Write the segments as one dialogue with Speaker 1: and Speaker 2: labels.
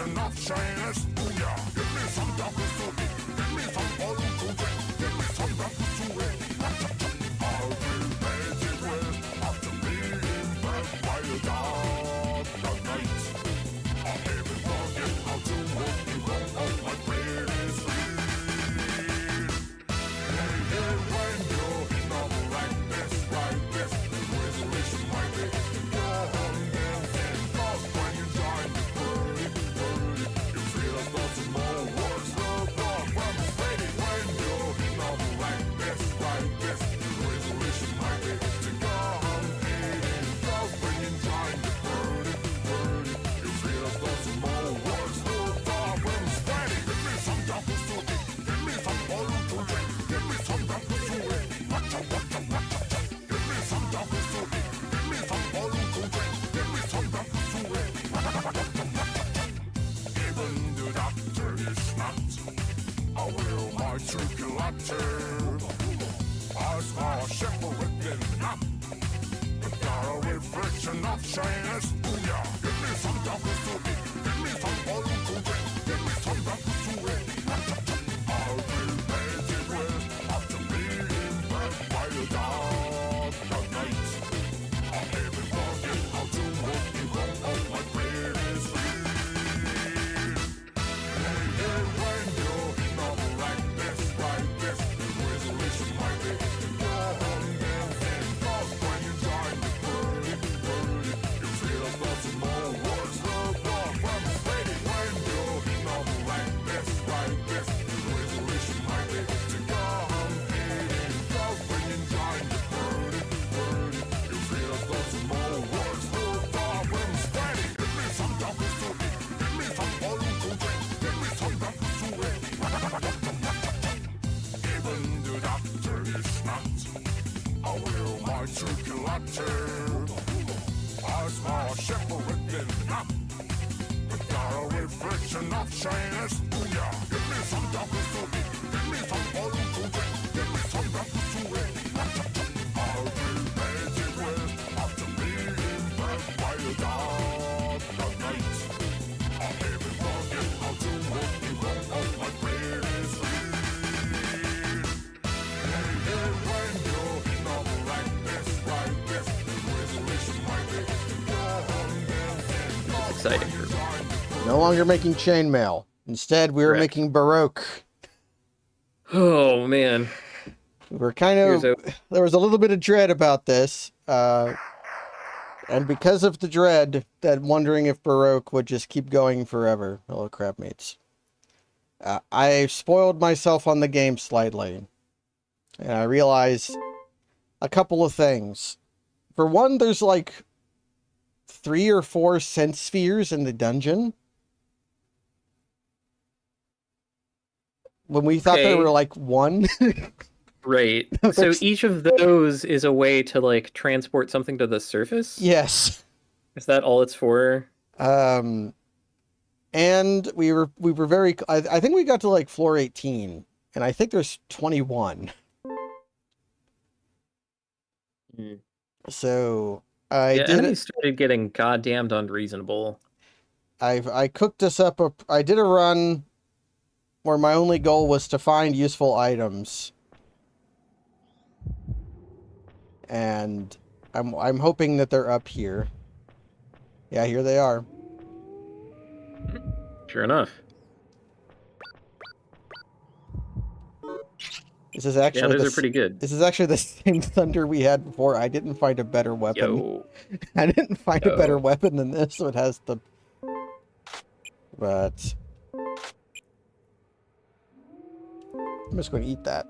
Speaker 1: reflection of shyness. Booyah! Give me some dakusubi. Give me some baroque. Give me some dakusue. I'll be painted with after being burned by the dark night. I haven't forget how to make you go on my pretty street. Hey, when you're in trouble like this, the resolution might be your home dancing. Cause when you join the party, you feel like there's some more words. Look up from the fading. When you're in trouble like this, the resolution might be to go home eating. Cause when you join the party, you feel like there's some more words. Look up from the fading. Give me some dakusuki. Give me some baroque. Give me some dakusue. Watcha. Give me some dakusuki. Give me some baroque. Give me some dakusue. Even the doctor is not. I will my circulator. As my shepherd within up. But got a reflection of shyness. Booyah! Give me some dakusuki. Give me some baroque. Give me some dakusue. I'll be painted with after being burned by the dark night. I haven't forget how to make you go on my pretty street. Hey, when you're in trouble like this, the resolution might be to go home dancing. Cause when you join the party, you feel like there's some more words. Look up from the fading. When you're in trouble like this, the resolution might be to go home eating. Cause when you join the party, you feel like there's some more words. Look up from the fading. Give me some dakusuki. Give me some baroque. Give me some dakusue. Even the doctor is not. I will my circulator. As my shepherd within up. But got a reflection of shyness. Booyah! Give me some dakusuki. Give me some baroque. Give me some dakusue. I'll be painted with after being burned by the dark night. I haven't forget how to make you go on my pretty street. Hey, when you're in trouble like this, the resolution might be to go home dancing.
Speaker 2: It's exciting for me.
Speaker 3: No longer making chainmail. Instead, we were
Speaker 2: Correct.
Speaker 3: making baroque.
Speaker 2: Oh, man.
Speaker 3: We were kind
Speaker 2: Here's
Speaker 3: of... There was a little bit of dread about this. And because of the dread, that wondering if baroque would just keep going forever. Hello, crab mates. I spoiled myself on the game slightly. And I realized a couple of things. For one, there's like 3 or 4 sense spheres in the dungeon. When we thought there
Speaker 2: Okay.
Speaker 3: were like 1.
Speaker 2: Right. So each of those is a way to, like, transport something to the surface?
Speaker 3: Yes.
Speaker 2: Is that all it's for?
Speaker 3: And we were very... I think we got to like floor 18. And I think there's 21.
Speaker 2: Hmm.
Speaker 3: So
Speaker 2: Yeah, enemies started getting goddamned unreasonable.
Speaker 3: I cooked us up I did a run where my only goal was to find useful items. And I'm hoping that they're up here. Yeah, here they are.
Speaker 2: Sure enough.
Speaker 3: This is actually
Speaker 2: Yeah, those are pretty good.
Speaker 3: This is actually the same thunder we had before. I didn't find a better weapon.
Speaker 2: Yo.
Speaker 3: I didn't find a better weapon than this, so it has the... But... I'm just going to eat that.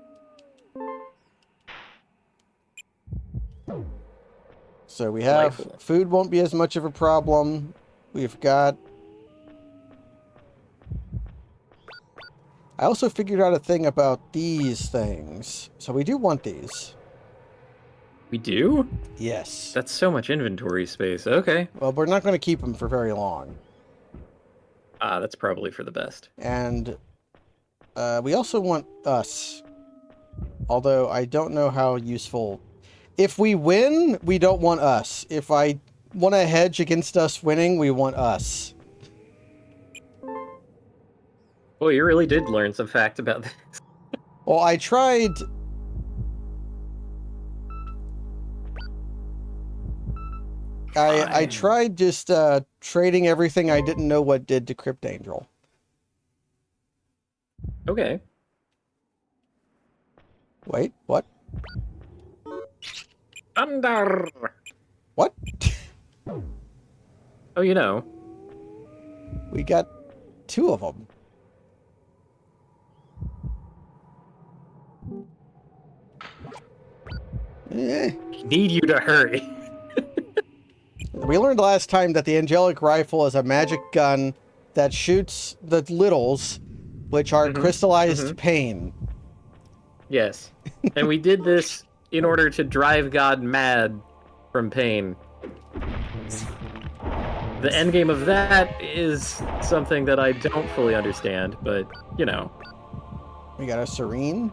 Speaker 3: So we have...
Speaker 2: Delightful.
Speaker 3: Food won't be as much of a problem. We've got... I also figured out a thing about these things. So we do want these.
Speaker 2: We do?
Speaker 3: Yes.
Speaker 2: That's so much inventory space. Okay.
Speaker 3: Well, we're not going to keep them for very long.
Speaker 2: That's probably for the best.
Speaker 3: And we also want us. Although I don't know how useful... If we win, we don't want us. If I want to hedge against us winning, we want us.
Speaker 2: Well, you really did learn some facts about this.
Speaker 3: Well, I tried. I
Speaker 2: Fine.
Speaker 3: tried just trading everything I didn't know what did to Crypt Angel.
Speaker 2: Okay.
Speaker 3: Wait, what?
Speaker 2: Thunder!
Speaker 3: What?
Speaker 2: Oh, you know.
Speaker 3: We got 2 of them.
Speaker 2: Need you to hurry.
Speaker 3: We learned last time that the angelic rifle is a magic gun that shoots the littles, which are crystallized pain.
Speaker 2: Yes. And we did this in order to drive God mad from pain. The endgame of that is something that I don't fully understand, but, you know.
Speaker 3: We got a serene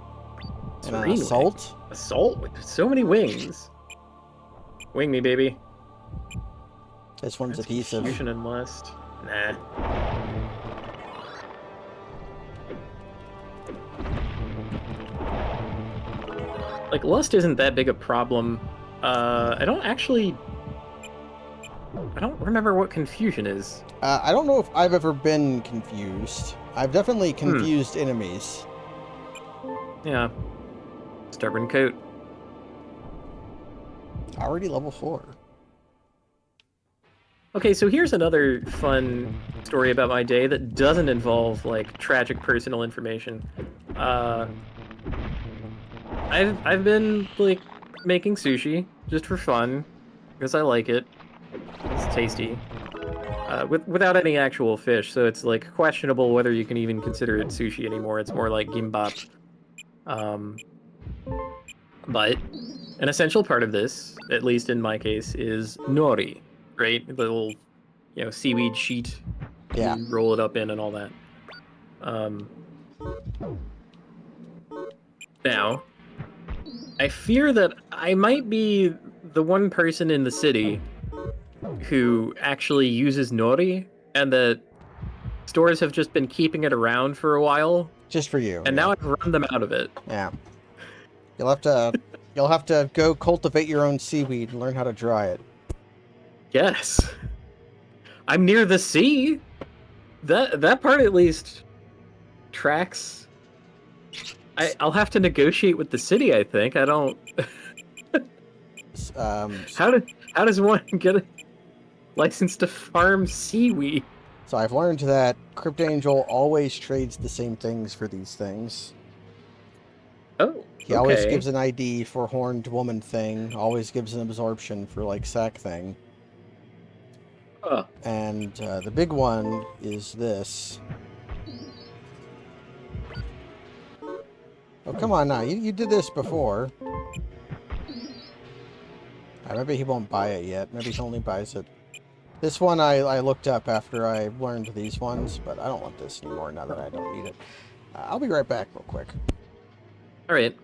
Speaker 3: and an
Speaker 2: Serene
Speaker 3: assault.
Speaker 2: wing. Assault with so many wings. Wing me, baby.
Speaker 3: This one's
Speaker 2: That's
Speaker 3: adhesive.
Speaker 2: Confusion and lust. Nah. Like, lust isn't that big a problem. I don't remember what confusion is.
Speaker 3: I don't know if I've ever been confused. I've definitely confused enemies.
Speaker 2: Yeah. Stubborn coat.
Speaker 3: Already level 4.
Speaker 2: Okay, so here's another fun story about my day that doesn't involve, like, tragic personal information. I've been, like, making sushi just for fun, because I like it. It's tasty. Without any actual fish, so it's, like, questionable whether you can even consider it sushi anymore. It's more like gimbap. But an essential part of this, at least in my case, is nori, right? The little, you know, seaweed sheet
Speaker 3: Yeah.
Speaker 2: you roll it up in and all that. Now, I fear that I might be the one person in the city who actually uses nori, and that stores have just been keeping it around for a while,
Speaker 3: Just for you.
Speaker 2: and
Speaker 3: yeah.
Speaker 2: now I've run them out of it.
Speaker 3: Yeah. You'll have to go cultivate your own seaweed and learn how to dry it.
Speaker 2: Yes. I'm near the sea. That part at least tracks. I'll have to negotiate with the city, I think. I don't. How does one get a license to farm seaweed?
Speaker 3: So I've learned that Crypt Angel always trades the same things for these things.
Speaker 2: Oh,
Speaker 3: He always gives an ID for horned woman thing, always gives an absorption for, like, sack thing. And the big one is this. Oh, come on now. You did this before. Maybe he won't buy it yet. Maybe he only buys it. This one I looked up after I learned these ones, but I don't want this anymore now that I don't need it. I'll be right back real quick.
Speaker 2: All right.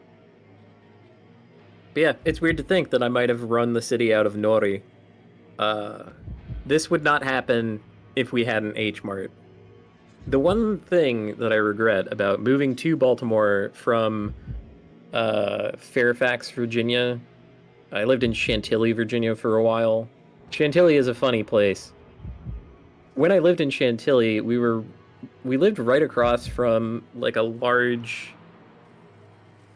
Speaker 2: But yeah, it's weird to think that I might have run the city out of nori. This would not happen if we had an H-Mart. The one thing that I regret about moving to Baltimore from Fairfax, Virginia, I lived in Chantilly, Virginia for a while. Chantilly is a funny place. When I lived in Chantilly, we lived right across from, like, a large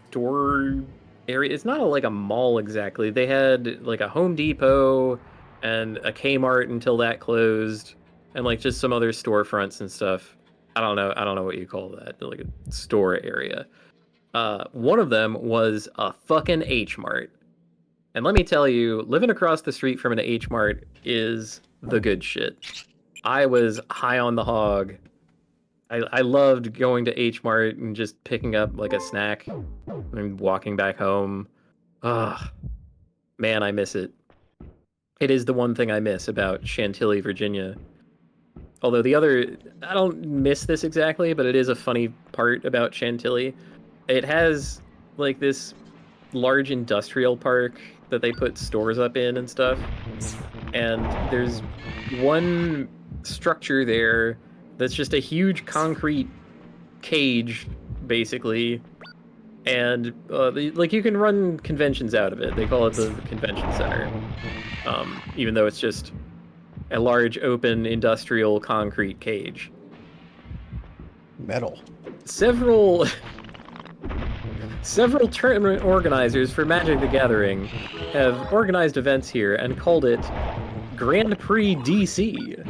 Speaker 2: store area. It's not like a mall exactly. They had, like, a Home Depot and a Kmart until that closed, and, like, just some other storefronts and stuff. I don't know what you call that, like a store area. One of them was a fucking H-Mart. And let me tell you, living across the street from an H-Mart is the good shit. I was high on the hog. I loved going to H-Mart and just picking up, like, a snack and walking back home. Man, I miss it. It is the one thing I miss about Chantilly, Virginia. Although I don't miss this exactly, but it is a funny part about Chantilly. It has, like, this large industrial park that they put stores up in and stuff. And there's one structure there that's just a huge concrete cage, basically, and like you can run conventions out of it. They call it the convention center, even though it's just a large open industrial concrete cage.
Speaker 3: Metal.
Speaker 2: Several tournament organizers for Magic the Gathering have organized events here and called it Grand Prix DC,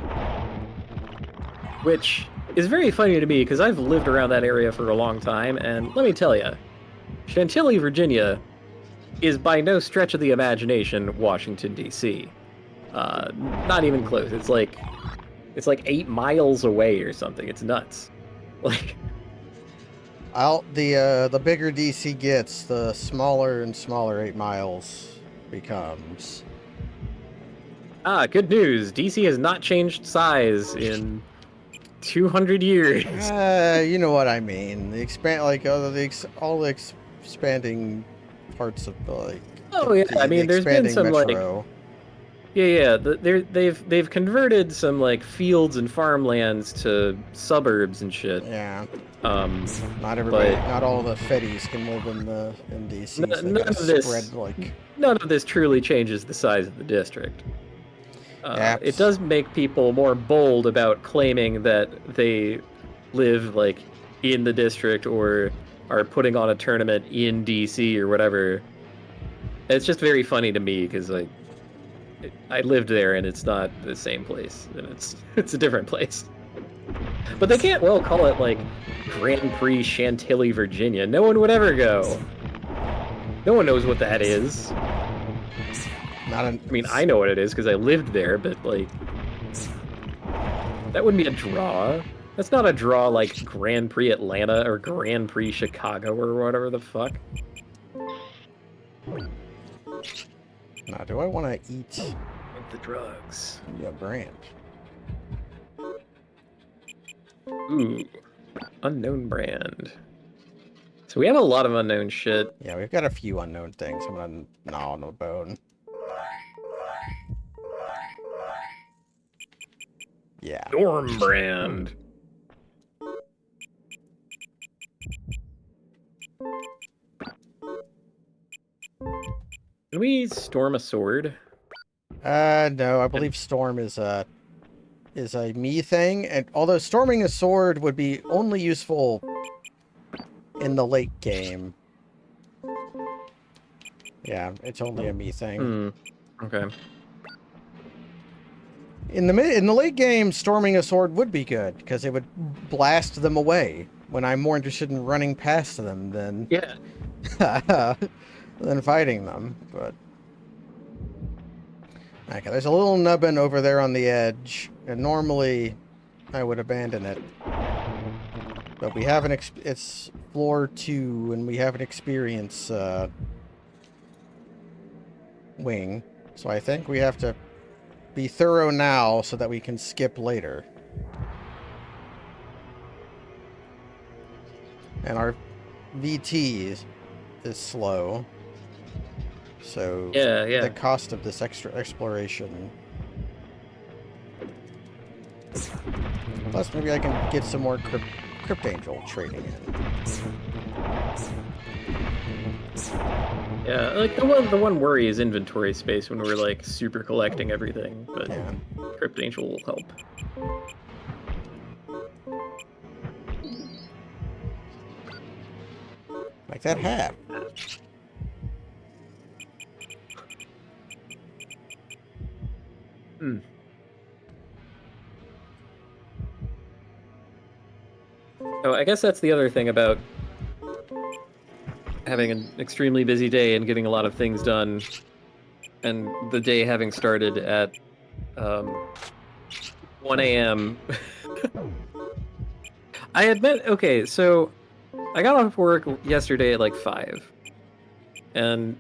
Speaker 2: which is very funny to me because I've lived around that area for a long time, and let me tell you, Chantilly, Virginia is by no stretch of the imagination Washington, D.C. Not even close. It's like 8 miles away or something. It's nuts. Like,
Speaker 3: The bigger DC gets, the smaller and smaller 8 miles becomes.
Speaker 2: good news. DC has not changed size in 200 years.
Speaker 3: You know what I mean. The expanding parts of like.
Speaker 2: Oh yeah, I mean, there's been some
Speaker 3: metro.
Speaker 2: they've converted some like fields and farmlands to suburbs and shit.
Speaker 3: Yeah.
Speaker 2: Not
Speaker 3: everybody, not all the fetties can live in DC.
Speaker 2: None of this truly changes the size of the district. It does make people more bold about claiming that they live like in the district or are putting on a tournament in DC or whatever. It's just very funny to me because I lived there and it's not the same place, and it's a different place. But they can't well call it like Grand Prix Chantilly, Virginia. No one would ever go. No one knows what that is. I mean, I know what it is because I lived there, but like, that wouldn't be a draw. That's not a draw like Grand Prix Atlanta or Grand Prix Chicago or whatever the fuck.
Speaker 3: Now, do I want to eat
Speaker 2: the drugs?
Speaker 3: Yeah, brand.
Speaker 2: Ooh, unknown brand. So we have a lot of unknown shit.
Speaker 3: Yeah, we've got a few unknown things. I'm gonna gnaw on the bone. Yeah.
Speaker 2: Storm brand. Can we storm a sword?
Speaker 3: No, I believe storm is a me thing, and although storming a sword would be only useful in the late game. Yeah, it's only a me thing.
Speaker 2: Okay.
Speaker 3: In the late game, storming a sword would be good because it would blast them away. When I'm more interested in running past them than than fighting them. But okay, there's a little nubbin over there on the edge, and normally I would abandon it. But we have it's floor 2, and we have an experience wing, so I think we have to be thorough now so that we can skip later. And our VT is slow, so the cost of this extra exploration. Plus, maybe I can get some more Crypt Angel trading in.
Speaker 2: Yeah, like the one worry is inventory space when we're like super collecting everything, but Crypt Angel will help.
Speaker 3: Like that hat.
Speaker 2: Oh, I guess that's the other thing about having an extremely busy day and getting a lot of things done, and the day having started at 1 a.m. I admit, okay, so I got off work yesterday at like 5, and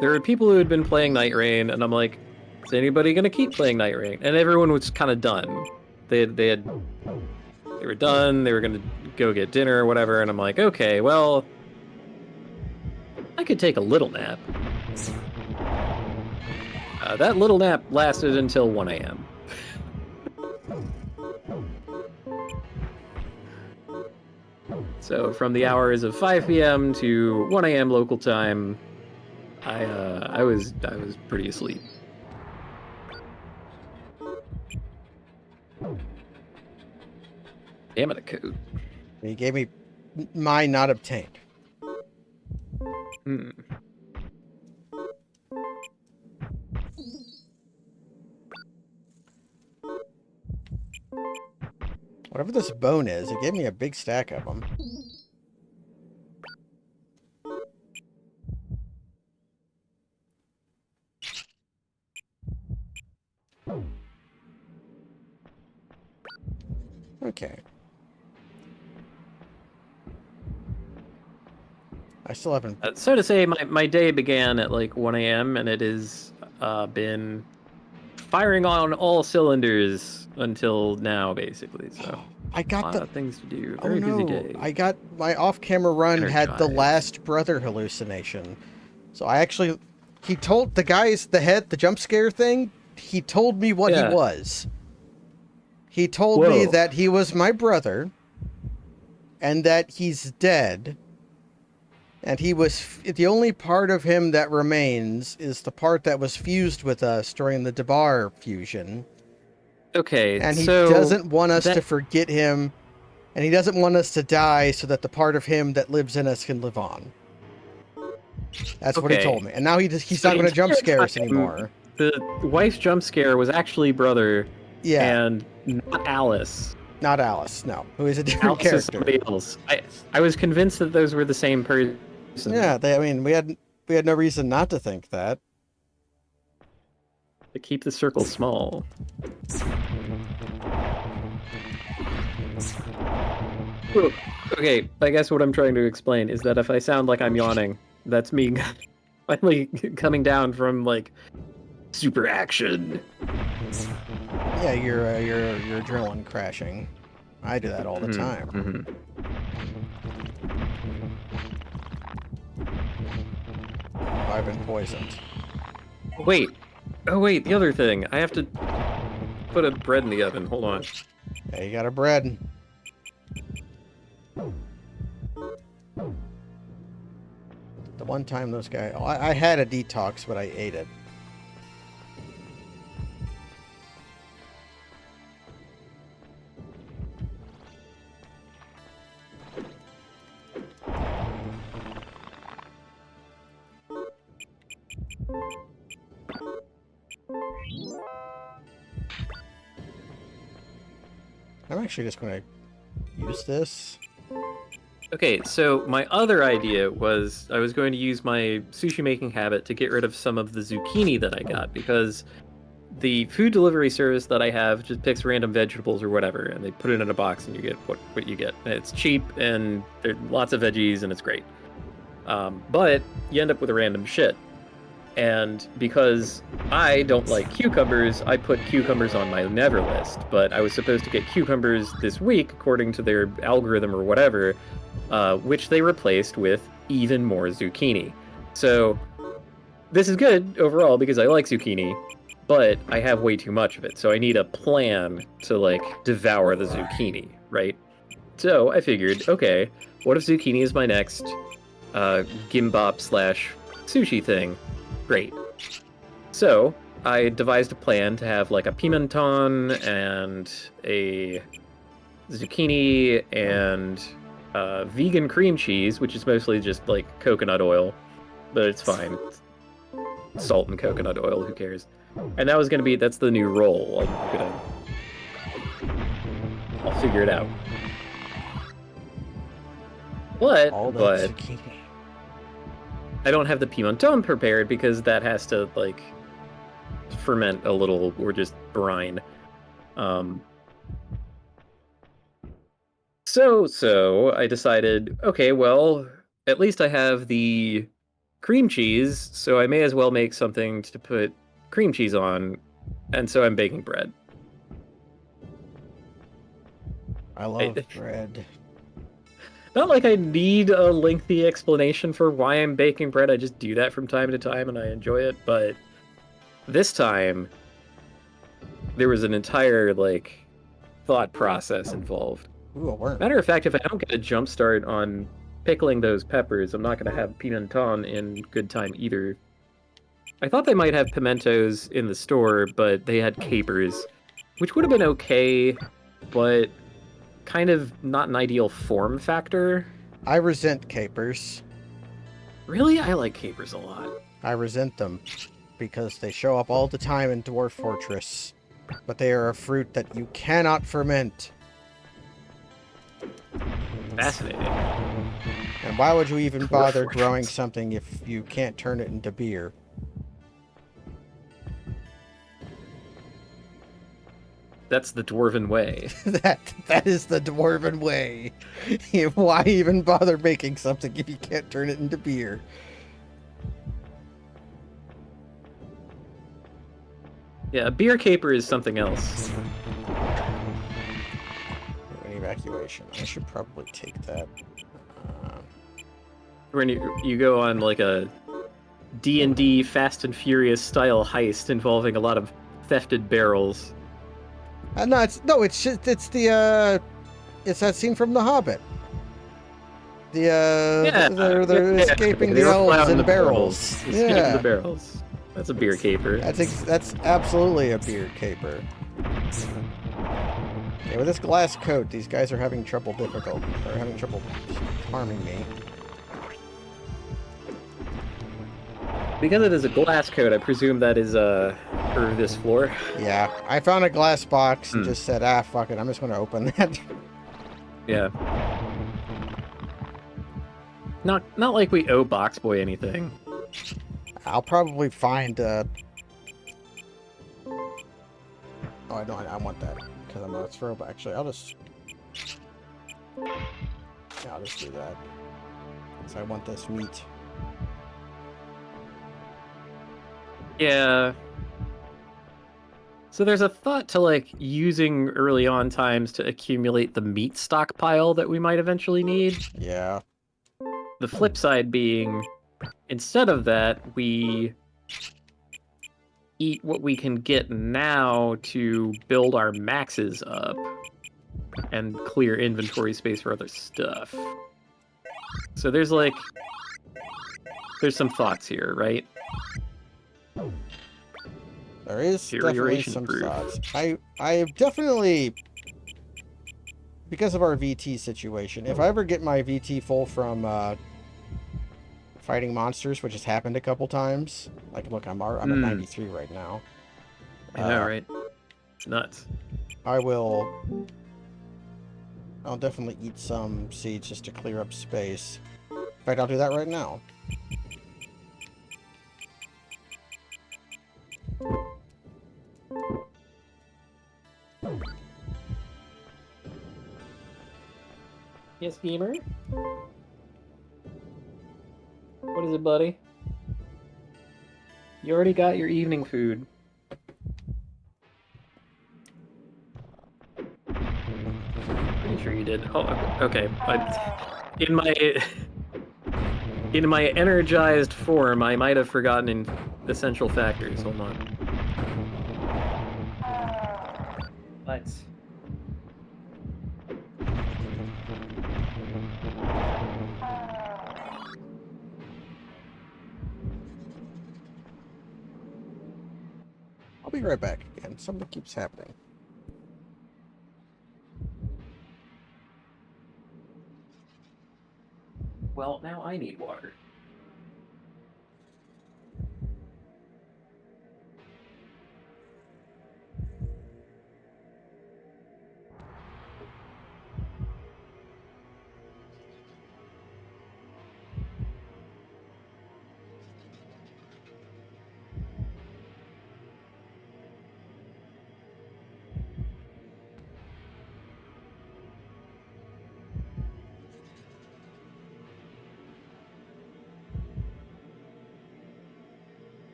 Speaker 2: there were people who had been playing Night Rain, and I'm like, is anybody gonna keep playing Night Rain? And everyone was kind of done. They were done. They were gonna go get dinner or whatever, and I'm like, okay, well, I could take a little nap. That little nap lasted until 1 a.m. So from the hours of 5 p.m. to 1 a.m. local time, I was pretty asleep. Damn it, a code.
Speaker 3: He gave me mine not obtained.
Speaker 2: Hmm.
Speaker 3: Whatever this bone is, it gave me a big stack of them. Okay. I still haven't...
Speaker 2: So to say, my day began at like 1 a.m. and it has been firing on all cylinders until now, basically. So
Speaker 3: I
Speaker 2: a
Speaker 3: got
Speaker 2: lot
Speaker 3: the...
Speaker 2: of things to do.
Speaker 3: Oh
Speaker 2: Very busy
Speaker 3: no,
Speaker 2: day.
Speaker 3: I got my off-camera run had the
Speaker 2: Energized.
Speaker 3: last brother hallucination. So I actually... He told the guys, the jump scare thing, he told me what he
Speaker 2: Yeah.
Speaker 3: was. He told me
Speaker 2: Whoa.
Speaker 3: that he was my brother and that he's dead. And he was... The only part of him that remains is the part that was fused with us during the Debar fusion.
Speaker 2: Okay,
Speaker 3: And he
Speaker 2: so
Speaker 3: doesn't want us
Speaker 2: that-
Speaker 3: to forget him. And he doesn't want us to die so that the part of him that lives in us can live on. That's what he
Speaker 2: Okay.
Speaker 3: told me. And now he's
Speaker 2: So
Speaker 3: not
Speaker 2: the
Speaker 3: going to jump
Speaker 2: entire
Speaker 3: scare us
Speaker 2: time,
Speaker 3: anymore.
Speaker 2: The wife's jump scare was actually brother
Speaker 3: Yeah,
Speaker 2: and not Alice.
Speaker 3: not Alice. No, who is a different
Speaker 2: Alice is
Speaker 3: character.
Speaker 2: somebody else. I was convinced that those were the same person.
Speaker 3: Yeah, I mean, we had no reason not to think that.
Speaker 2: To keep the circle small. Ooh, okay, I guess what I'm trying to explain is that if I sound like I'm yawning, that's me finally coming down from like super action.
Speaker 3: Yeah, your adrenaline crashing. I do that all the time.
Speaker 2: Mhm.
Speaker 3: I've been poisoned.
Speaker 2: Wait. Oh wait, the other thing. I have to put a bread in the oven. Hold on.
Speaker 3: Yeah, you got a bread. The one time those guys... I had a detox, but I ate it. I'm actually just going to use this.
Speaker 2: Okay, so my other idea was I was going to use my sushi making habit to get rid of some of the zucchini that I got because the food delivery service that I have just picks random vegetables or whatever and they put it in a box and you get what you get. And it's cheap and there's lots of veggies and it's great. But you end up with a random shit. And because I don't like cucumbers, I put cucumbers on my never list. But I was supposed to get cucumbers this week, according to their algorithm or whatever, which they replaced with even more zucchini. So this is good overall because I like zucchini, but I have way too much of it. So I need a plan to like devour the zucchini, right? So I figured, okay, what if zucchini is my next gimbap / sushi thing? Great. So I devised a plan to have like a pimenton and a zucchini and vegan cream cheese, which is mostly just like coconut oil, but it's fine. It's salt and coconut oil, who cares? And that was gonna be, that's the new roll. I'll figure it out. But
Speaker 3: zucchini.
Speaker 2: I don't have the pimenton prepared because that has to like ferment a little or just brine. So I decided, okay, well, at least I have the cream cheese, so I may as well make something to put cream cheese on, and so I'm baking bread.
Speaker 3: I love bread.
Speaker 2: Not like I need a lengthy explanation for why I'm baking bread. I just do that from time to time and I enjoy it. But this time, there was an entire like thought process involved.
Speaker 3: Ooh, a worm.
Speaker 2: Matter of fact, if I don't get a jump start on pickling those peppers, I'm not going to have pimenton in good time either. I thought they might have pimentos in the store, but they had capers, which would have been okay, but kind of not an ideal form factor.
Speaker 3: I resent capers.
Speaker 2: Really? I like capers a lot.
Speaker 3: I resent them because they show up all the time in Dwarf Fortress, but they are a fruit that you cannot ferment.
Speaker 2: Fascinating.
Speaker 3: And why would you even
Speaker 2: Dwarf
Speaker 3: bother
Speaker 2: Fortress.
Speaker 3: growing something if you can't turn it into beer?
Speaker 2: That's the dwarven way.
Speaker 3: That is the dwarven way. Why even bother making something if you can't turn it into beer?
Speaker 2: Yeah, a beer caper is something else.
Speaker 3: An evacuation. I should probably take that.
Speaker 2: When you go on like a D&D Fast and Furious style heist involving a lot of thefted barrels.
Speaker 3: It's that scene from The Hobbit. They're escaping the
Speaker 2: They were
Speaker 3: elves
Speaker 2: plowing
Speaker 3: in
Speaker 2: the
Speaker 3: barrels.
Speaker 2: Escaping
Speaker 3: Yeah,
Speaker 2: the barrels. That's a beer caper.
Speaker 3: that's absolutely a beer caper. Yeah, with this glass coat, these guys are having trouble harming me.
Speaker 2: Because it is a glass coat, I presume that is for this floor.
Speaker 3: Yeah, I found a glass box and just said, fuck it, I'm just going to open that.
Speaker 2: Yeah. Not like we owe Box Boy anything.
Speaker 3: I'll probably find, Oh, I don't, I want that, because I'm a throwback. Actually, I'll just do that. Because I want this meat.
Speaker 2: Yeah. So there's a thought to like using early on times to accumulate the meat stockpile that we might eventually need.
Speaker 3: Yeah.
Speaker 2: The flip side being, instead of that, we eat what we can get now to build our maxes up and clear inventory space for other stuff. So there's some thoughts here, right?
Speaker 3: There is definitely
Speaker 2: Deterioration
Speaker 3: some
Speaker 2: proof.
Speaker 3: thoughts. I have definitely, because of our VT situation, if I ever get my VT full from fighting monsters, which has happened a couple times, like look, I'm at 93 right now.
Speaker 2: I know, right? It's nuts.
Speaker 3: I'll definitely eat some seeds just to clear up space. In fact, I'll do that right now.
Speaker 2: Yes, gamer? What is it, buddy? You already got your evening food. Pretty sure you did. Oh, okay. In my energized form, I might have forgotten essential factors. Hold on. Let's.
Speaker 3: I'll be right back again. Something keeps happening.
Speaker 2: Well, now I need water.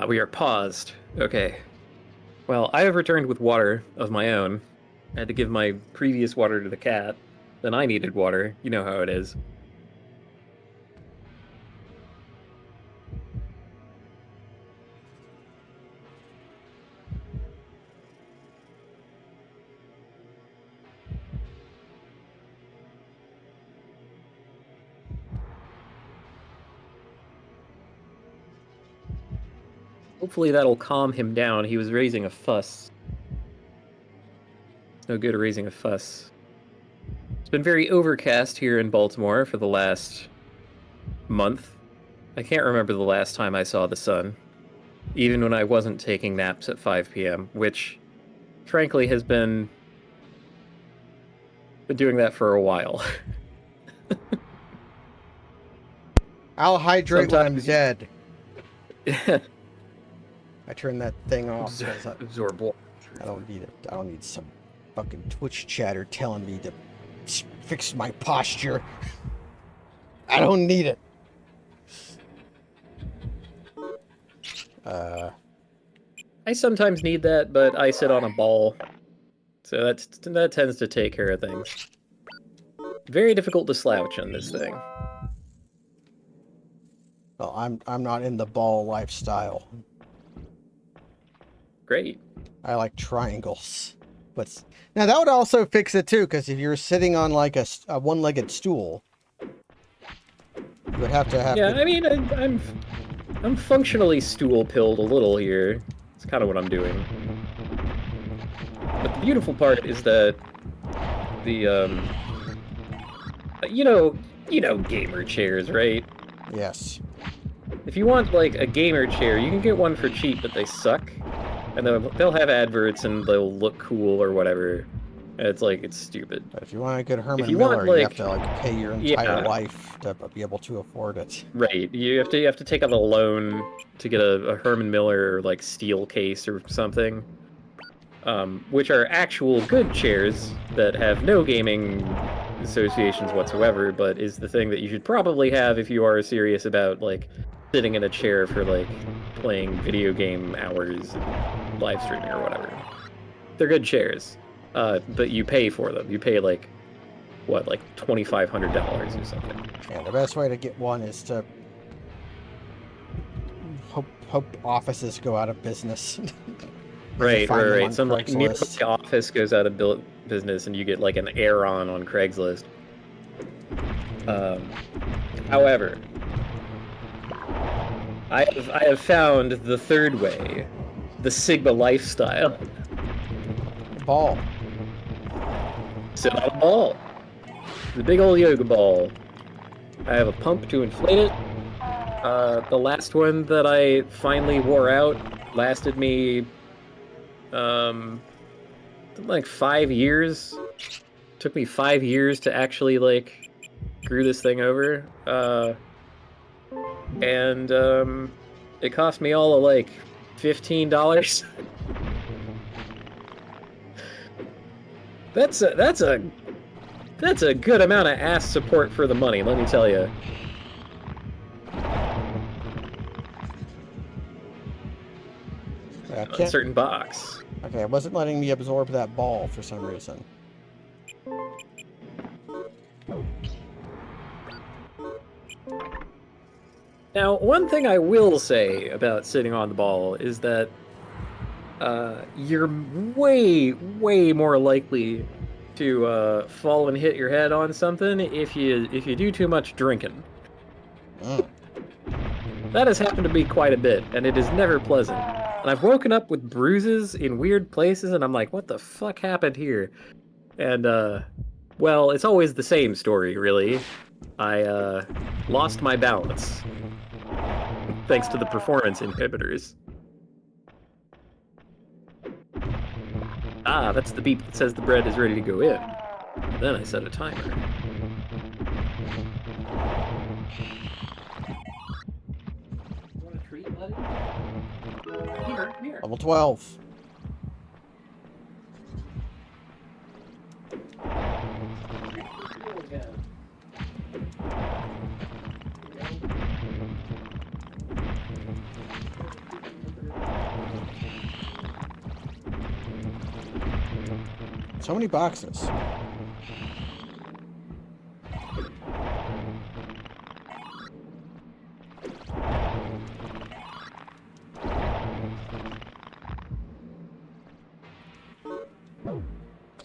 Speaker 2: We are paused. Okay. Well, I have returned with water of my own. I had to give my previous water to the cat. Then I needed water. You know how it is. Hopefully that'll calm him down. He was raising a fuss. It's no good raising a fuss. It's been very overcast here in Baltimore for the last month. I can't remember the last time I saw the sun, even when I wasn't taking naps at 5 p.m., which, frankly, has been doing that for a while.
Speaker 3: I'll hydrate when I'm
Speaker 2: Sometimes-
Speaker 3: dead. I turn that thing off. 'Cause
Speaker 2: Absorb water.
Speaker 3: I don't need it. I don't need some fucking Twitch chatter telling me to fix my posture. I don't need it.
Speaker 2: I sometimes need that, but I sit on a ball, so that tends to take care of things. Very difficult to slouch on this thing.
Speaker 3: Well, I'm not in the ball lifestyle.
Speaker 2: Great.
Speaker 3: I like triangles. But now that would also fix it too, because if you're sitting on like a one-legged stool, you would have to have.
Speaker 2: Yeah, I mean, I'm functionally stool-pilled a little here. It's kind of what I'm doing. But the beautiful part is that the you know gamer chairs, right?
Speaker 3: Yes.
Speaker 2: If you want like a gamer chair, you can get one for cheap, but they suck. And they'll have adverts and they'll look cool or whatever. And it's stupid.
Speaker 3: But if you want a good Herman
Speaker 2: you
Speaker 3: Miller,
Speaker 2: want,
Speaker 3: you
Speaker 2: like-
Speaker 3: have to like pay your entire
Speaker 2: Yeah.
Speaker 3: life to be able to afford it.
Speaker 2: Right. You have to take out a loan to get a Herman Miller like steel case or something. Which are actual good chairs that have no gaming associations whatsoever, but is the thing that you should probably have if you are serious about like sitting in a chair for like playing video game hours and live streaming or whatever. They're good chairs, but you pay for them. You pay like $2,500 or something.
Speaker 3: Yeah, the best way to get one is to hope offices go out of business.
Speaker 2: Right.
Speaker 3: find them on
Speaker 2: Some like
Speaker 3: Craigslist.
Speaker 2: nearby office goes out of business, and you get like an Aeron on Craigslist. However, I have found the third way, the Sigma lifestyle.
Speaker 3: Ball.
Speaker 2: Sit on a ball, the big old yoga ball. I have a pump to inflate it. The last one that I finally wore out lasted me like 5 years. Took me 5 years to actually like screw this thing over. And it cost me all of like $15. That's a good amount of ass support for the money, let me tell you.
Speaker 3: Okay.
Speaker 2: A certain box.
Speaker 3: Okay, it wasn't letting me absorb that ball for some reason.
Speaker 2: Now, one thing I will say about sitting on the ball is that you're way, way more likely to fall and hit your head on something if you do too much drinking.
Speaker 3: Mm.
Speaker 2: That has happened to me quite a bit, and it is never pleasant. And I've woken up with bruises in weird places, and I'm like, what the fuck happened here? And, well, it's always the same story, really. I lost my balance. Thanks to the performance inhibitors. Ah, that's the beep that says the bread is ready to go in. Then I set a timer. You want a treat, buddy? Here, here.
Speaker 3: Level 12. So many boxes.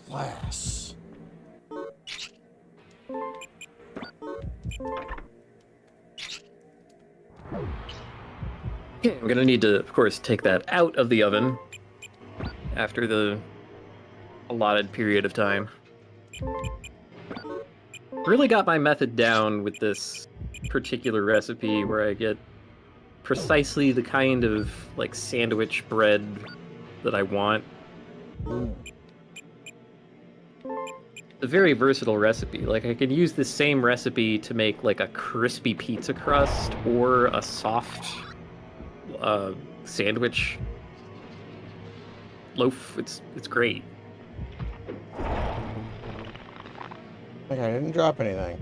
Speaker 3: Glass.
Speaker 2: I'm gonna need to, of course, take that out of the oven after the allotted period of time. Really got my method down with this particular recipe where I get precisely the kind of like sandwich bread that I want. A very versatile recipe. Like I could use the same recipe to make like a crispy pizza crust or a soft sandwich loaf. It's great.
Speaker 3: Okay, I didn't drop anything.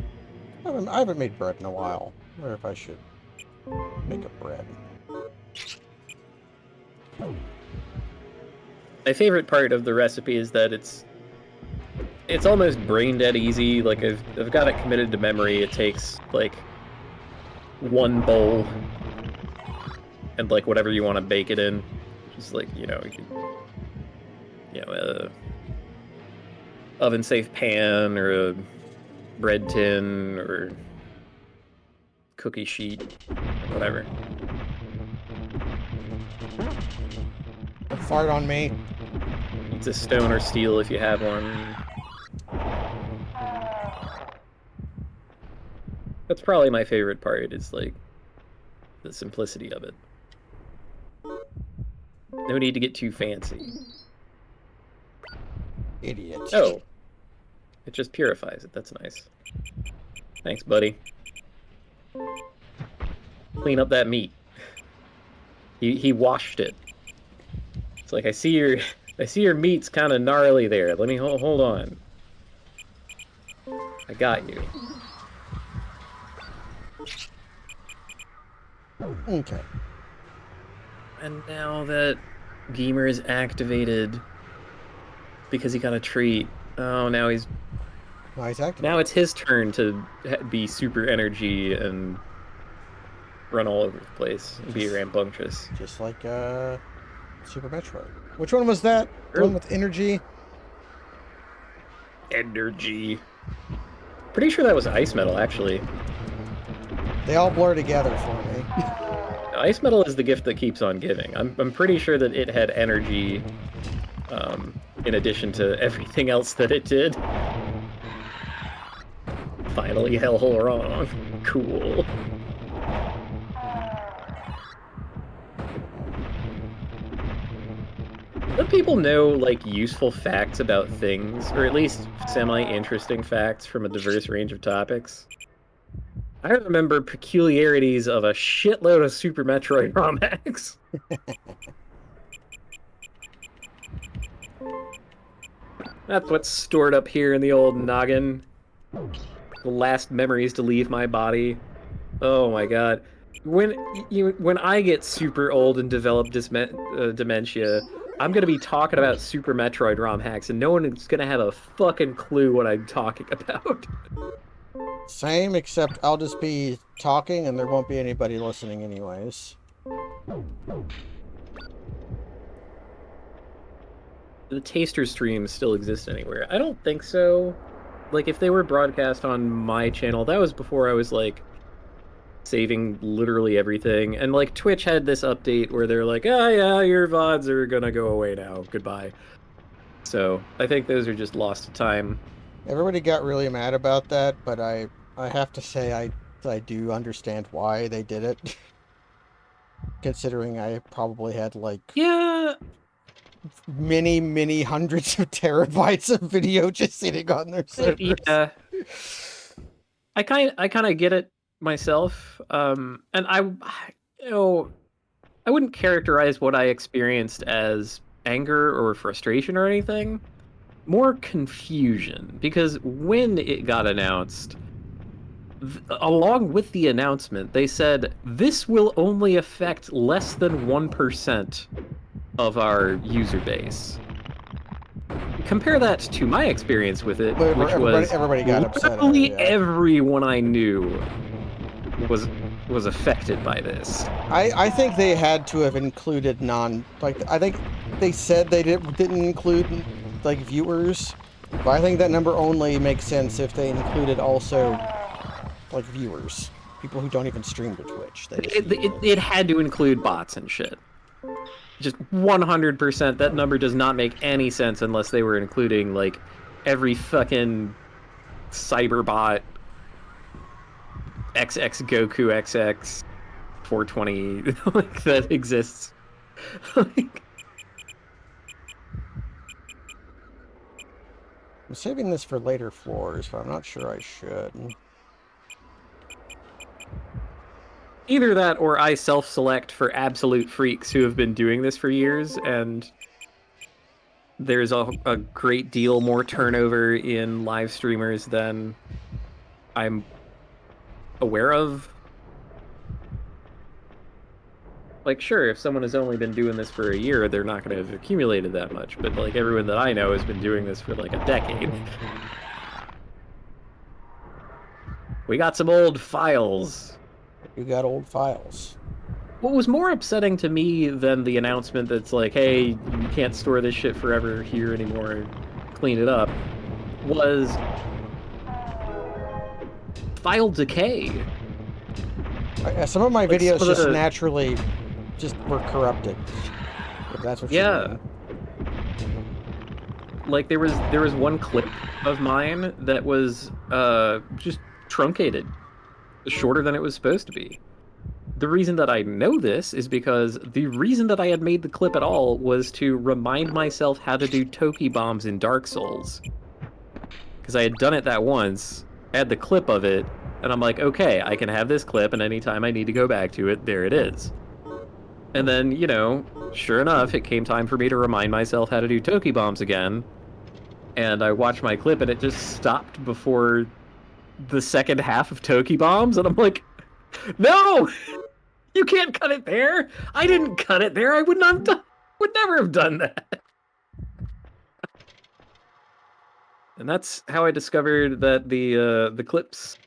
Speaker 3: I haven't made bread in a while. I wonder if I should make a bread.
Speaker 2: My favorite part of the recipe is that it's almost brain dead easy. Like I've got it committed to memory. It takes like one bowl and like whatever you want to bake it in. Just like, oven safe pan or a bread tin or cookie sheet, whatever.
Speaker 3: Fart on me.
Speaker 2: It's a stone or steel if you have one. That's probably my favorite part, is like the simplicity of it. No need to get too fancy.
Speaker 3: Idiot.
Speaker 2: Oh. It just purifies it. That's nice. Thanks, buddy. Clean up that meat. He washed it. It's like I see your meat's kind of gnarly there. Let me hold on. I got you.
Speaker 3: Okay.
Speaker 2: And now that Gamer is activated because he got a treat. Oh, now he's
Speaker 3: activated.
Speaker 2: Now it's his turn to be super energy and run all over the place and be rambunctious.
Speaker 3: Just like Super Metroid. Which one was that? The one with energy?
Speaker 2: Energy. Pretty sure that was Ice Metal, actually.
Speaker 3: They all blur together for me.
Speaker 2: Ice Metal is the gift that keeps on giving. I'm pretty sure that it had energy in addition to everything else that it did. Finally, hell wrong. Cool. Let people know, like, useful facts about things, or at least semi-interesting facts from a diverse range of topics. I remember peculiarities of a shitload of Super Metroid ROM hacks. That's what's stored up here in the old noggin. The last memories to leave my body. Oh my god. When I get super old and develop dementia, I'm gonna be talking about Super Metroid ROM hacks, and no one is gonna have a fucking clue what I'm talking about.
Speaker 3: Same, except I'll just be talking and there won't be anybody listening anyways.
Speaker 2: The taster streams still exist anywhere? I don't think so. Like, if they were broadcast on my channel, that was before I was, like, saving literally everything. And, like, Twitch had this update where they're like, oh, yeah, your VODs are gonna go away now. Goodbye. So, I think those are just lost to time.
Speaker 3: Everybody got really mad about that, but I have to say I do understand why they did it. Considering I probably had, like...
Speaker 2: Yeah...
Speaker 3: many hundreds of terabytes of video just sitting on their servers.
Speaker 2: Yeah. I kind of get it myself. And I wouldn't characterize what I experienced as anger or frustration or anything. More confusion, because when it got announced, along with the announcement, they said this will only affect less than 1% of our user base. Compare that to my experience with it, which was
Speaker 3: everybody got upset.
Speaker 2: Literally everyone I knew was affected by this.
Speaker 3: I think they had to have included I think they said they didn't include like viewers, but I think that number only makes sense if they included also like viewers. People who don't even stream to Twitch. They just
Speaker 2: It had to include bots and shit. Just 100%. That number does not make any sense unless they were including like every fucking cyberbot XX Goku XX 420 like that exists. Like,
Speaker 3: I'm saving this for later floors, but I'm not sure I should.
Speaker 2: either that or I self-select for absolute freaks who have been doing this for years, and there's a great deal more turnover in live streamers than I'm aware of. Like, sure, if someone has only been doing this for a year, they're not going to have accumulated that much, but like everyone that I know has been doing this for like a decade. We got some old files.
Speaker 3: You got old files.
Speaker 2: What was more upsetting to me than the announcement that's like, hey, you can't store this shit forever here anymore, clean it up, was file decay.
Speaker 3: Some of my
Speaker 2: Like,
Speaker 3: videos
Speaker 2: some of
Speaker 3: just
Speaker 2: the-
Speaker 3: naturally just were corrupted. If that's what
Speaker 2: Yeah.
Speaker 3: you mean.
Speaker 2: Like there was one clip of mine that was just truncated, shorter than it was supposed to be. The reason that I know this is because the reason that I had made the clip at all was to remind myself how to do Toki bombs in Dark Souls. Because I had done it that once, I had the clip of it, and I'm like, okay, I can have this clip, and anytime I need to go back to it, there it is. And then, you know, sure enough, it came time for me to remind myself how to do Toki bombs again. And I watched my clip, and it just stopped before the second half of Toki bombs, and I'm like, no! You can't cut it there! I didn't cut it there! I would not have done, would never have done that! And that's how I discovered that the clips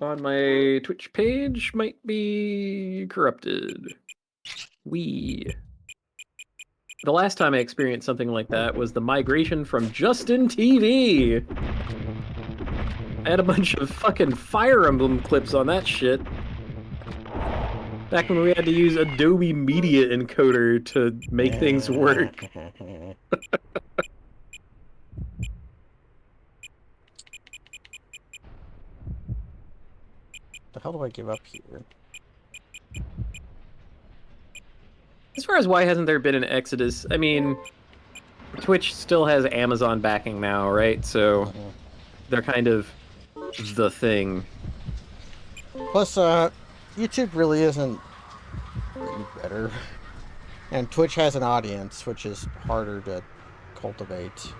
Speaker 2: on my Twitch page might be corrupted. The last time I experienced something like that was the migration from Justin TV. I had a bunch of fucking Fire Emblem clips on that shit. Back when we had to use Adobe Media Encoder to make things work.
Speaker 3: The hell do I give up here?
Speaker 2: As far as why hasn't there been an exodus, I mean, Twitch still has Amazon backing now, right? So they're kind of the thing.
Speaker 3: Plus, YouTube really isn't any better. And Twitch has an audience, which is harder to cultivate.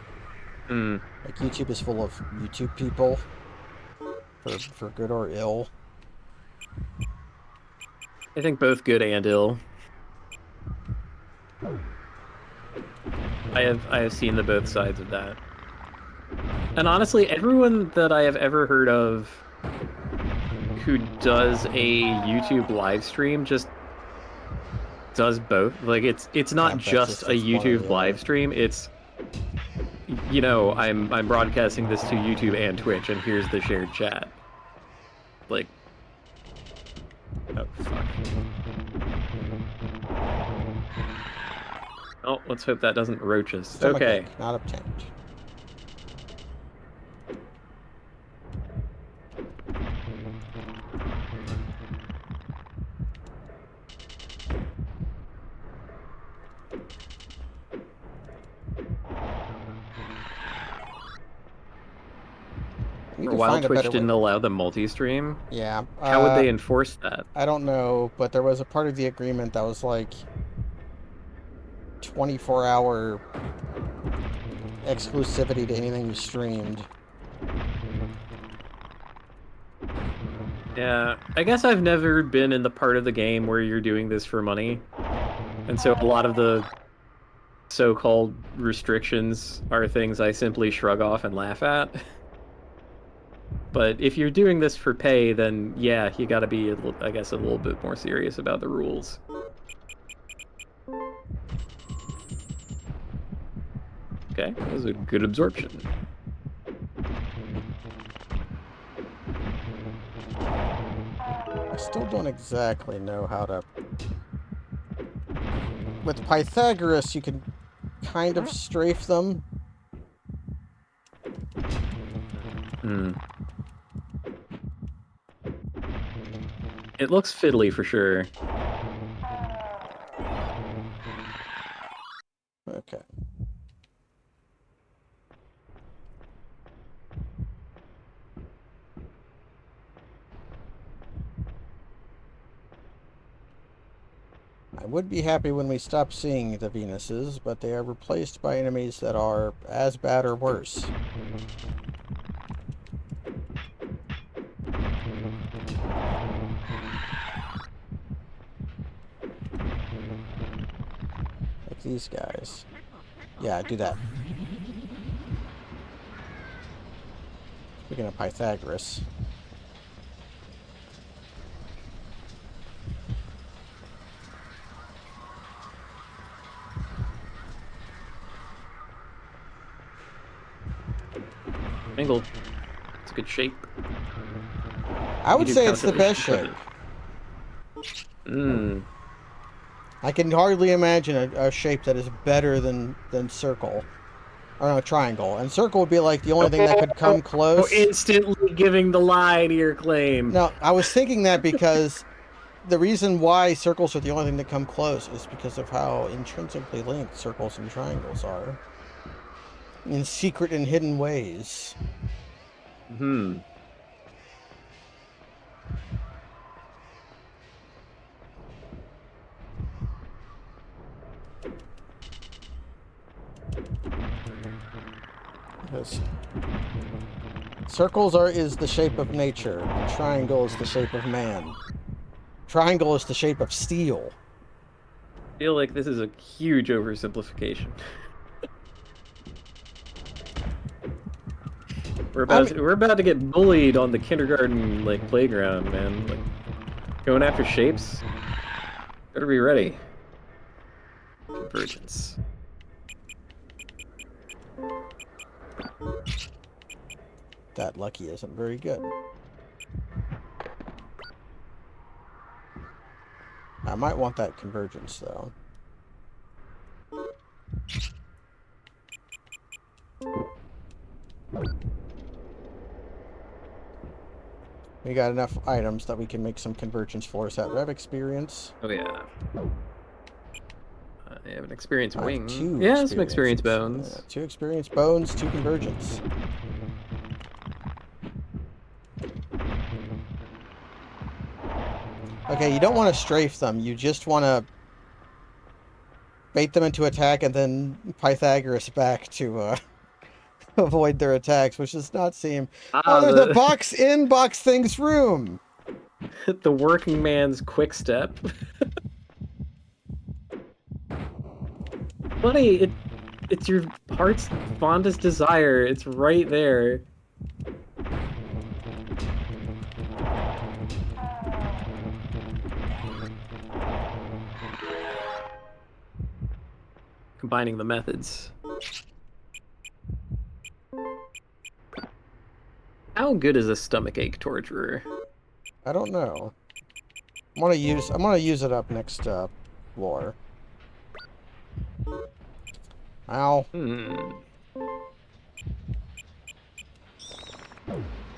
Speaker 2: Mm.
Speaker 3: Like, YouTube is full of YouTube people, for good or ill.
Speaker 2: I think both good and ill. I have seen the both sides of that. And honestly, everyone that I have ever heard of who does a YouTube live stream just does both. Like it's not just a YouTube live stream, it's, you know, I'm broadcasting this to YouTube and Twitch, and here's the shared chat. Like, oh fuck. Oh, let's hope that doesn't roach us. Okay.
Speaker 3: Not obtained.
Speaker 2: For a while, Twitch didn't allow the multi-stream.
Speaker 3: Yeah.
Speaker 2: How would they enforce that?
Speaker 3: I don't know, but there was a part of the agreement that was like 24-hour exclusivity to anything you streamed.
Speaker 2: Yeah, I guess I've never been in the part of the game where you're doing this for money. And so a lot of the so-called restrictions are things I simply shrug off and laugh at. But if you're doing this for pay, then yeah, you gotta be, I guess, a little bit more serious about the rules. Okay, that was a good absorption.
Speaker 3: don't exactly know how to... With Pythagoras, you can kind of strafe them.
Speaker 2: Hmm. It looks fiddly for sure.
Speaker 3: Okay. I would be happy when we stop seeing the Venuses, but they are replaced by enemies that are as bad or worse. Like these guys. Yeah, do that. Speaking of Pythagoras.
Speaker 2: Angle. It's a good shape.
Speaker 3: I would
Speaker 2: You do
Speaker 3: say it's the best
Speaker 2: calculations
Speaker 3: shape.
Speaker 2: of it. Hmm.
Speaker 3: I can hardly imagine a shape that is better than circle. Or no, triangle. And circle would be like the only thing that could come close.
Speaker 2: Instantly giving the lie to your claim.
Speaker 3: No, I was thinking that because the reason why circles are the only thing that come close is because of how intrinsically linked circles and triangles are. In secret and hidden ways.
Speaker 2: Hmm.
Speaker 3: Because circles is the shape of nature. Triangle is the shape of man. Triangle is the shape of steel.
Speaker 2: I feel like this is a huge oversimplification. We're about to get bullied on the kindergarten playground, man. Like going after shapes. Better be ready. Convergence.
Speaker 3: That lucky isn't very good. I might want that convergence, though. We got enough items that we can make some convergence floors that have experience.
Speaker 2: Oh yeah. I have an experience wing.
Speaker 3: Two
Speaker 2: Yeah, some experience bones.
Speaker 3: Yeah, 2 experience bones, 2 convergence. Okay, you don't want to strafe them. You just want to bait them into attack and then Pythagoras back to avoid their attacks, which does not seem... Oh, there's a box in Box Thing's room!
Speaker 2: The working man's quick step. Buddy, it's your heart's fondest desire. It's right there. Combining the methods. How good is a stomachache torturer?
Speaker 3: I don't know. I'm gonna use it up next floor. Ow.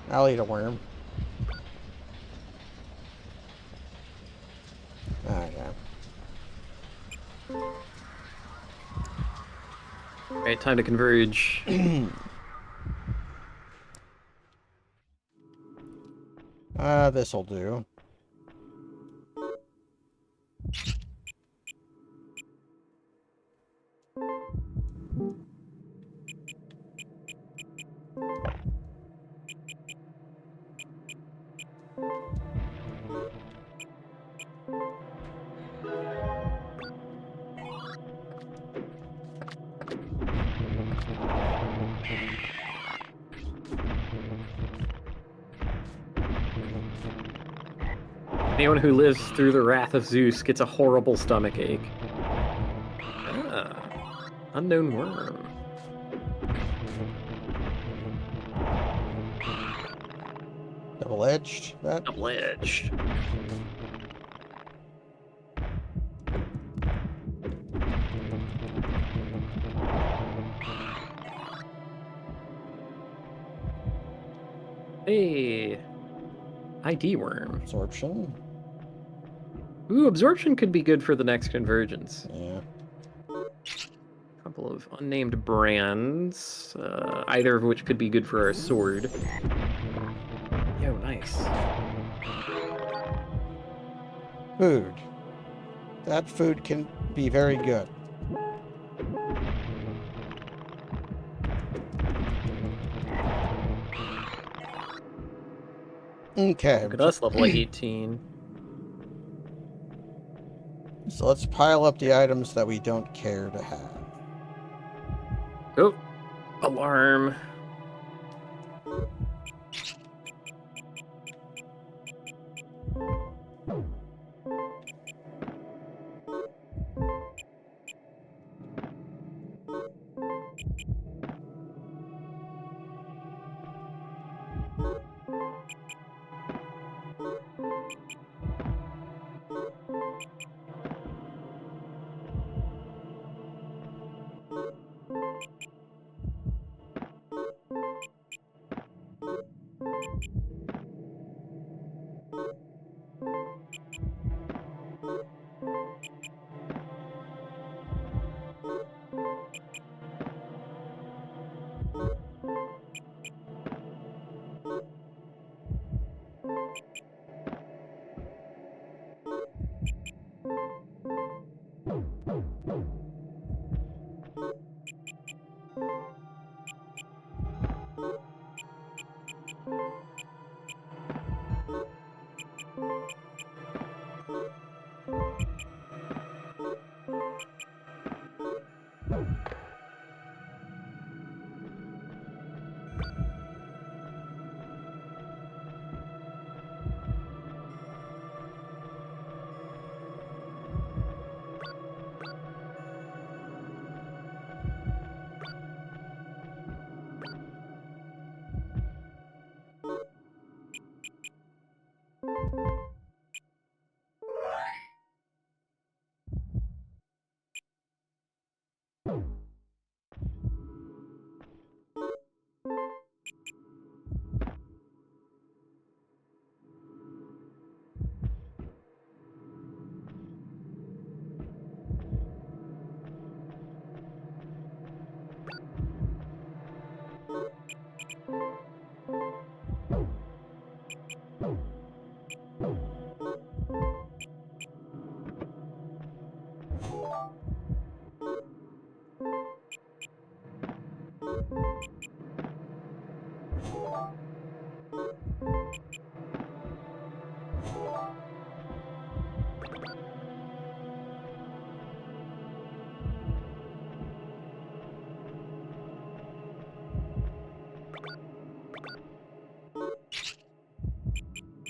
Speaker 3: I'll eat a worm. Okay.
Speaker 2: Alright, time to converge.
Speaker 3: This'll do.
Speaker 2: Anyone who lives through the wrath of Zeus gets a horrible stomachache. Ah, unknown worm.
Speaker 3: Double-edged, that?
Speaker 2: Double-edged. Hey, ID worm.
Speaker 3: Absorption.
Speaker 2: Ooh, absorption could be good for the next convergence.
Speaker 3: Yeah.
Speaker 2: Couple of unnamed brands, either of which could be good for our sword. Yo, nice.
Speaker 3: Food. That food can be very good. Okay.
Speaker 2: Look at us, level 18.
Speaker 3: So let's pile up the items that we don't care to have.
Speaker 2: Oh, alarm.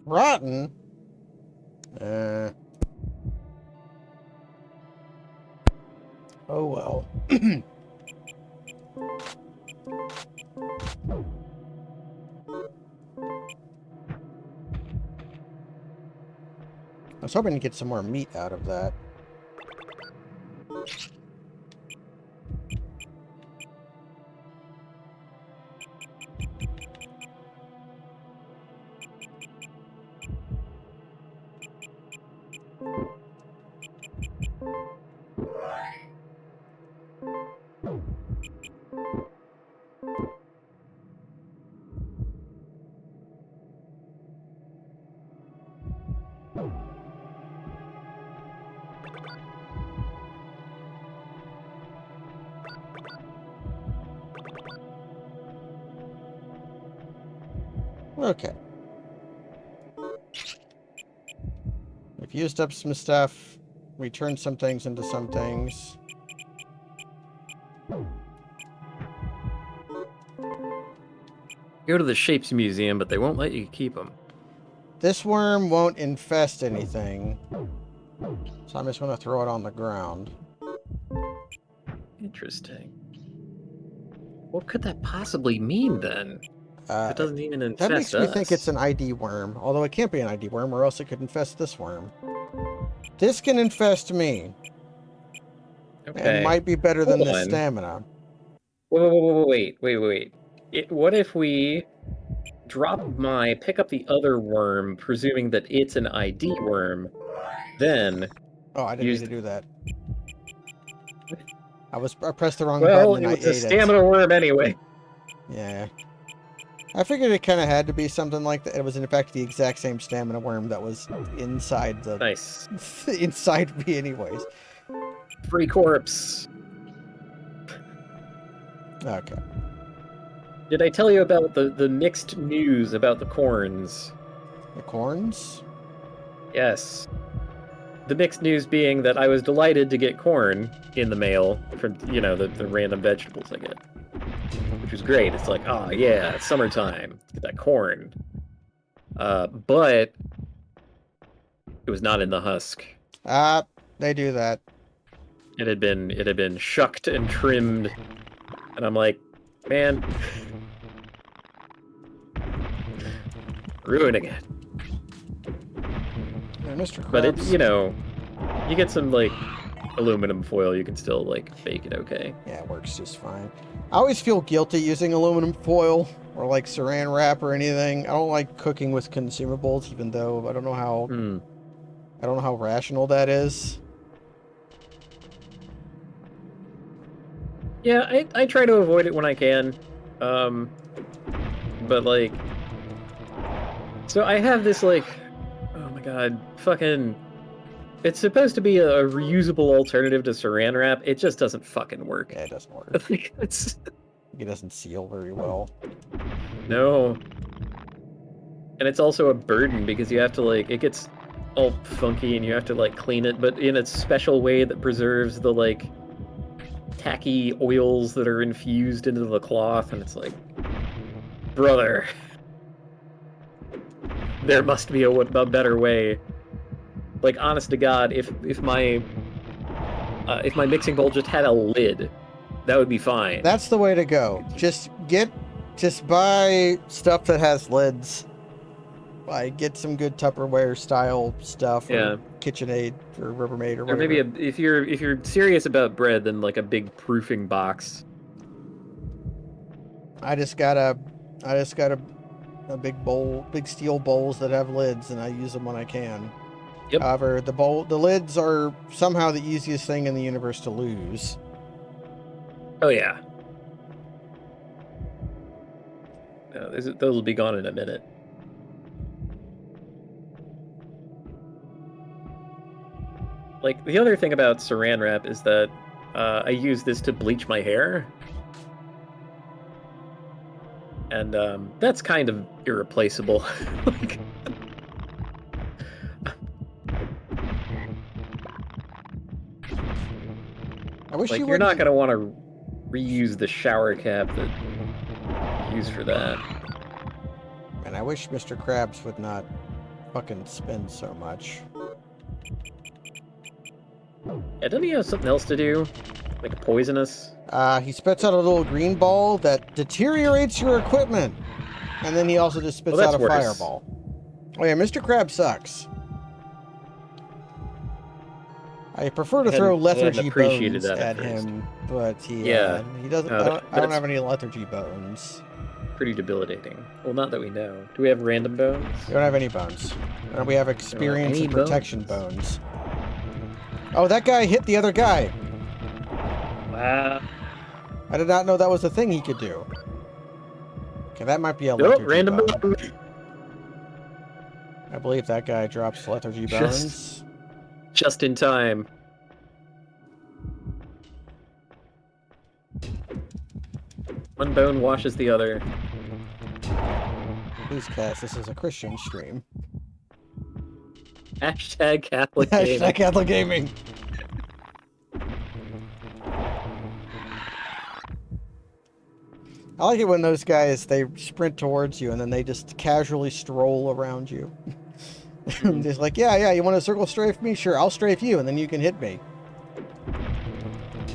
Speaker 3: Rotten? Oh well. I was hoping to get some more meat out of that. Okay. We've used up some stuff. Returned some things into some things.
Speaker 2: Go to the Shapes Museum, but they won't let you keep them.
Speaker 3: This worm won't infest anything. So I'm just going to throw it on the ground.
Speaker 2: Interesting. What could that possibly mean, then? It doesn't even infest
Speaker 3: That makes me think
Speaker 2: us.
Speaker 3: it's an ID worm. Although it can't be an ID worm, or else it could infest this worm. This can infest me.
Speaker 2: Okay.
Speaker 3: And might be better than
Speaker 2: Hold
Speaker 3: the
Speaker 2: on.
Speaker 3: stamina.
Speaker 2: Wait. What if we pick up the other worm, presuming that it's an ID worm, then
Speaker 3: Oh, I didn't
Speaker 2: use
Speaker 3: mean to do that. I pressed the wrong
Speaker 2: well,
Speaker 3: button
Speaker 2: it
Speaker 3: and I
Speaker 2: was a
Speaker 3: ate it.
Speaker 2: stamina worm anyway.
Speaker 3: Yeah. I figured it kind of had to be something like that. It was in fact the exact same stamina worm that was inside the
Speaker 2: Nice.
Speaker 3: inside me anyways.
Speaker 2: Free corpse.
Speaker 3: Okay.
Speaker 2: Did I tell you about the mixed news about the corns?
Speaker 3: The corns?
Speaker 2: Yes. The mixed news being that I was delighted to get corn in the mail from, the random vegetables I get. Which was great. It's like, oh yeah, it's summertime. Let's get that corn. But it was not in the husk.
Speaker 3: They do that.
Speaker 2: It had been shucked and trimmed. And I'm like, man, ruining it.
Speaker 3: Yeah, Mr. Krabs.
Speaker 2: But it, you get some like aluminum foil, you can still like bake it okay.
Speaker 3: Yeah, it works just fine. I always feel guilty using aluminum foil or like saran wrap or anything. I don't like cooking with consumables, even though I don't know how rational that is.
Speaker 2: Yeah, I try to avoid it when I can. But like, so I have this like, oh my god, fucking. It's supposed to be a reusable alternative to saran wrap. It just doesn't fucking work.
Speaker 3: Yeah, it doesn't work. It doesn't seal very well.
Speaker 2: No. And it's also a burden because you have to like, it gets all funky and you have to like clean it, but in a special way that preserves the like tacky oils that are infused into the cloth, and it's like, brother, there must be a better way. Like, honest to God, if my mixing bowl just had a lid, that would be fine.
Speaker 3: That's the way to go. Just buy stuff that has lids. Like, get some good Tupperware style stuff, or KitchenAid or Rubbermaid or whatever.
Speaker 2: Or maybe if you're serious about bread, then like a big proofing box.
Speaker 3: I just got a big steel bowls that have lids, and I use them when I can.
Speaker 2: Yep.
Speaker 3: However, the lids are somehow the easiest thing in the universe to lose.
Speaker 2: Oh yeah. No, those will be gone in a minute. Like, the other thing about saran wrap is that I use this to bleach my hair. And that's kind of irreplaceable. Like,
Speaker 3: I wish
Speaker 2: you're not going to want to reuse the shower cap that you use for that.
Speaker 3: And I wish Mr. Krabs would not fucking spend so much.
Speaker 2: Yeah, doesn't he have something else to do? Like poisonous?
Speaker 3: He spits out a little green ball that deteriorates your equipment. And then he also just spits out a fireball. Oh yeah, Mr. Krabs sucks. I prefer to throw lethargy bones at him, but he doesn't. I don't have any lethargy bones.
Speaker 2: Pretty debilitating. Well, not that we know. Do we have random bones?
Speaker 3: We don't have any bones. And we have experience and protection bones. Oh, that guy hit the other guy.
Speaker 2: Wow.
Speaker 3: I did not know that was a thing he could do. Okay, that might be a lethargy
Speaker 2: random
Speaker 3: bone. I believe that guy drops lethargy bones.
Speaker 2: Just in time. One bone washes the other.
Speaker 3: Please, Cass, this is a Christian stream.
Speaker 2: Hashtag Catholic Gaming.
Speaker 3: Hashtag Catholic Gaming. I like it when those guys, they sprint towards you and then they just casually stroll around you. Just like, yeah, you want to circle strafe me? Sure, I'll strafe you and then you can hit me.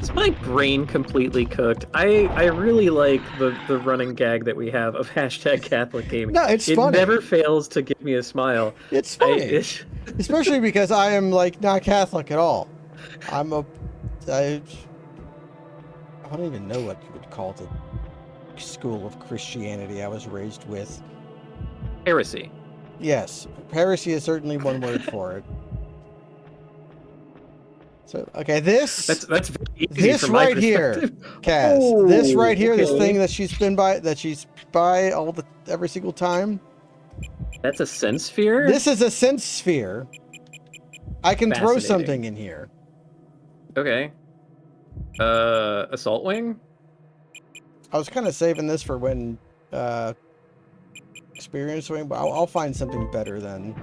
Speaker 2: Is my brain completely cooked? I really like the running gag that we have of hashtag Catholic Gaming.
Speaker 3: No, it's funny.
Speaker 2: It never fails to give me a smile.
Speaker 3: It's funny. Especially because I am, like, not Catholic at all. I don't even know what you would call the school of Christianity I was raised with.
Speaker 2: Heresy.
Speaker 3: Yes, heresy is certainly one word for it. So, okay, this
Speaker 2: That's very easy from my
Speaker 3: right here,
Speaker 2: perspective.
Speaker 3: Kaz. This right here, this
Speaker 2: okay.
Speaker 3: thing that she's by every single time.
Speaker 2: That's a sense sphere?
Speaker 3: This is a sense sphere. I can throw
Speaker 2: Fascinating.
Speaker 3: something in here.
Speaker 2: Okay. Assault wing?
Speaker 3: I was kind of saving this for when experience wing, but I'll find something better then.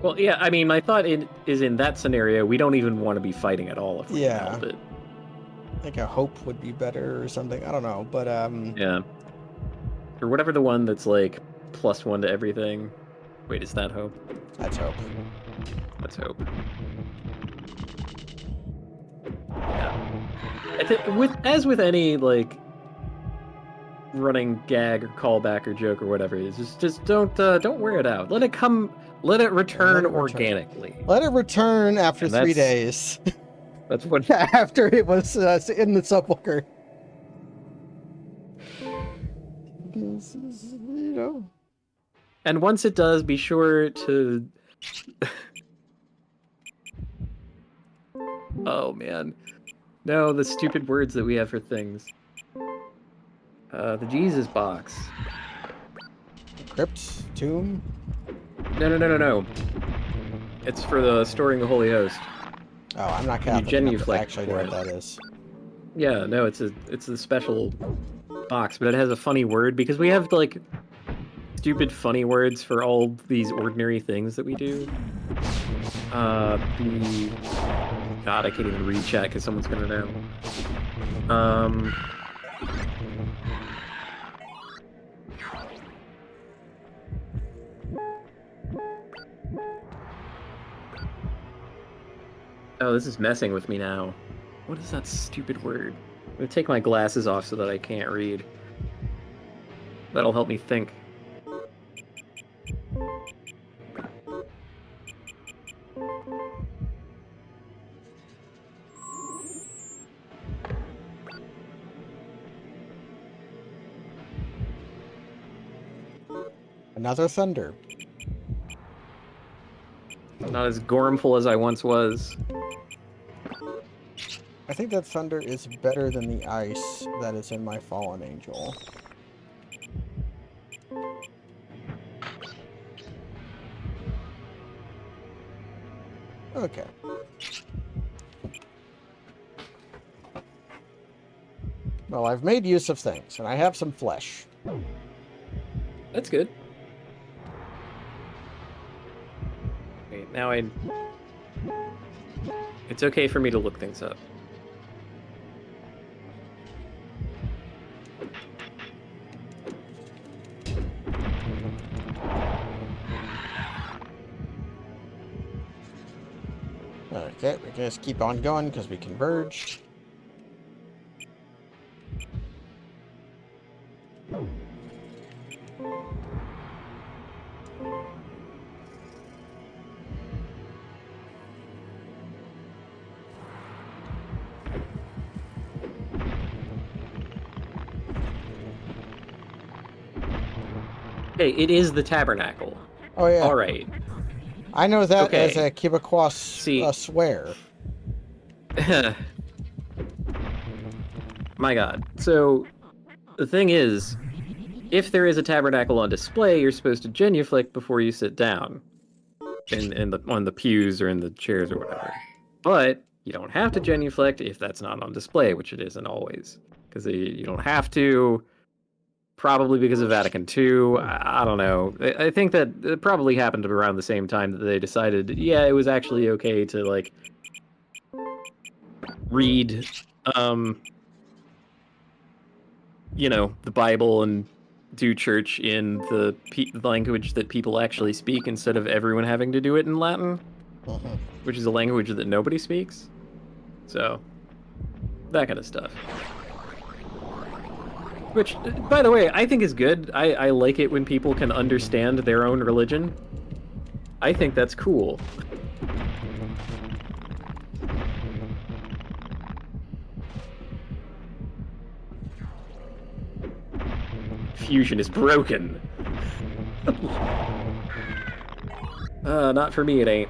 Speaker 2: Well, yeah, I mean, my thought is in that scenario, we don't even want to be fighting at all if we can help it.
Speaker 3: I think a hope would be better or something. I don't know, but
Speaker 2: yeah. Or whatever the one that's like +1 to everything. Wait, is that hope?
Speaker 3: That's hope.
Speaker 2: That's hope. Yeah. As with any like running gag or callback or joke or whatever it is, just don't wear it out. Let it return organically.
Speaker 3: Let it return after 3 days.
Speaker 2: That's what
Speaker 3: after it was in the sepulcher. You know.
Speaker 2: And once it does, be sure to oh man. No, the stupid words that we have for things. The Jesus box.
Speaker 3: Crypt? Tomb?
Speaker 2: No. It's for the storing the Holy Host.
Speaker 3: Oh, I'm not Catholic.
Speaker 2: Genuflect
Speaker 3: Actually, know what that is.
Speaker 2: Yeah, no, it's a special box, but it has a funny word because we have like stupid funny words for all these ordinary things that we do. God, I can't even read chat because someone's gonna know. Oh, this is messing with me now. What is that stupid word? I'm gonna take my glasses off so that I can't read. That'll help me think.
Speaker 3: Another thunder.
Speaker 2: Not as gormful as I once was.
Speaker 3: I think that thunder is better than the ice that is in my fallen angel. Okay. Well, I've made use of things, and I have some flesh.
Speaker 2: That's good. Wait, now it's okay for me to look things up.
Speaker 3: Okay, we can just keep on going because we converged.
Speaker 2: Hey, it is the tabernacle.
Speaker 3: Oh yeah.
Speaker 2: All right.
Speaker 3: I know that
Speaker 2: Okay.
Speaker 3: as a Quebecois swear.
Speaker 2: My God. So the thing is, if there is a tabernacle on display, you're supposed to genuflect before you sit down, on the pews or in the chairs or whatever. But you don't have to genuflect if that's not on display, which it isn't always, because you don't have to. Probably because of Vatican II. I don't know. I think that it probably happened around the same time that they decided, yeah, it was actually okay to like read, the Bible and do church in the language that people actually speak instead of everyone having to do it in Latin, which is a language that nobody speaks. So, that kind of stuff. Which, by the way, I think is good. I like it when people can understand their own religion. I think that's cool. Fusion is broken. Not for me, it ain't.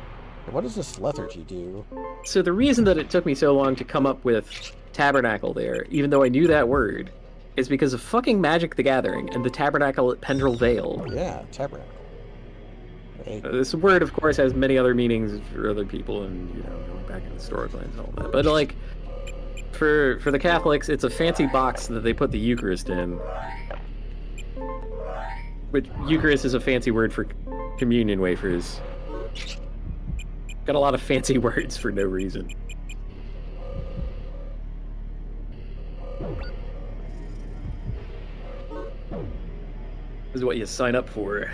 Speaker 3: What does this lethargy do?
Speaker 2: So the reason that it took me so long to come up with tabernacle there, even though I knew that word, is because of fucking Magic the Gathering and the tabernacle at Pendrell Vale.
Speaker 3: Yeah, tabernacle. Hey,
Speaker 2: This word, of course, has many other meanings for other people, and going back in historical and all that. But like, for the Catholics, it's a fancy box that they put the Eucharist in. Which Eucharist is a fancy word for communion wafers. Got a lot of fancy words for no reason. This is what you sign up for.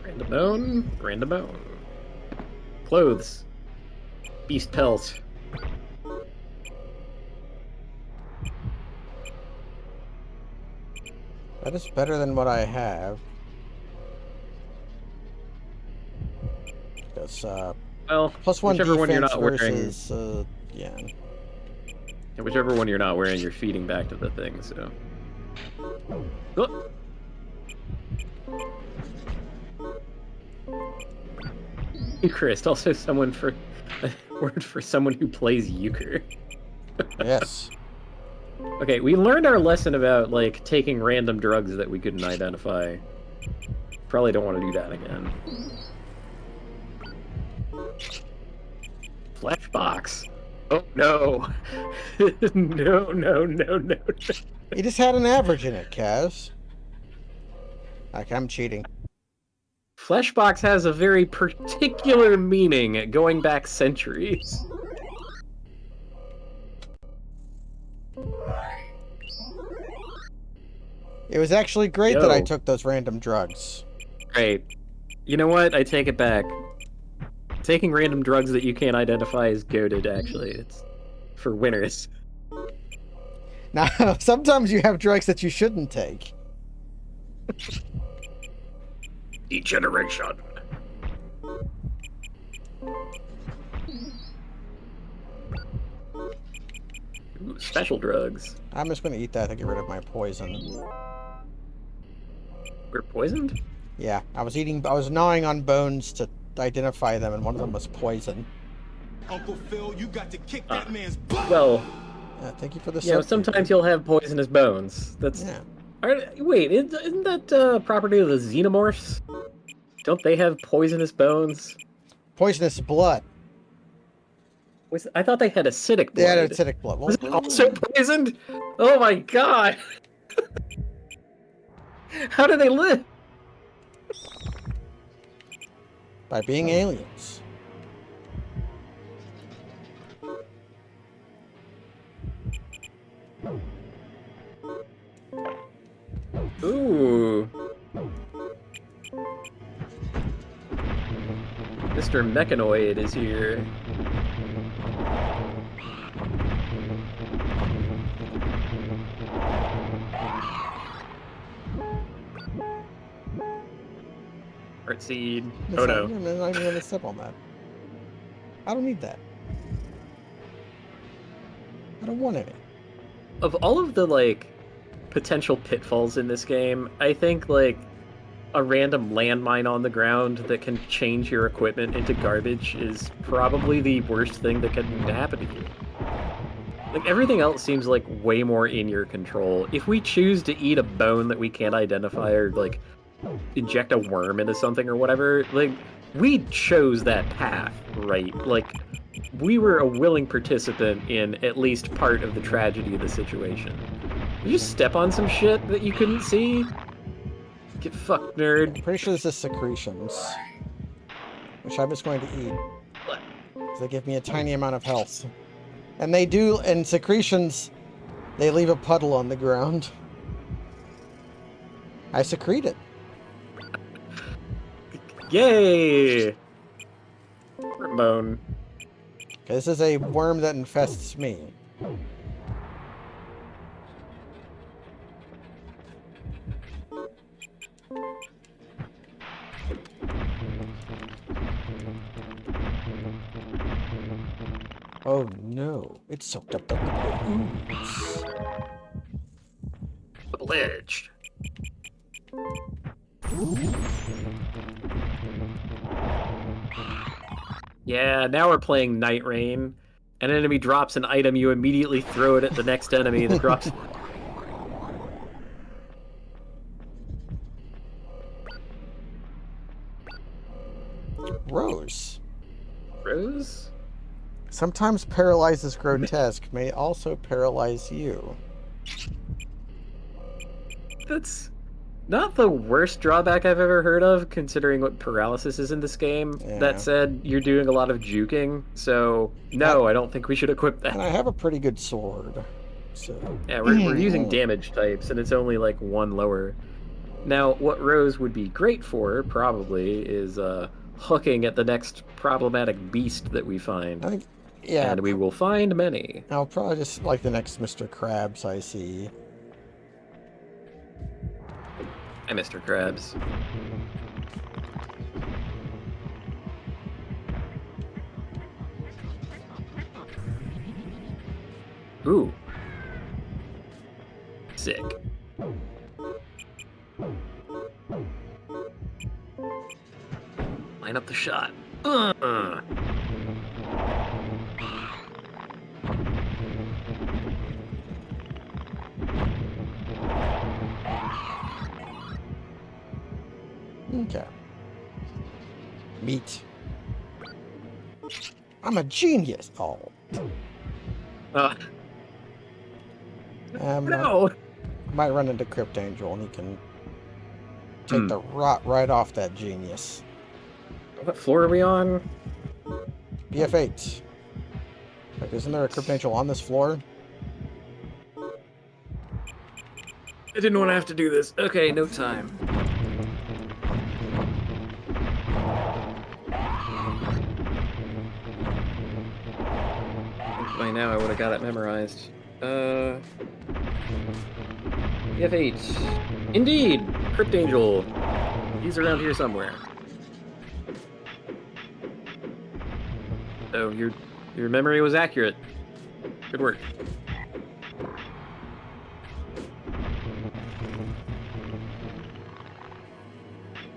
Speaker 2: Random bone, random bone. Clothes. Beast pelt.
Speaker 3: that is better than what I have. Because,
Speaker 2: Well,
Speaker 3: plus one
Speaker 2: whichever one you're
Speaker 3: defense
Speaker 2: not wearing,
Speaker 3: versus, yeah.
Speaker 2: whichever one you're not wearing, you're feeding back to the thing. So. Oh. Eucharist, also someone for a word for someone who plays euchre.
Speaker 3: Yes.
Speaker 2: Okay, we learned our lesson about like taking random drugs that we couldn't identify. Probably don't want to do that again. Flesh box. Oh no. No.
Speaker 3: You just had an average in it, Kaz. Like, I'm cheating.
Speaker 2: Fleshbox has a very particular meaning going back centuries.
Speaker 3: It was actually great that I
Speaker 2: Yo.
Speaker 3: took those random drugs.
Speaker 2: Great. You know what? I take it back. Taking random drugs that you can't identify is goated, actually. It's for winners.
Speaker 3: Now, sometimes you have drugs that you shouldn't take.
Speaker 2: Degeneration. Ooh, special drugs.
Speaker 3: I'm just going to eat that to get rid of my poison.
Speaker 2: We're poisoned?
Speaker 3: Yeah, I was gnawing on bones to identify them, and one of them was poison.
Speaker 1: Uncle Phil, you got to kick that man's butt.
Speaker 2: Well,
Speaker 3: Thank you for the
Speaker 2: sometimes you'll have poisonous bones. That's...
Speaker 3: Yeah.
Speaker 2: Wait, isn't that property of the xenomorphs? Don't they have poisonous bones?
Speaker 3: Poisonous blood.
Speaker 2: I thought they had acidic blood.
Speaker 3: They had acidic blood.
Speaker 2: Was it also poisoned? Oh my god! How do they live?
Speaker 3: By being aliens.
Speaker 2: Ooh. Mr. Mechanoid is here. Heart seed. Oh no.
Speaker 3: I'm not even going to step on that. I don't need that. I don't want any.
Speaker 2: Of all of the like potential pitfalls in this game, I think like a random landmine on the ground that can change your equipment into garbage is probably the worst thing that can happen to you. Like everything else seems like way more in your control. If we choose to eat a bone that we can't identify or like inject a worm into something or whatever, like we chose that path, right? Like we were a willing participant in at least part of the tragedy of the situation. You just step on some shit that you couldn't see? Get fucked, nerd.
Speaker 3: I'm pretty sure this is secretions. Which I'm just going to eat. Because they give me a tiny amount of health. And they do, and secretions, they leave a puddle on the ground. I secrete it.
Speaker 2: Yay! Bone.
Speaker 3: This is a worm that infests me. Oh no, it's soaked up the liquid ooze.
Speaker 2: Double-edged. Yeah, now we're playing Night Rain. An enemy drops an item, you immediately throw it at the next enemy that drops.
Speaker 3: Rose.
Speaker 2: Rose?
Speaker 3: Sometimes paralyzes grotesque may also paralyze you.
Speaker 2: That's not the worst drawback I've ever heard of, considering what paralysis is in this game.
Speaker 3: Yeah.
Speaker 2: That said, you're doing a lot of juking, so no, I don't think we should equip
Speaker 3: And
Speaker 2: that.
Speaker 3: I have a pretty good sword. So
Speaker 2: Yeah, we're using damage types, and it's only like one lower. Now, what Rose would be great for, probably, is hooking at the next problematic beast that we find.
Speaker 3: I think, yeah.
Speaker 2: And we will find many.
Speaker 3: I'll probably just like the next Mr. Krabs I see.
Speaker 2: Hi, Mr. Krabs. Ooh. Sick. Line up the shot.
Speaker 3: Okay. Meat. I'm a genius. Oh.
Speaker 2: No!
Speaker 3: I might run into Crypt Angel and he can take the rot right off that genius.
Speaker 2: What floor are we on?
Speaker 3: BF8. Like, isn't there a Crypt Angel on this floor?
Speaker 2: I didn't want to have to do this. Okay, no time. By now I would have got it memorized. BF8. Indeed! Crypt Angel. He's around here somewhere. So your memory was accurate. Good work.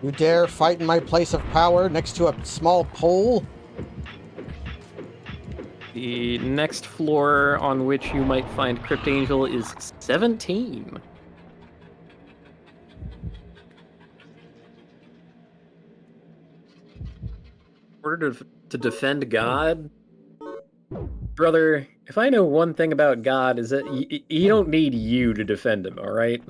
Speaker 3: You dare fight in my place of power next to a small pole?
Speaker 2: The next floor on which you might find Crypt Angel is 17. In order to defend God, brother, if I know one thing about God is that you don't need you to defend him, all right?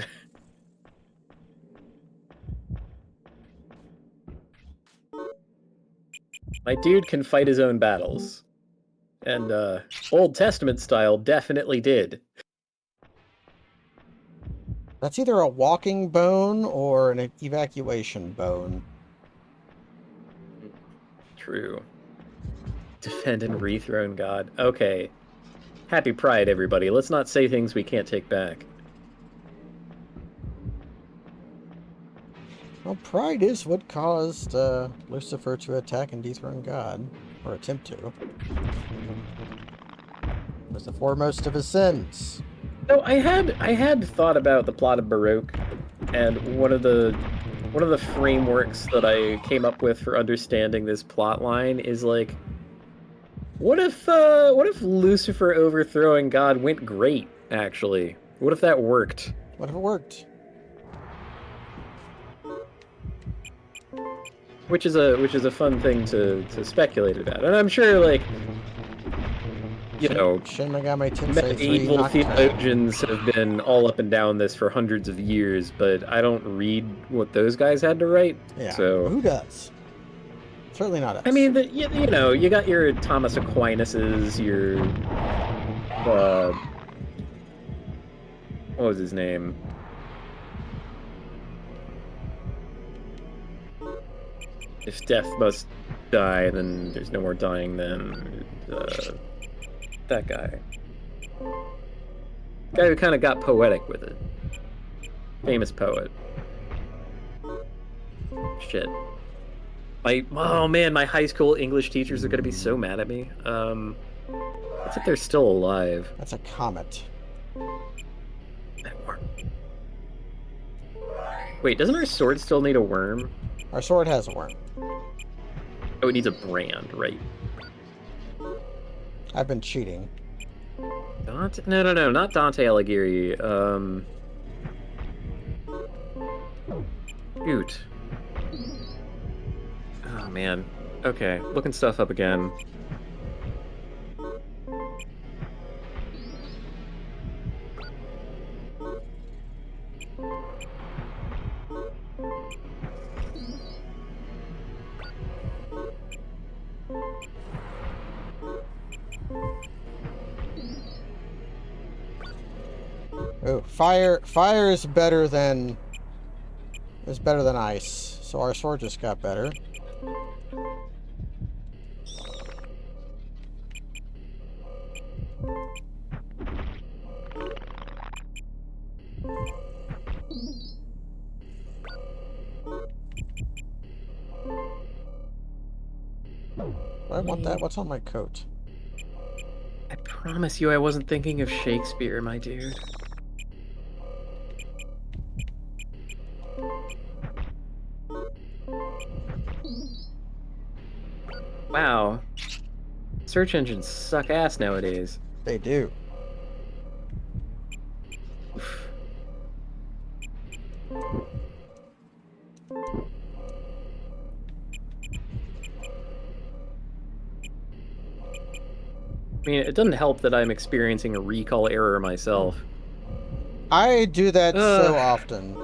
Speaker 2: My dude can fight his own battles. And Old Testament style definitely did.
Speaker 3: That's either a walking bone or an evacuation bone.
Speaker 2: True. Defend and rethrone God. Okay. Happy Pride, everybody. Let's not say things we can't take back.
Speaker 3: Well, pride is what caused Lucifer to attack and dethrone God. Or attempt to. It was the foremost of his sins.
Speaker 2: So I had thought about the plot of Baroque, and one of the frameworks that I came up with for understanding this plot line is like, what if Lucifer overthrowing God went great, actually? What if that worked?
Speaker 3: What if it worked?
Speaker 2: Which is a fun thing to speculate about. And I'm sure, like, you know,
Speaker 3: Shin Megami Tensei 3
Speaker 2: medieval
Speaker 3: Nocturne.
Speaker 2: theologians have been all up and down this for hundreds of years, but I don't read what those guys had to write.
Speaker 3: Yeah,
Speaker 2: So
Speaker 3: who does? Certainly not us.
Speaker 2: I mean, you know, you got your Thomas Aquinas's, your what was his name? If death must die, then there's no more dying. Then that guy who kind of got poetic with it. Famous poet. Shit. Oh man, my high school English teachers are gonna be so mad at me. Looks like they're still alive.
Speaker 3: That's a comet.
Speaker 2: That worm. Wait, doesn't our sword still need a worm?
Speaker 3: Our sword has a worm.
Speaker 2: Oh, it needs a brand, right?
Speaker 3: I've been cheating.
Speaker 2: Dante? No, not Dante Alighieri. Shoot. Oh, man. Okay, looking stuff up again.
Speaker 3: Oh, fire is better than ice. So our sword just got better. I want that. What's on my coat?
Speaker 2: I promise you I wasn't thinking of Shakespeare, my dude. Wow. Search engines suck ass nowadays.
Speaker 3: They do.
Speaker 2: Oof. I mean, it doesn't help that I'm experiencing a recall error myself.
Speaker 3: I do that so often.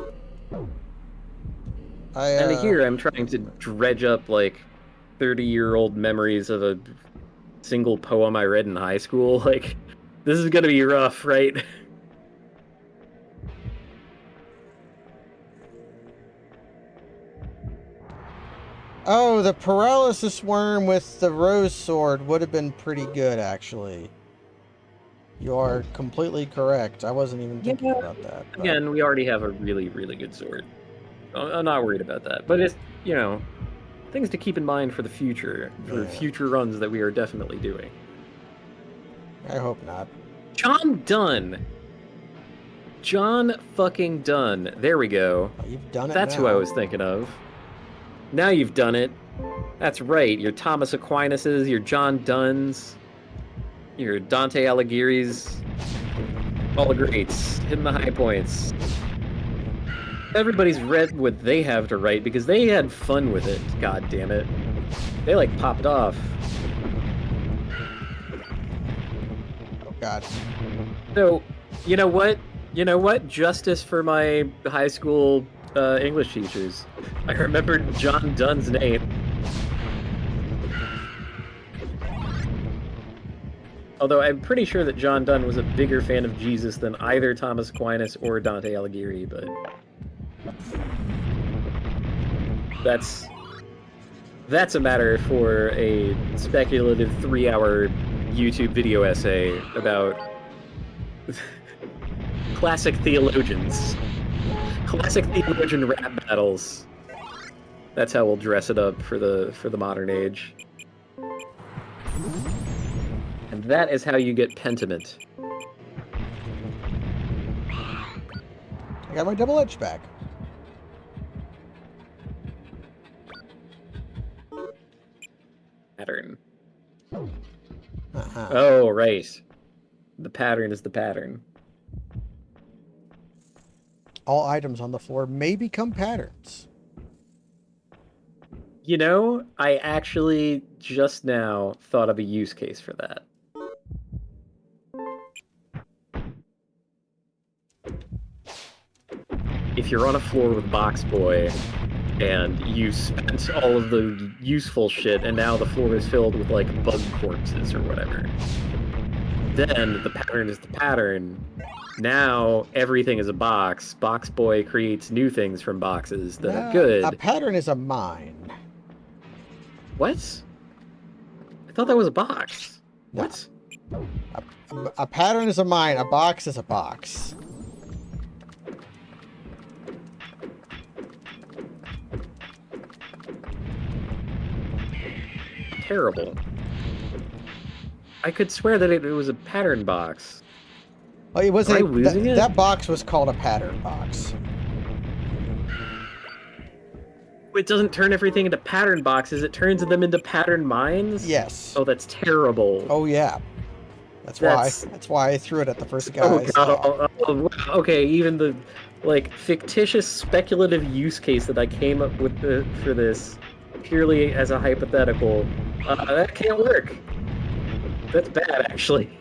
Speaker 2: And here I'm trying to dredge up, like, 30-year-old memories of a single poem I read in high school. Like, this is gonna be rough, right?
Speaker 3: Oh, the paralysis worm with the rose sword would have been pretty good, actually. You are completely correct. I wasn't even thinking about that. But...
Speaker 2: Again, we already have a really, really good sword. I'm not worried about that. But it's, you know, things to keep in mind for the future, for future runs that we are definitely doing.
Speaker 3: I hope not.
Speaker 2: John Donne. John fucking Donne. There we go.
Speaker 3: Oh, you've done it.
Speaker 2: That's
Speaker 3: now.
Speaker 2: who I was thinking of. Now you've done it. That's right. Your Thomas Aquinas's, your John Donne's, your Dante Alighieri's, all the greats, hitting the high points. Everybody's read what they have to write because they had fun with it. God damn it. They like popped off.
Speaker 3: Oh God.
Speaker 2: So, you know what? Justice for my high school English teachers. I remembered John Donne's name. Although I'm pretty sure that John Donne was a bigger fan of Jesus than either Thomas Aquinas or Dante Alighieri, but that's a matter for a speculative 3-hour YouTube video essay about classic theologians. Classic theologian rap battles. That's how we'll dress it up for the modern age. And that is how you get Pentiment.
Speaker 3: I got my double edge back.
Speaker 2: Pattern.
Speaker 3: Uh-huh.
Speaker 2: Oh, right. The pattern is the pattern.
Speaker 3: All items on the floor may become patterns.
Speaker 2: You know, I actually just now thought of a use case for that. If you're on a floor with Box Boy, and you spent all of the useful shit, and now the floor is filled with, like, bug corpses or whatever, then the pattern is the pattern. Now everything is a box. Box Boy creates new things from boxes that are good.
Speaker 3: A pattern is a mine.
Speaker 2: What? I thought that was a box.
Speaker 3: No.
Speaker 2: What?
Speaker 3: A pattern is a mine. A box is a box.
Speaker 2: Terrible. I could swear that it was a pattern box.
Speaker 3: Oh, it was
Speaker 2: Am I losing it?
Speaker 3: that box was called a pattern box.
Speaker 2: It doesn't turn everything into pattern boxes. It turns them into pattern mines.
Speaker 3: Yes.
Speaker 2: Oh, that's terrible.
Speaker 3: Oh yeah. That's why I threw it at the first guy
Speaker 2: Oh
Speaker 3: I
Speaker 2: god.
Speaker 3: saw.
Speaker 2: Okay, even the like fictitious speculative use case that I came up with for this purely as a hypothetical, that can't work. That's bad, actually.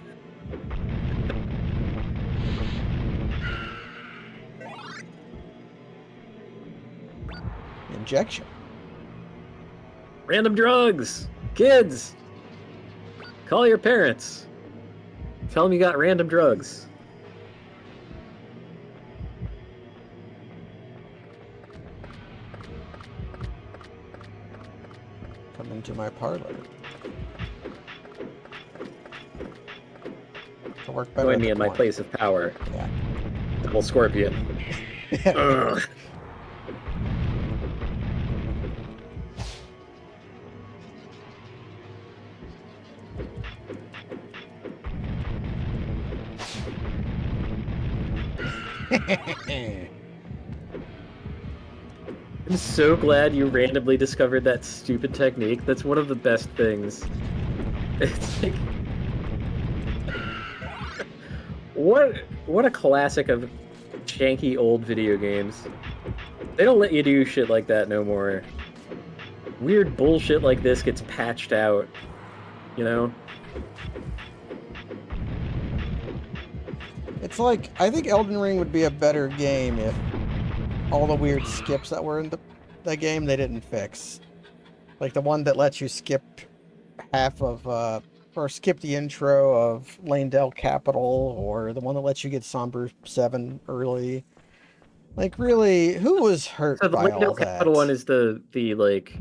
Speaker 3: Injection.
Speaker 2: Random drugs, kids. Call your parents. Tell them you got random drugs.
Speaker 3: Come into my parlor. To work better.
Speaker 2: Join me in my place of power.
Speaker 3: Yeah.
Speaker 2: Double scorpion. Ugh. I'm so glad you randomly discovered that stupid technique. That's one of the best things. It's like... What a classic of janky old video games. They don't let you do shit like that no more. Weird bullshit like this gets patched out, you know?
Speaker 3: It's like, I think Elden Ring would be a better game if all the weird skips that were in the game they didn't fix. Like the one that lets you skip half of, or skip the intro of Lanedale Capital, or the one that lets you get Somber 7 early. Like, really, who was hurt
Speaker 2: So the
Speaker 3: by all
Speaker 2: Windows
Speaker 3: that?
Speaker 2: Capital one is the like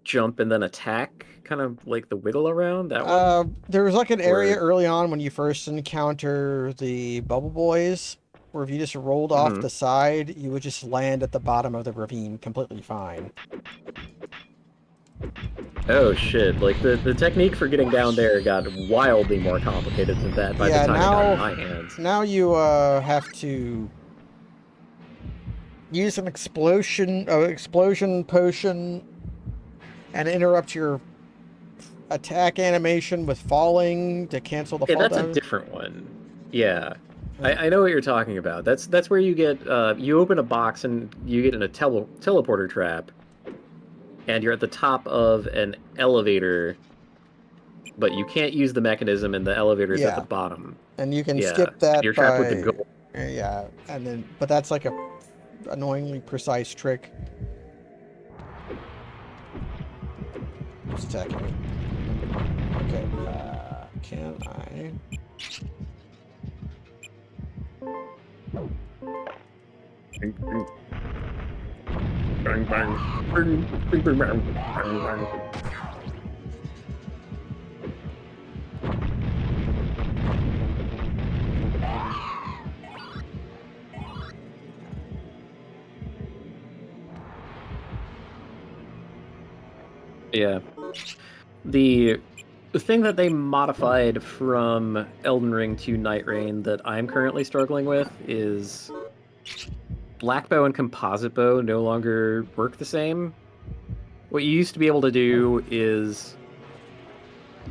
Speaker 2: jump and then attack, kind of like the wiggle around, that one?
Speaker 3: There was like an area
Speaker 2: Or-
Speaker 3: early on when you first encounter the Bubble Boys, where if you just rolled off the side, you would just land at the bottom of the ravine completely fine.
Speaker 2: Oh shit, like the technique for getting down there got wildly more complicated than that by
Speaker 3: Yeah,
Speaker 2: the time it got in my hands.
Speaker 3: Now you have to use an explosion potion and interrupt your attack animation with falling to cancel the fall
Speaker 2: That's
Speaker 3: damage.
Speaker 2: a different one. Yeah. I know what you're talking about. That's where you get you open a box and you get in a teleporter trap, and you're at the top of an elevator, but you can't use the mechanism, and the elevator's at the bottom.
Speaker 3: And you can
Speaker 2: Yeah.
Speaker 3: skip that
Speaker 2: You're trapped with the goal.
Speaker 3: Yeah, and then but that's like a annoyingly precise trick. Who's attacking me? Okay, can I?
Speaker 2: Bang, bang. Bang, bang, bang, bang, bang, bang. Yeah. The thing that they modified from Elden Ring to Night Rain that I'm currently struggling with is Black Bow and Composite Bow no longer work the same. What you used to be able to do is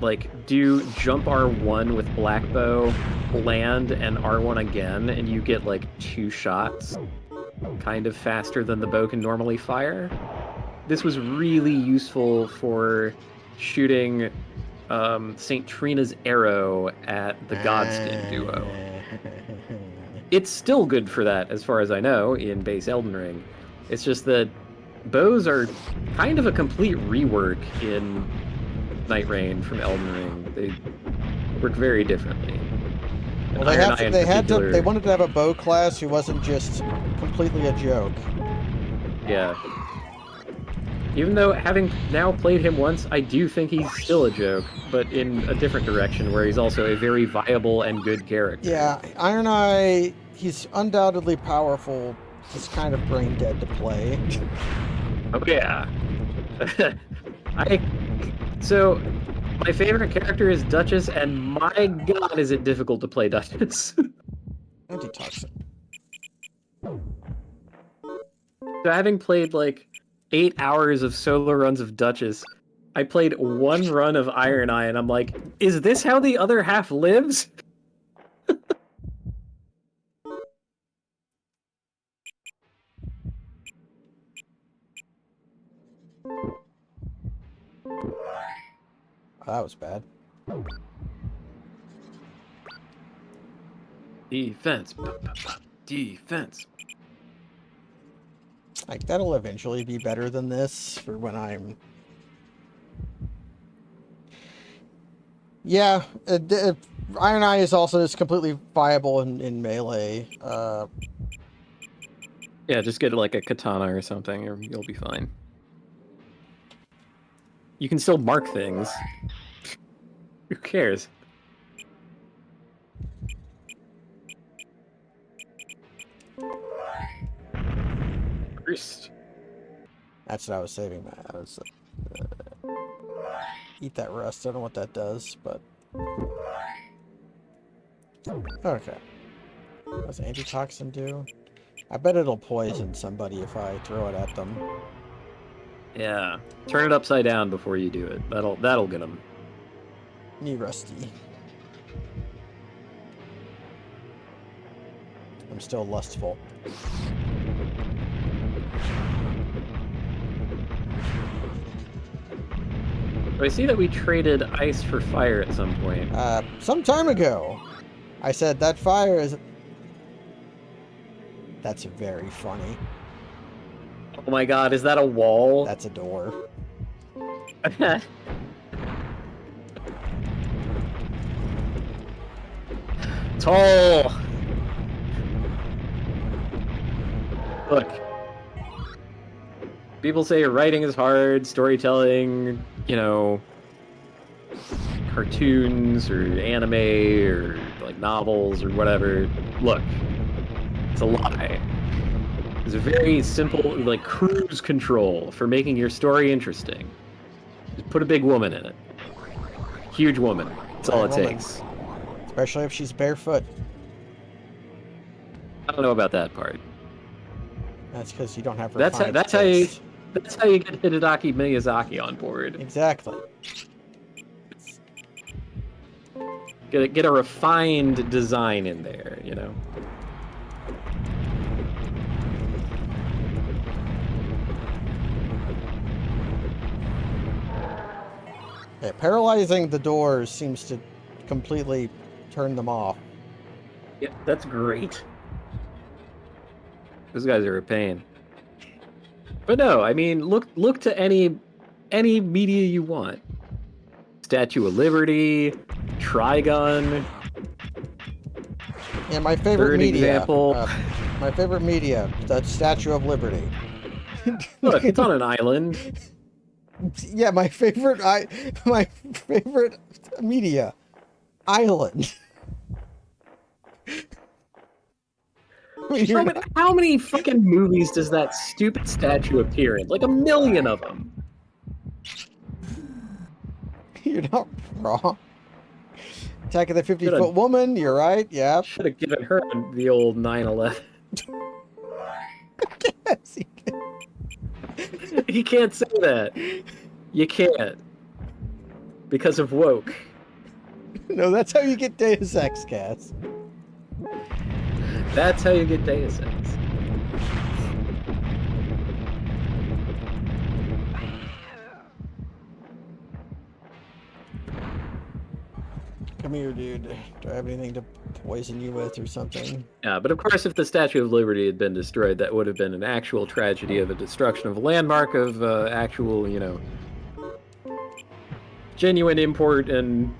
Speaker 2: like do jump R1 with Black Bow, land and R1 again, and you get like 2 shots kind of faster than the bow can normally fire. This was really useful for shooting St. Trina's arrow at the Godskin duo. It's still good for that, as far as I know, in base Elden Ring. It's just that bows are kind of a complete rework in Night Rain from Elden Ring. They work very differently.
Speaker 3: Well, they wanted to have a bow class who wasn't just completely a joke.
Speaker 2: Yeah. Even though, having now played him once, I do think he's still a joke, but in a different direction, where he's also a very viable and good character.
Speaker 3: Yeah, Iron Eye, he's undoubtedly powerful. He's kind of brain dead to play.
Speaker 2: Oh, yeah. So, My favorite character is Duchess, and my god, is it difficult to play Duchess.
Speaker 3: Antitoxin.
Speaker 2: So having played like 8 hours of solo runs of Duchess, I played one run of Iron Eye, and I'm like, is this how the other half lives?
Speaker 3: Oh, that was bad.
Speaker 2: Defense. Defense.
Speaker 3: Like, that'll eventually be better than this for when I'm... Yeah, Iron Eye is also just completely viable in melee.
Speaker 2: Yeah, just get like a katana or something, or you'll be fine. You can still mark things. Who cares? First.
Speaker 3: That's what I was saving, man. I was, eat that rust. I don't know what that does, but... Okay. What does antitoxin do? I bet it'll poison somebody if I throw it at them.
Speaker 2: Yeah. Turn it upside down before you do it. That'll get them.
Speaker 3: Knee rusty. I'm still lustful.
Speaker 2: I see that we traded ice for fire at some point.
Speaker 3: Some time ago, I said that fire is... That's very funny.
Speaker 2: Oh my god, is that a wall?
Speaker 3: That's a door.
Speaker 2: Tall! Look. People say writing is hard, storytelling, you know, cartoons or anime or like novels or whatever. Look, it's a lie. It's a very simple, like, cruise control for making your story interesting. Just put a big woman in it. Huge woman. That's all it takes.
Speaker 3: Especially if she's barefoot.
Speaker 2: I don't know about that part.
Speaker 3: That's because you don't have
Speaker 2: That's how you get Hideaki Miyazaki on board.
Speaker 3: Exactly.
Speaker 2: Get a refined design in there, you know.
Speaker 3: Yeah, paralyzing the doors seems to completely turn them off.
Speaker 2: Yeah, that's great. Those guys are a pain. But no, I mean, look to any media you want. Statue of Liberty, Trigun.
Speaker 3: Yeah, my favorite
Speaker 2: Third
Speaker 3: media.
Speaker 2: example.
Speaker 3: My favorite media, the Statue of Liberty.
Speaker 2: Look, it's on an island.
Speaker 3: Yeah, my favorite media, island.
Speaker 2: How many fucking movies does that stupid statue appear in? Like 1 million of them.
Speaker 3: You're not wrong. Attack of the 50-foot woman, you're right, yeah.
Speaker 2: Should have given her the old 9/11.
Speaker 3: Yes,
Speaker 2: You can't say that. You can't. Because of woke.
Speaker 3: No, that's how you get Deus Ex, Cass.
Speaker 2: That's how you get Deus Ex.
Speaker 3: Come here, dude. Do I have anything to poison you with or something?
Speaker 2: Yeah, but of course, if the Statue of Liberty had been destroyed, that would have been an actual tragedy of a destruction of a landmark of actual, you know, genuine import and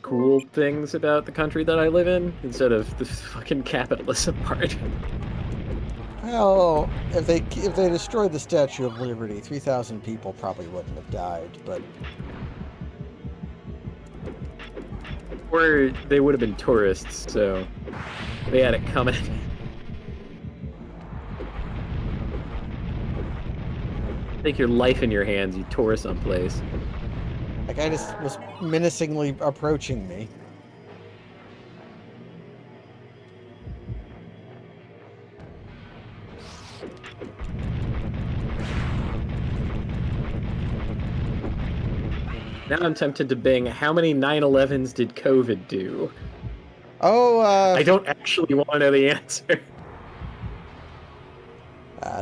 Speaker 2: cool things about the country that I live in, instead of the fucking capitalism part.
Speaker 3: Well, if they destroyed the Statue of Liberty, 3,000 people probably wouldn't have died, but...
Speaker 2: Or they would have been tourists, so they had it coming. Take your life in your hands, you tour someplace.
Speaker 3: That guy just was menacingly approaching me.
Speaker 2: Now I'm tempted to bing, how many 9/11s did COVID do?
Speaker 3: Oh,
Speaker 2: I don't actually want to know the answer.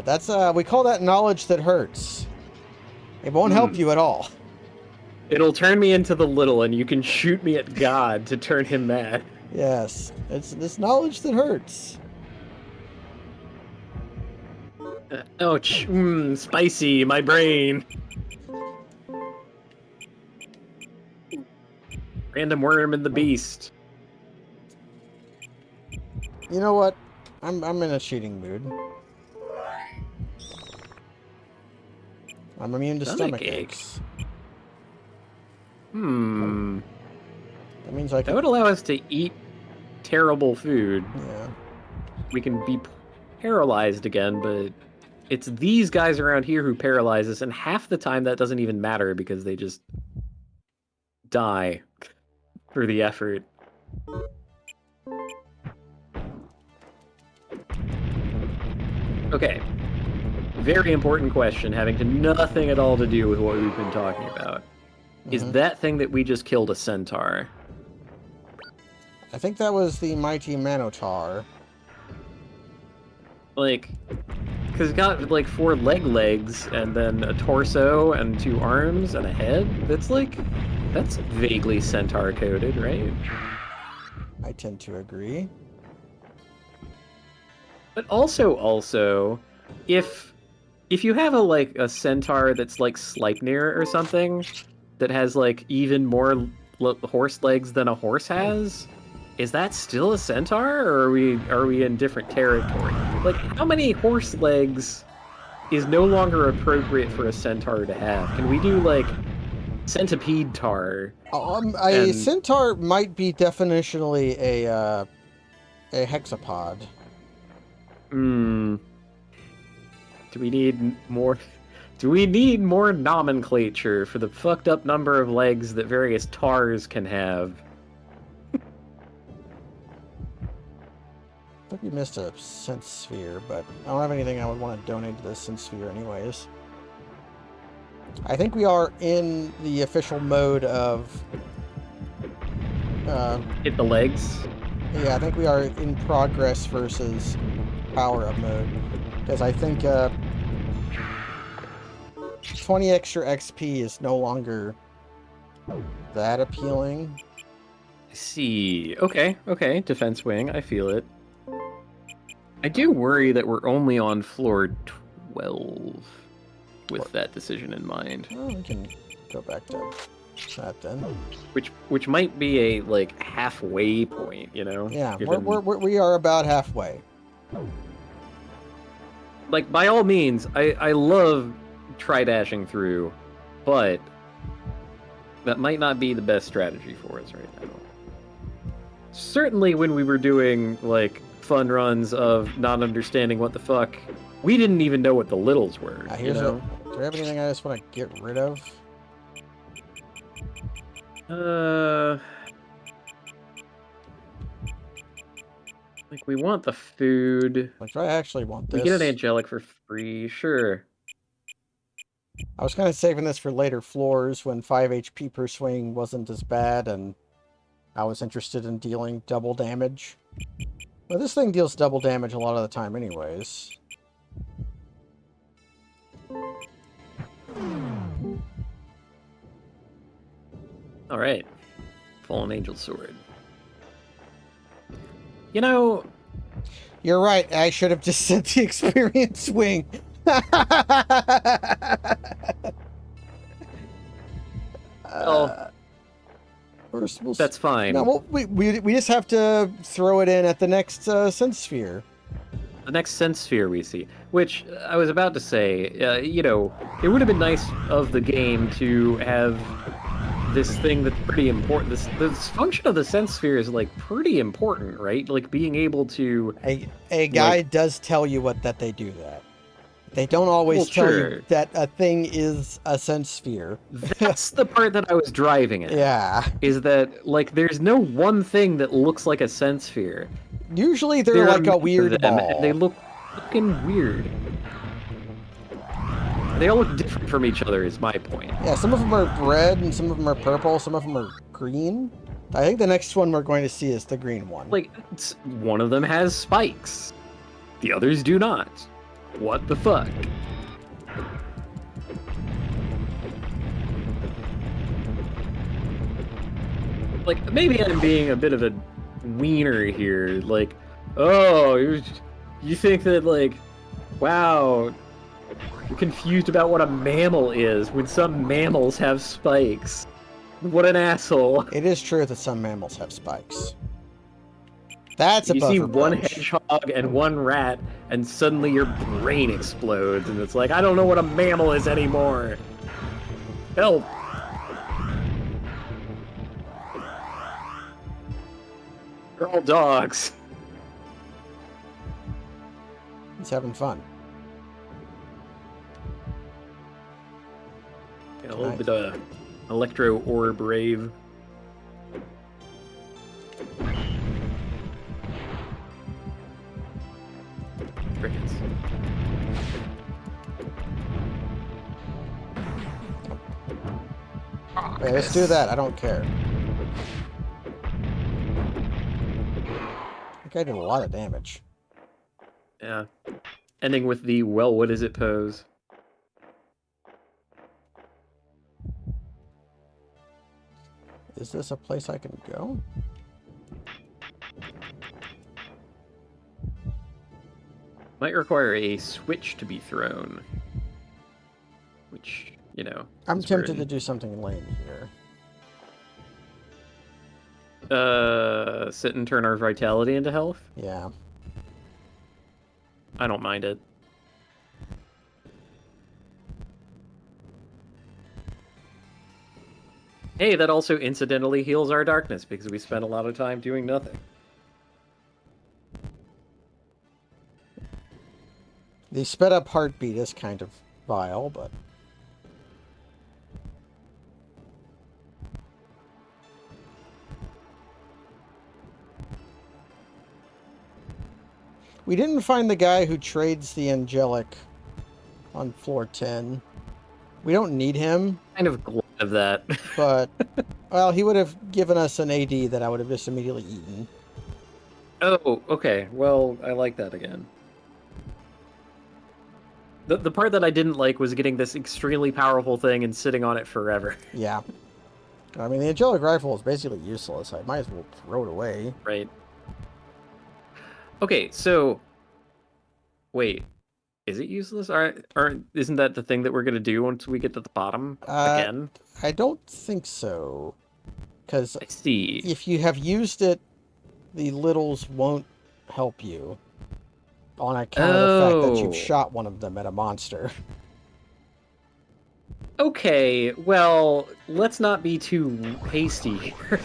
Speaker 3: that's, we call that knowledge that hurts. It won't help you at all.
Speaker 2: It'll turn me into the little, and you can shoot me at God to turn him mad.
Speaker 3: Yes, it's this knowledge that hurts.
Speaker 2: Ouch. Spicy, my brain. Random worm in the beast.
Speaker 3: You know what? I'm in a cheating mood. I'm immune to stomach aches.
Speaker 2: That
Speaker 3: means I can...
Speaker 2: That would allow us to eat terrible food.
Speaker 3: Yeah.
Speaker 2: We can be paralyzed again, but it's these guys around here who paralyze us, and half the time that doesn't even matter because they just die for the effort. Okay. Very important question, having nothing at all to do with what we've been talking about. Is that thing that we just killed a centaur?
Speaker 3: I think that was the mighty Manotaur.
Speaker 2: Like, because it's got like 4 legs and then a torso and 2 arms and a head. That's vaguely centaur coded, right?
Speaker 3: I tend to agree.
Speaker 2: But also, if you have a centaur that's like Sleipnir or something, that has like even more horse legs than a horse has, is that still a centaur, or are we in different territory? Like, how many horse legs is no longer appropriate for a centaur to have? Can we do like centipede tar?
Speaker 3: A centaur might be definitionally a hexapod.
Speaker 2: Do we need more nomenclature for the fucked up number of legs that various tars can have?
Speaker 3: I think you missed a sense sphere, but I don't have anything I would want to donate to this sense sphere anyways. I think we are in the official mode of...
Speaker 2: hit the legs?
Speaker 3: Yeah, I think we are in progress versus power-up mode. Because I think 20 extra XP is no longer that appealing.
Speaker 2: I see. Okay. Defense wing, I feel it. I do worry that we're only on floor 12 with that decision in mind.
Speaker 3: Oh, we can go back to that then.
Speaker 2: Which might be a like halfway point, you know?
Speaker 3: Yeah,
Speaker 2: given...
Speaker 3: we are about halfway.
Speaker 2: Like, by all means, I love try-dashing through, but that might not be the best strategy for us right now. Certainly when we were doing, like, fun runs of not understanding what the fuck, we didn't even know what the littles were, you know?
Speaker 3: Do I have anything I just want to get rid of?
Speaker 2: Like, we want the food.
Speaker 3: Like, do I actually want this?
Speaker 2: We get an angelic for free, sure.
Speaker 3: I was kind of saving this for later floors when 5 HP per swing wasn't as bad, and I was interested in dealing double damage. But this thing deals double damage a lot of the time anyways.
Speaker 2: Alright. Fallen Angel Sword. You know...
Speaker 3: You're right, I should have just sent the experience wing.
Speaker 2: That's fine.
Speaker 3: No, well, we just have to throw it in at the next sense sphere.
Speaker 2: The next sense sphere we see. Which, I was about to say, you know, it would have been nice of the game to have this thing that's pretty important. This function of the sense sphere is, like, pretty important, right? Like, being able to...
Speaker 3: A guide does tell you that they do that. They don't always
Speaker 2: Well,
Speaker 3: tell
Speaker 2: sure.
Speaker 3: you that a thing is a sense sphere.
Speaker 2: That's the part that I was driving at.
Speaker 3: Yeah.
Speaker 2: Is that, like, there's no one thing that looks like a sense sphere.
Speaker 3: Usually they're
Speaker 2: There are
Speaker 3: like a
Speaker 2: many of
Speaker 3: weird
Speaker 2: them,
Speaker 3: ball.
Speaker 2: and they look fucking weird. They all look different from each other, is my point.
Speaker 3: Yeah, some of them are red and some of them are purple, some of them are green. I think the next one we're going to see is the green one.
Speaker 2: Like, one of them has spikes. The others do not. What the fuck? Like, maybe I'm being a bit of a wiener here. Like, oh, you think that, like, wow, you're confused about what a mammal is when some mammals have spikes. What an asshole.
Speaker 3: It is true that some mammals have spikes. That's
Speaker 2: You
Speaker 3: above
Speaker 2: see
Speaker 3: reproach.
Speaker 2: one hedgehog and one rat, and suddenly your brain explodes, and it's like, I don't know what a mammal is anymore. Help. They're all dogs.
Speaker 3: He's having fun.
Speaker 2: Yeah, a little bit of electro orb rave. Crickets.
Speaker 3: Wait, let's do that. I don't care. I think I did a lot of damage.
Speaker 2: Yeah. Ending with the, well, what is it pose?
Speaker 3: Is this a place I can go?
Speaker 2: Might require a switch to be thrown. Which, you know.
Speaker 3: I'm
Speaker 2: is
Speaker 3: tempted to
Speaker 2: weird.
Speaker 3: do something lame here.
Speaker 2: Sit and turn our vitality into health?
Speaker 3: Yeah.
Speaker 2: I don't mind it. Hey, that also incidentally heals our darkness because we spent a lot of time doing nothing.
Speaker 3: The sped up heartbeat is kind of vile, but... We didn't find the guy who trades the angelic on floor 10. We don't need him,
Speaker 2: Kind of glad of that.
Speaker 3: but... well, he would have given us an AD that I would have just immediately eaten.
Speaker 2: Oh, okay. Well, I like that again. The part that I didn't like was getting this extremely powerful thing and sitting on it forever.
Speaker 3: Yeah. I mean, the angelic rifle is basically useless. I might as well throw it away.
Speaker 2: Right. Okay, so... Wait. Is it useless? Isn't that the thing that we're going to do once we get to the bottom? Again?
Speaker 3: I don't think so. Because
Speaker 2: I see.
Speaker 3: if you have used it, the littles won't help you. On account of the fact that you've shot one of them at a monster.
Speaker 2: Okay, well, let's not be too hasty here.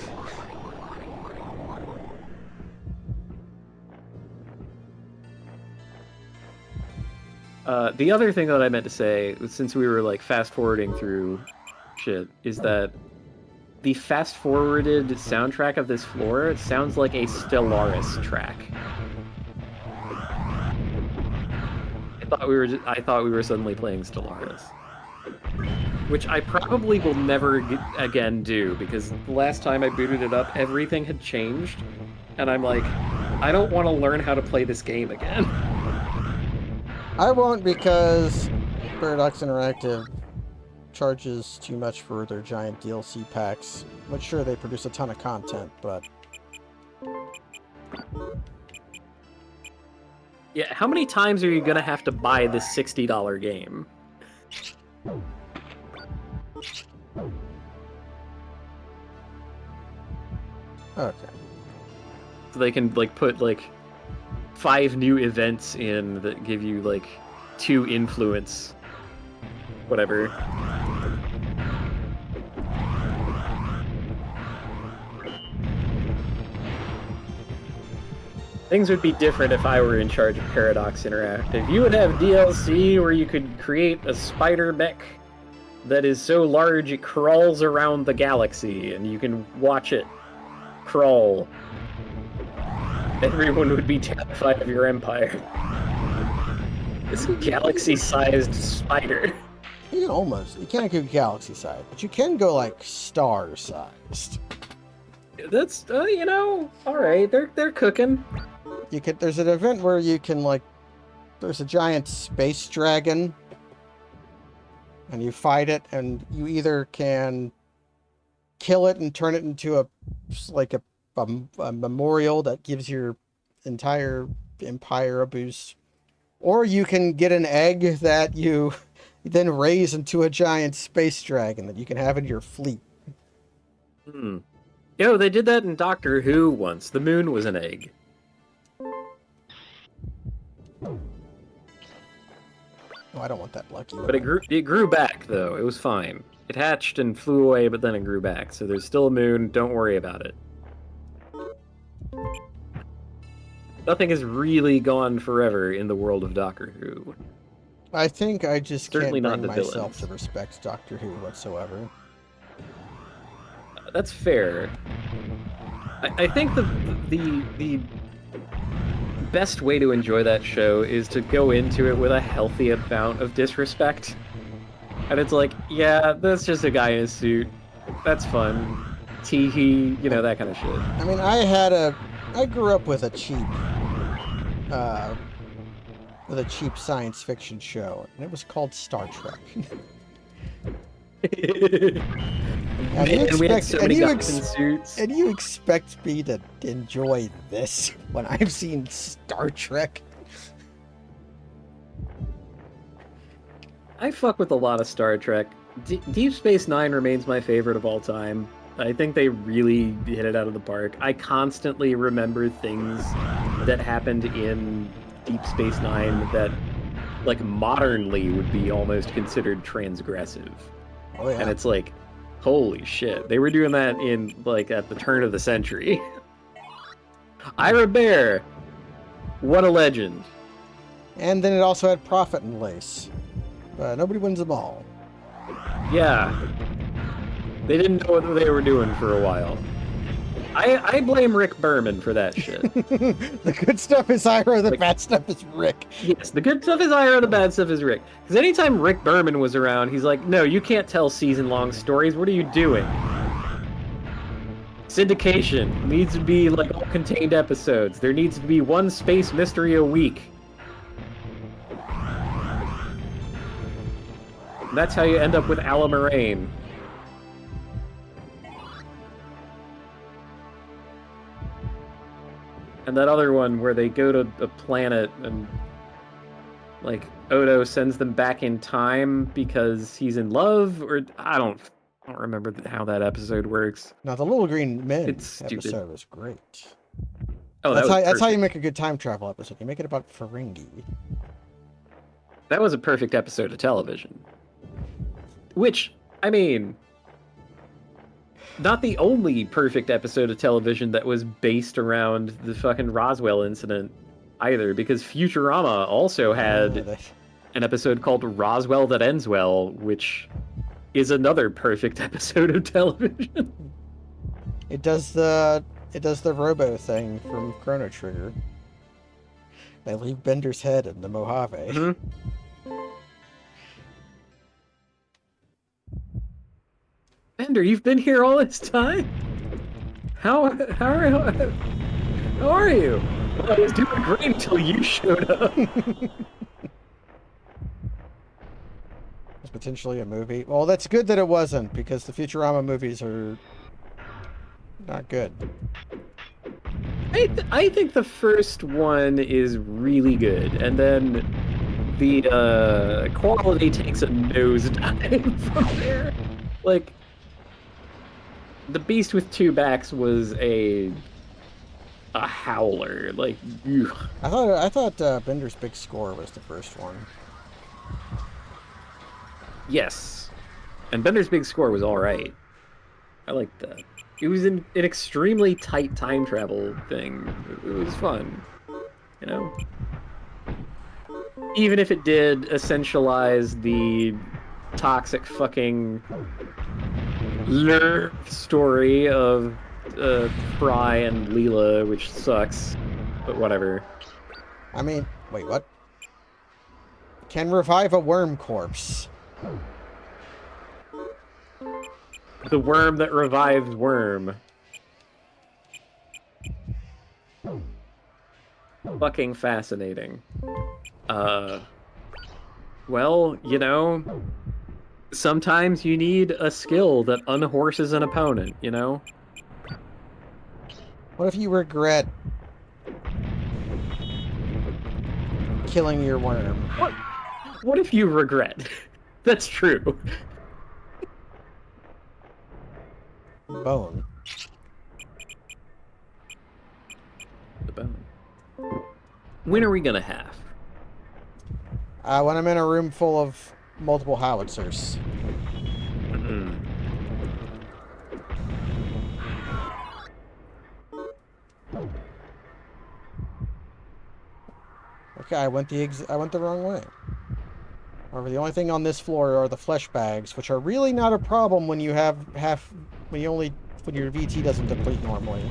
Speaker 2: The other thing that I meant to say, since we were like fast-forwarding through shit, is that the fast-forwarded soundtrack of this floor sounds like a Stellaris track. I thought we were suddenly playing Stellaris. Which I probably will never again do, because the last time I booted it up, everything had changed. And I'm like, I don't want to learn how to play this game again.
Speaker 3: I won't, because Paradox Interactive charges too much for their giant DLC packs. But sure, they produce a ton of content, but...
Speaker 2: Yeah, how many times are you gonna have to buy this $60 game?
Speaker 3: Okay.
Speaker 2: So they can, like, put, like, 5 new events in that give you, like, 2 influence. Whatever. Things would be different if I were in charge of Paradox Interactive. You would have DLC where you could create a spider mech that is so large it crawls around the galaxy, and you can watch it crawl. Everyone would be terrified of your empire. This galaxy-sized spider.
Speaker 3: You can't go galaxy-sized, but you can go, like, star-sized.
Speaker 2: That's, alright, they're cooking.
Speaker 3: There's an event where you can, like, there's a giant space dragon, and you fight it, and you either can kill it and turn it into a memorial that gives your entire empire a boost, or you can get an egg that you then raise into a giant space dragon that you can have in your fleet.
Speaker 2: Yo, they did that in Doctor Who once. The moon was an egg.
Speaker 3: Oh, I don't want that lucky.
Speaker 2: But it grew back, though. It was fine. It hatched and flew away, but then it grew back. So there's still a moon. Don't worry about it. Nothing has really gone forever in the world of Doctor Who.
Speaker 3: I think I just
Speaker 2: Certainly
Speaker 3: can't
Speaker 2: not
Speaker 3: bring
Speaker 2: the
Speaker 3: myself
Speaker 2: villains.
Speaker 3: to respect Doctor Who whatsoever.
Speaker 2: That's fair. I think the best way to enjoy that show is to go into it with a healthy amount of disrespect. And it's like, yeah, that's just a guy in a suit. That's fun. Tee-hee, that kind of shit.
Speaker 3: I mean, I grew up with a cheap science fiction show, and it was called Star Trek. And you expect me to enjoy this when I've seen Star Trek?
Speaker 2: I fuck with a lot of Star Trek. Deep Space Nine remains my favorite of all time. I think they really hit it out of the park. I constantly remember things that happened in Deep Space Nine that, like, modernly would be almost considered transgressive.
Speaker 3: Oh, yeah.
Speaker 2: And it's like, holy shit. They were doing that in, like, at the turn of the century. Ira Bear. What a legend.
Speaker 3: And then it also had Profit and Lace. Nobody wins them all.
Speaker 2: Yeah. They didn't know what they were doing for a while. I blame Rick Berman for that shit.
Speaker 3: The good stuff is Ira, the bad stuff is Rick.
Speaker 2: Yes, the good stuff is Ira, the bad stuff is Rick. Because anytime Rick Berman was around, he's like, no, you can't tell season-long stories. What are you doing? Syndication needs to be, like, all contained episodes. There needs to be one space mystery a week. And that's how you end up with Ala Moraine. And that other one where they go to a planet and, like, Odo sends them back in time because he's in love, or I don't remember how that episode works.
Speaker 3: Now, the Little Green Men
Speaker 2: Stupid.
Speaker 3: episode was great.
Speaker 2: Oh,
Speaker 3: that's how you make a good time travel episode. You make it about Ferengi.
Speaker 2: That was a perfect episode of television. Which, I mean, not the only perfect episode of television that was based around the fucking Roswell incident either, because Futurama also had an episode called Roswell That Ends Well, which is another perfect episode of television.
Speaker 3: It does the robo thing from Chrono Trigger. They leave Bender's head in the Mojave.
Speaker 2: Mm-hmm. Bender, you've been here all this time? How are you? Well, I was doing great until you showed up.
Speaker 3: It's potentially a movie. Well, that's good that it wasn't, because the Futurama movies are not good.
Speaker 2: I think the first one is really good, and then the quality takes a nosedive from there. Like, The Beast with Two Backs was a howler. Like, ugh.
Speaker 3: I thought Bender's Big Score was the first one.
Speaker 2: Yes, and Bender's Big Score was all right. I liked that. It was an extremely tight time travel thing. It was fun. You know? Even if it did essentialize the toxic fucking love story of Fry and Leela, which sucks, but whatever.
Speaker 3: I mean, wait, what? Can revive a worm corpse.
Speaker 2: The worm that revives worm. Fucking fascinating. Well, you know, sometimes you need a skill that unhorses an opponent, you know?
Speaker 3: What if you regret killing your worm?
Speaker 2: What if you regret? That's true.
Speaker 3: Bone.
Speaker 2: The bone. When are we gonna have?
Speaker 3: When I'm in a room full of multiple howitzers. Okay, I went the wrong way. However, the only thing on this floor are the flesh bags, which are really not a problem when you have when your VT doesn't deplete normally.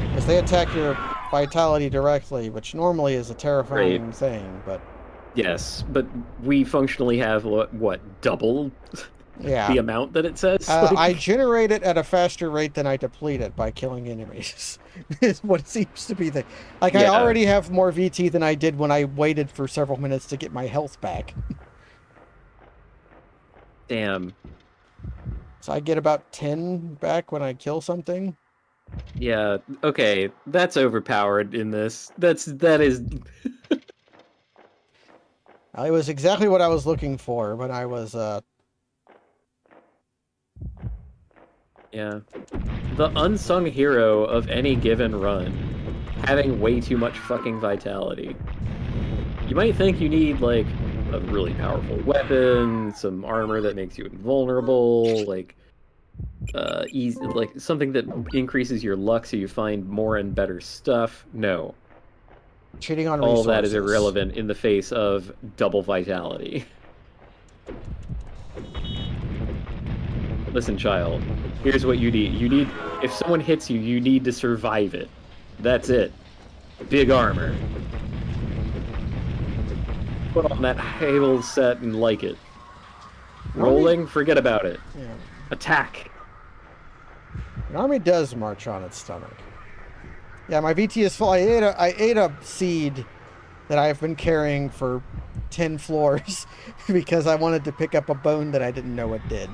Speaker 3: Because they attack your vitality directly, which normally is a terrifying thing, but...
Speaker 2: Yes, but we functionally have, what double the amount that it says?
Speaker 3: I generate it at a faster rate than I deplete it by killing enemies. Is what it seems to be. I already have more VT than I did when I waited for several minutes to get my health back.
Speaker 2: Damn.
Speaker 3: So I get about 10 back when I kill something.
Speaker 2: Yeah, okay, that's overpowered in this. That is...
Speaker 3: It was exactly what I was looking for when I was,
Speaker 2: Yeah. The unsung hero of any given run, having way too much fucking vitality. You might think you need, like, a really powerful weapon, some armor that makes you invulnerable, like, easy, like, something that increases your luck so you find more and better stuff. No.
Speaker 3: cheating on
Speaker 2: All
Speaker 3: resources.
Speaker 2: of that is irrelevant in the face of double vitality. Listen, child, here's what you need. If someone hits you, you need to survive it. That's it. Big armor. Put on that Halo set and like it. Rolling, forget about it.
Speaker 3: Yeah.
Speaker 2: Attack.
Speaker 3: An army does march on its stomach. Yeah, my VT is full. I ate a seed that I've been carrying for 10 floors because I wanted to pick up a bone that I didn't know it did.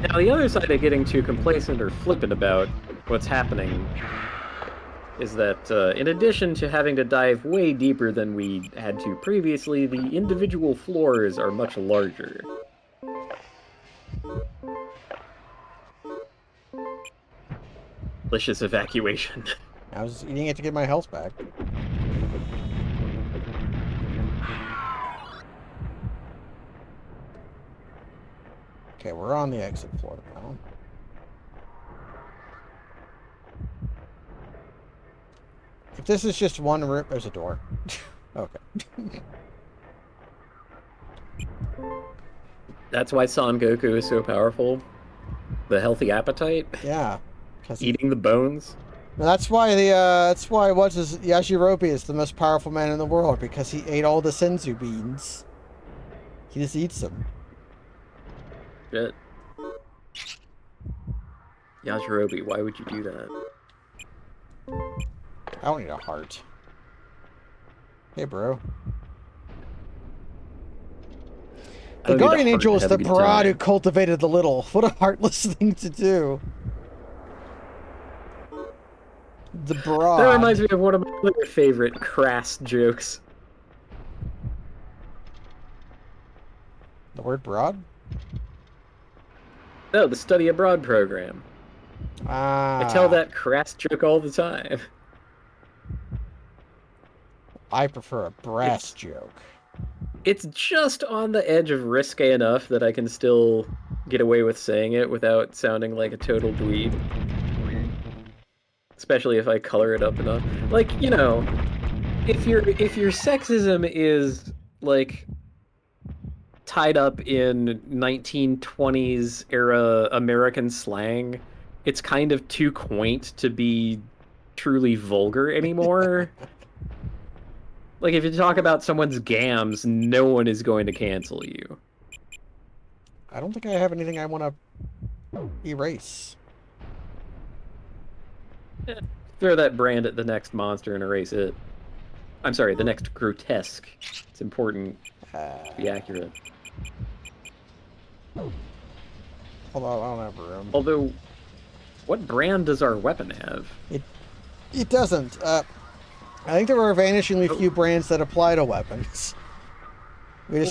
Speaker 2: Now, the other side of getting too complacent or flippant about what's happening is that, in addition to having to dive way deeper than we had to previously, the individual floors are much larger. Delicious evacuation.
Speaker 3: I was eating it to get my health back. Okay, we're on the exit floor now. If this is just one room, there's a door. Okay.
Speaker 2: That's why Son Goku is so powerful. The healthy appetite.
Speaker 3: Yeah.
Speaker 2: Eating the bones.
Speaker 3: That's why Yajirobe is the most powerful man in the world, because he ate all the senzu beans. He just eats them.
Speaker 2: Shit. Yajirobe, why would you do that?
Speaker 3: I don't need a heart. Hey, bro. The guardian angel is the broad who cultivated the little. What a heartless thing to do. The broad.
Speaker 2: That reminds me of one of my other favorite crass jokes.
Speaker 3: The word broad?
Speaker 2: No, the study abroad program.
Speaker 3: Ah.
Speaker 2: I tell that crass joke all the time.
Speaker 3: I prefer a brass joke.
Speaker 2: It's just on the edge of risque enough that I can still get away with saying it without sounding like a total dweeb. Especially if I color it up enough. Like, you know, if your sexism is like tied up in 1920s era American slang, it's kind of too quaint to be truly vulgar anymore. Like, if you talk about someone's gams, no one is going to cancel you.
Speaker 3: I don't think I have anything I want to erase.
Speaker 2: Throw that brand at the next monster and erase it. I'm sorry, the next grotesque. It's important to be accurate.
Speaker 3: Hold on, I don't have room.
Speaker 2: Although, what brand does our weapon have?
Speaker 3: It doesn't. I think there are vanishingly few brands that apply to weapons. We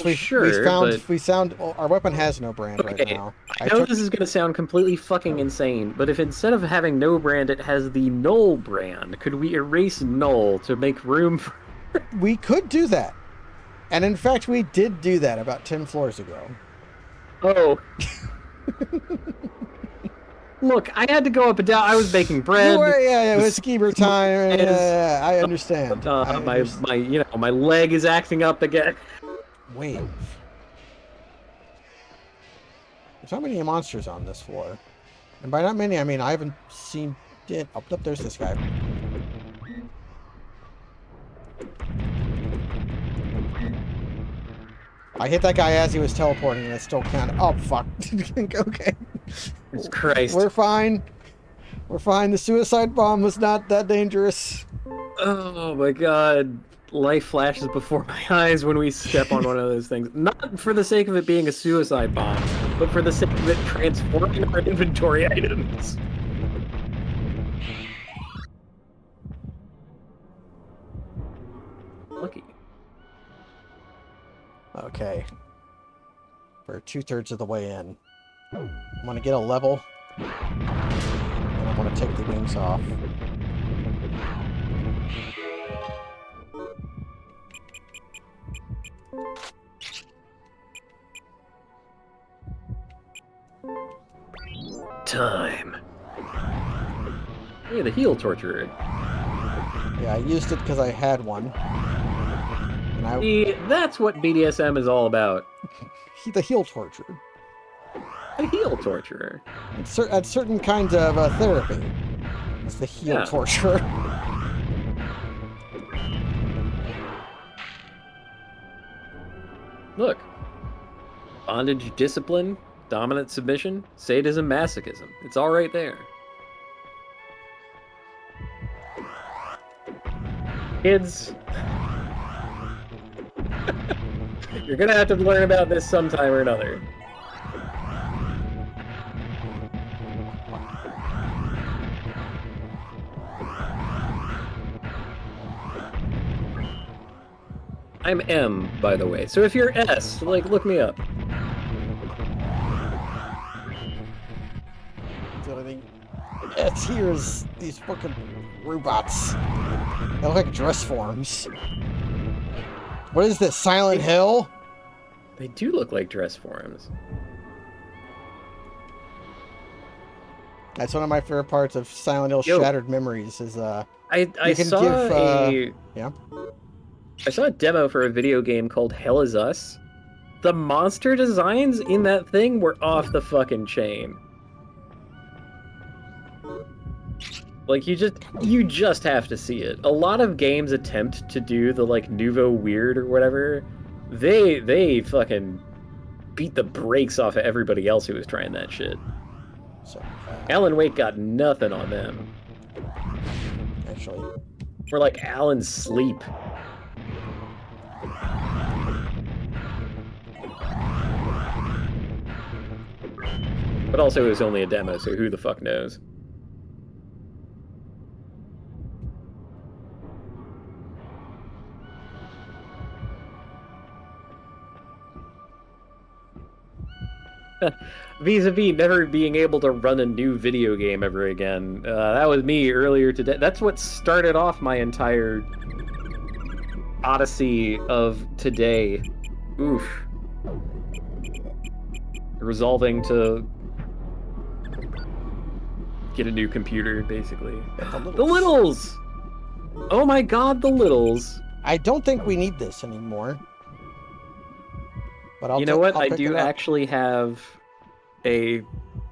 Speaker 3: found our weapon has no brand right now.
Speaker 2: I know this is going to sound completely fucking insane, but if instead of having no brand, it has the null brand, could we erase null to make room for...
Speaker 3: We could do that. And in fact, we did do that about 10 floors ago.
Speaker 2: Oh. Look, I had to go up and down. I was baking bread.
Speaker 3: It was skeever time. Yeah, I understand.
Speaker 2: My leg is acting up again.
Speaker 3: Wave. There's not many monsters on this floor. And by not many, I mean I haven't seen it. Oh, there's this guy. I hit that guy as he was teleporting and it still counted. Oh, fuck. Okay.
Speaker 2: It's Christ.
Speaker 3: We're fine. We're fine. The suicide bomb was not that dangerous.
Speaker 2: Oh my god. Life flashes before my eyes when we step on one of those things. Not for the sake of it being a suicide bomb, but for the sake of it transforming our inventory items. Lucky.
Speaker 3: Okay. We're 2/3 of the way in. I'm gonna get a level. And I'm gonna take the wings off.
Speaker 2: Time. Hey, the heel torturer.
Speaker 3: Yeah, I used it because I had one. And
Speaker 2: See, that's what BDSM is all about.
Speaker 3: The heel torturer.
Speaker 2: A heel torturer.
Speaker 3: At certain kinds of therapy. It's the heel torturer.
Speaker 2: Look. Bondage, discipline, dominant submission, sadism, masochism. It's all right there. Kids. You're gonna have to learn about this sometime or another. I'm M, by the way, so if you're S, like, look me up.
Speaker 3: The only thing that's here is these fucking robots. They look like dress forms. What is this, Silent Hill?
Speaker 2: They do look like dress forms.
Speaker 3: That's one of my favorite parts of Silent Hill Shattered Memories is
Speaker 2: I saw a demo for a video game called Hell Is Us. The monster designs in that thing were off the fucking chain. Like, you just have to see it. A lot of games attempt to do the, like, nouveau weird or whatever. They fucking beat the brakes off of everybody else who was trying that shit.
Speaker 3: So,
Speaker 2: Alan Wake got nothing on them.
Speaker 3: Actually.
Speaker 2: We're like Alan's Sleep. But also it was only a demo, so who the fuck knows? Vis-a-vis never being able to run a new video game ever again. That was me earlier today. That's what started off my entire odyssey of today. Oof. Resolving to get a new computer, basically. The Littles! Oh my god, the Littles!
Speaker 3: I don't think we need this anymore. But
Speaker 2: You know what?
Speaker 3: I'll
Speaker 2: I
Speaker 3: pick
Speaker 2: do
Speaker 3: it up.
Speaker 2: actually have a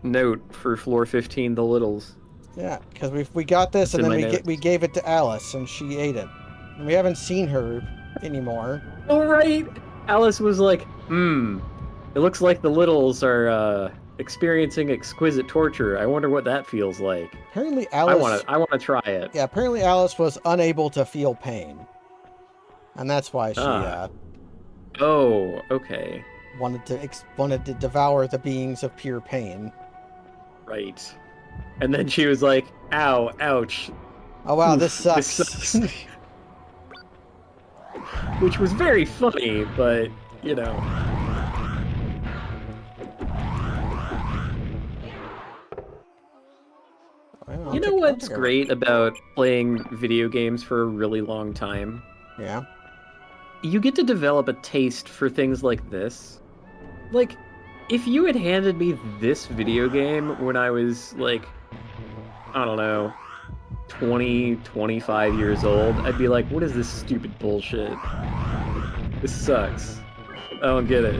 Speaker 2: note for floor 15, the Littles.
Speaker 3: Yeah, because we got this
Speaker 2: It's
Speaker 3: and
Speaker 2: in
Speaker 3: then
Speaker 2: my notes.
Speaker 3: we gave it to Alice and she ate it. And we haven't seen her anymore.
Speaker 2: All right. Alice was like, it looks like the Littles are experiencing exquisite torture. I wonder what that feels like.
Speaker 3: Apparently Alice.
Speaker 2: I wanna try it.
Speaker 3: Yeah, apparently Alice was unable to feel pain, and that's why she
Speaker 2: Oh, okay.
Speaker 3: wanted to devour the beings of pure pain.
Speaker 2: Right. And then she was like, ow, ouch.
Speaker 3: Oh wow,
Speaker 2: Oof,
Speaker 3: this sucks.
Speaker 2: This sucks. Which was very funny, but, you know. You know what's great about playing video games for a really long time?
Speaker 3: Yeah.
Speaker 2: You get to develop a taste for things like this. Like, if you had handed me this video game when I was, like, I don't know, 20, 25 years old, I'd be like, what is this stupid bullshit? This sucks. I don't get it.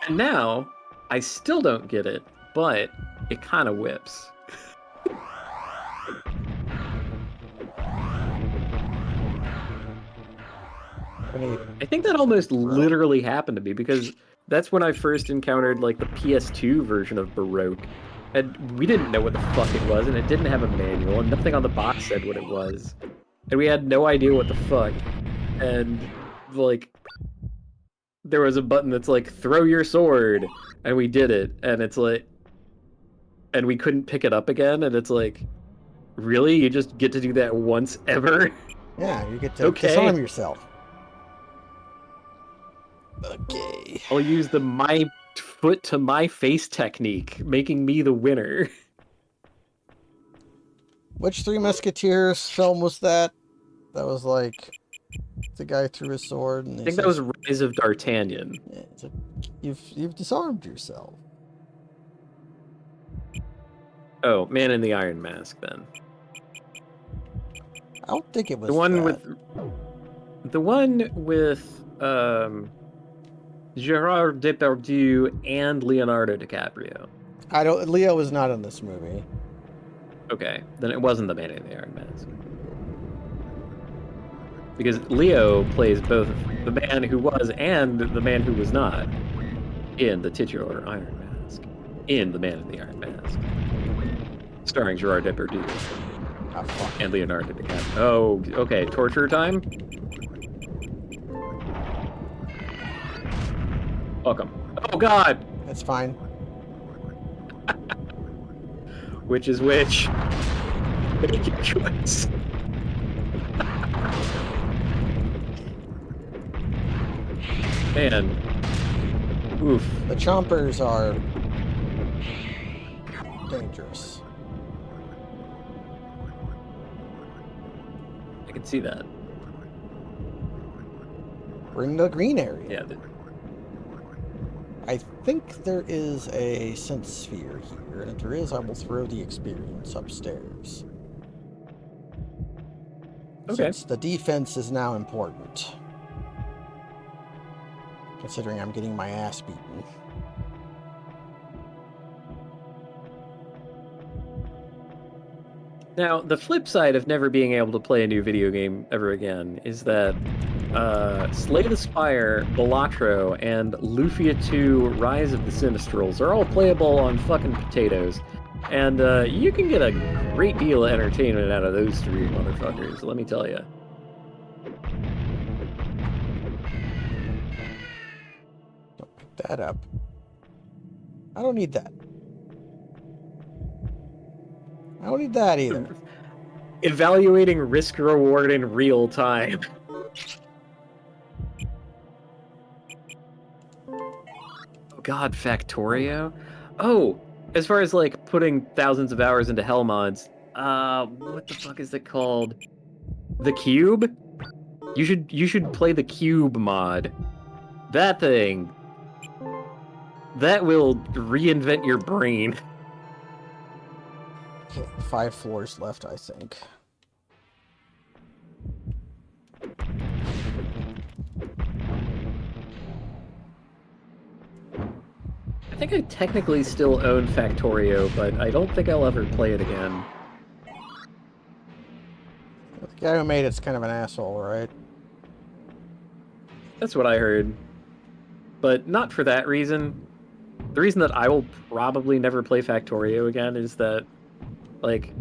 Speaker 2: And now, I still don't get it, but it kind of whips. I think that almost literally happened to me because that's when I first encountered like the PS2 version of Baroque. And we didn't know what the fuck it was, and it didn't have a manual, and nothing on the box said what it was. And we had no idea what the fuck. And like there was a button that's like throw your sword, and we did it, and it's like and we couldn't pick it up again, and it's like really? You just get to do that once ever?
Speaker 3: Yeah, you get to disarm yourself. Okay.
Speaker 2: I'll use the my foot to my face technique, making me the winner.
Speaker 3: Which Three Musketeers film was that? That was like the guy threw his sword and
Speaker 2: I think that was Rise of D'Artagnan.
Speaker 3: Yeah, you've disarmed yourself.
Speaker 2: Oh, Man in the Iron Mask then.
Speaker 3: I don't think it was
Speaker 2: the one
Speaker 3: that.
Speaker 2: with Gerard Depardieu and Leonardo DiCaprio.
Speaker 3: Leo was not in this movie.
Speaker 2: Okay, then it wasn't the Man in the Iron Mask. Because Leo plays both the man who was and the man who was not in the titular Iron Mask. In the Man in the Iron Mask. Starring Gerard Depardieu.
Speaker 3: Oh, fuck.
Speaker 2: And Leonardo DiCaprio. Oh, okay, torture time? Welcome. Oh god!
Speaker 3: That's fine.
Speaker 2: Which is which? Make your choice. Man. Oof.
Speaker 3: The chompers are dangerous.
Speaker 2: I can see that.
Speaker 3: We're in the green area.
Speaker 2: Yeah.
Speaker 3: I think there is a sense sphere here, and if there is, I will throw the experience upstairs.
Speaker 2: Okay.
Speaker 3: Since the defense is now important. Considering I'm getting my ass beaten.
Speaker 2: Now, the flip side of never being able to play a new video game ever again is that Slay the Spire, Balatro, and Lufia 2 Rise of the Sinistrals are all playable on fucking potatoes. And you can get a great deal of entertainment out of those three motherfuckers, let me tell you.
Speaker 3: Don't pick that up. I don't need that. I don't need that either.
Speaker 2: Evaluating risk-reward in real time. God, Factorio? Oh, as far as like putting thousands of hours into hell mods, what the fuck is it called? The Cube? You should play the Cube mod. That thing. That will reinvent your brain.
Speaker 3: Okay, 5 floors left, I think.
Speaker 2: I think I technically still own Factorio, but I don't think I'll ever play it again.
Speaker 3: The guy who made it's kind of an asshole, right?
Speaker 2: That's what I heard. But not for that reason. The reason that I will probably never play Factorio again is that, like,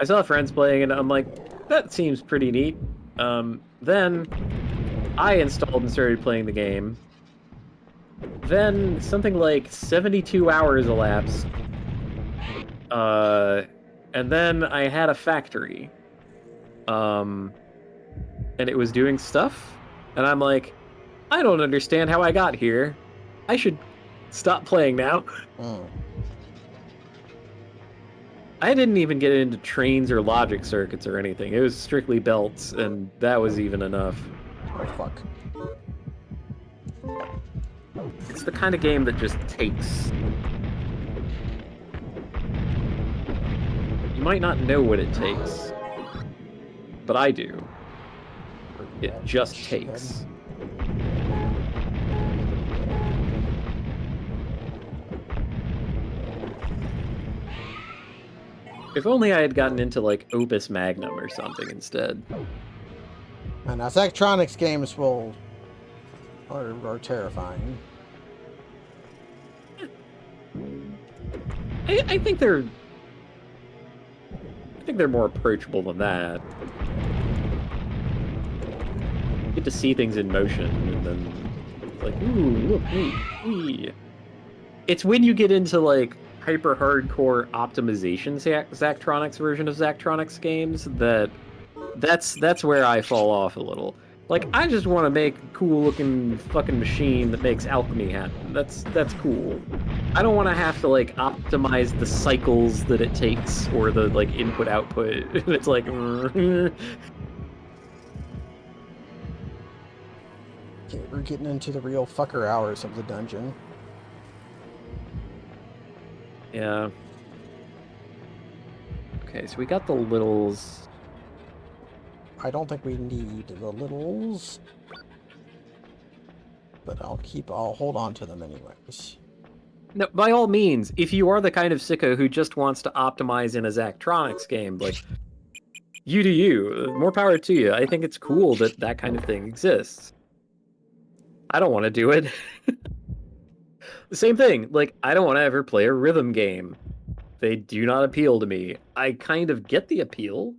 Speaker 2: I saw friends playing and I'm like, that seems pretty neat. Then I installed and started playing the game. Then something like 72 hours elapsed. And then I had a factory. And it was doing stuff. And I'm like, I don't understand how I got here. I should stop playing now.
Speaker 3: Mm.
Speaker 2: I didn't even get into trains or logic circuits or anything. It was strictly belts, and that was even enough.
Speaker 3: Oh, fuck.
Speaker 2: It's the kind of game that just takes. You might not know what it takes, but I do. It just takes. If only I had gotten into, like, Opus Magnum or something instead.
Speaker 3: And now, Zachtronics games are terrifying.
Speaker 2: I think they're more approachable than that. You get to see things in motion, and then it's like, ooh, look, neat. It's when you get into, like, hyper hardcore optimization Zachtronics version of Zachtronics games that's where I fall off a little. Like, I just want to make a cool looking fucking machine that makes alchemy happen. That's cool. I don't want to have to, like, optimize the cycles that it takes or the, like, input output. It's like
Speaker 3: Okay, we're getting into the real fucker hours of the dungeon.
Speaker 2: yeah. Okay, so we got the littles.
Speaker 3: I don't think we need the littles, but I'll hold on to them anyways.
Speaker 2: No, by all means, if you are the kind of sicko who just wants to optimize in a Zachtronics game, like, you do you. More power to you. I think it's cool that that kind of thing exists. I don't want to do it. The same thing, like, I don't want to ever play a rhythm game. They do not appeal to me. I kind of get the appeal,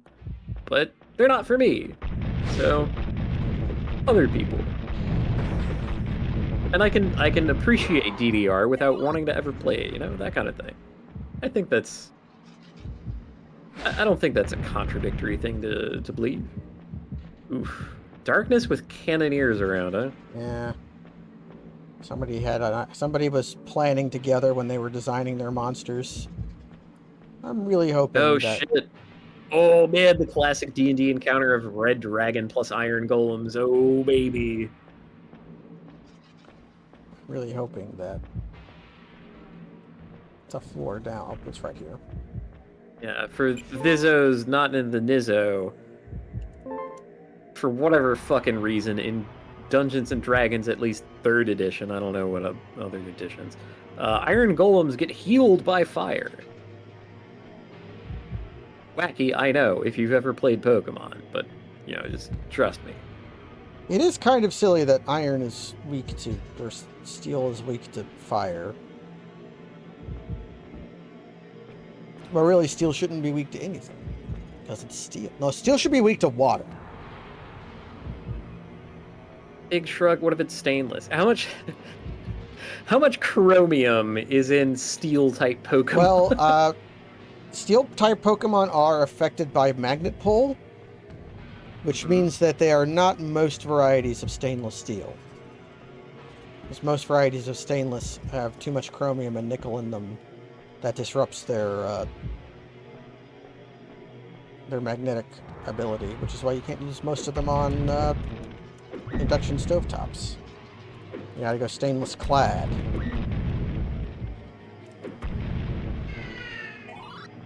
Speaker 2: but they're not for me. So, other people. And I can appreciate DDR without wanting to ever play it, you know, that kind of thing. I think that's... I don't think that's a contradictory thing to believe. Oof. Darkness with cannoneers around, huh?
Speaker 3: Yeah. Somebody was planning together when they were designing their monsters. I'm really hoping
Speaker 2: Oh,
Speaker 3: that...
Speaker 2: shit. Oh, man, the classic D&D encounter of Red Dragon plus Iron Golems. Oh, baby.
Speaker 3: Really hoping that... It's a floor down. Oh, it's right here.
Speaker 2: Yeah, for Vizzos not in the Nizzo, for whatever fucking reason, in Dungeons and Dragons, at least 3rd edition, I don't know what other editions, Iron Golems get healed by fire. Wacky, I know, if you've ever played Pokemon, but, you know, just trust me.
Speaker 3: It is kind of silly that iron is weak to... or steel is weak to fire. But really, steel shouldn't be weak to anything. Because it's steel. No, steel should be weak to water.
Speaker 2: Big shrug, what if it's stainless? How much chromium is in steel-type Pokemon?
Speaker 3: Well, steel-type Pokemon are affected by magnet pull, which means that they are not most varieties of stainless steel. Because most varieties of stainless have too much chromium and nickel in them that disrupts their magnetic ability, which is why you can't use most of them on induction stovetops. You gotta go stainless clad.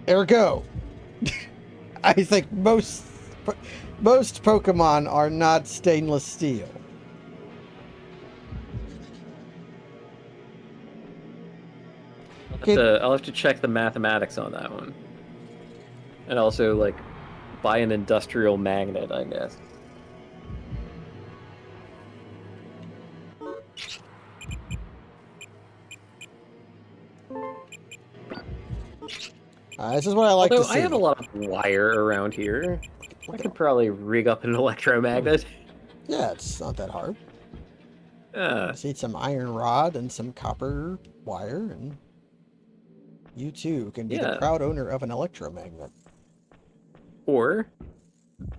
Speaker 3: Ergo, I think most Pokemon are not stainless steel. Okay,
Speaker 2: I'll have to check the mathematics on that one. And also, like, buy an industrial magnet, I guess.
Speaker 3: this is what I like
Speaker 2: Although
Speaker 3: to see.
Speaker 2: I have a lot of wire around here. I could probably rig up an electromagnet.
Speaker 3: Yeah, it's not that hard.
Speaker 2: Uh,
Speaker 3: Just need some iron rod and some copper wire, and you too can be the
Speaker 2: Yeah.
Speaker 3: proud owner of an electromagnet.
Speaker 2: or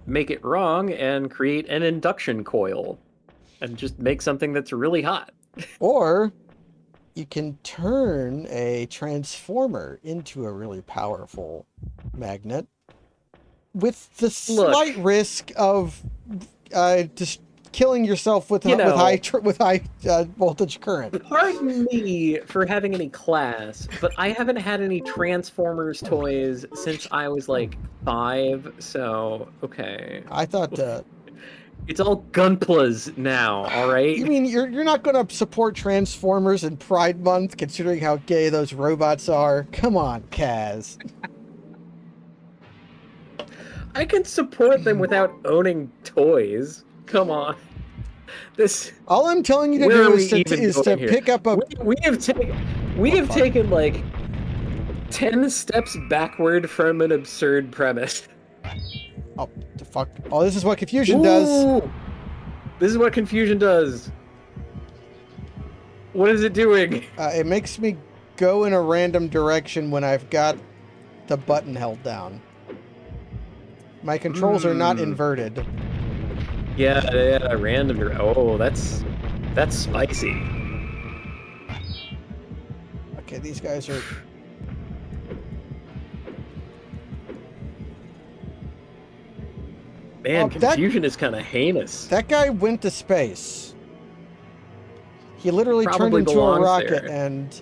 Speaker 2: make it wrong and create an induction coil and just make something that's really hot.
Speaker 3: Or you can turn a transformer into a really powerful magnet with the slight risk of just killing yourself with high voltage current.
Speaker 2: Pardon me for having any class, but I haven't had any Transformers toys since I was like 5, so okay.
Speaker 3: I thought
Speaker 2: It's all Gunplas now, all right?
Speaker 3: you mean you're not going to support Transformers in Pride Month, considering how gay those robots are? Come on, Kaz.
Speaker 2: I can support them without owning toys. Come on.
Speaker 3: All I'm telling you to
Speaker 2: Where
Speaker 3: do
Speaker 2: are
Speaker 3: is
Speaker 2: we
Speaker 3: to
Speaker 2: even going here?
Speaker 3: pick up a.
Speaker 2: We have taken like 10 steps backward from an absurd premise.
Speaker 3: Oh, the fuck! Oh, this is what confusion does.
Speaker 2: Ooh! This is what confusion does. What is it doing?
Speaker 3: It makes me go in a random direction when I've got the button held down. My controls are not inverted.
Speaker 2: Yeah, random. Oh, that's spicy.
Speaker 3: Okay, these guys are.
Speaker 2: Man, confusion is kind of heinous.
Speaker 3: That guy went to space. He literally turned
Speaker 2: Probably
Speaker 3: into a
Speaker 2: belongs
Speaker 3: rocket
Speaker 2: there.
Speaker 3: and.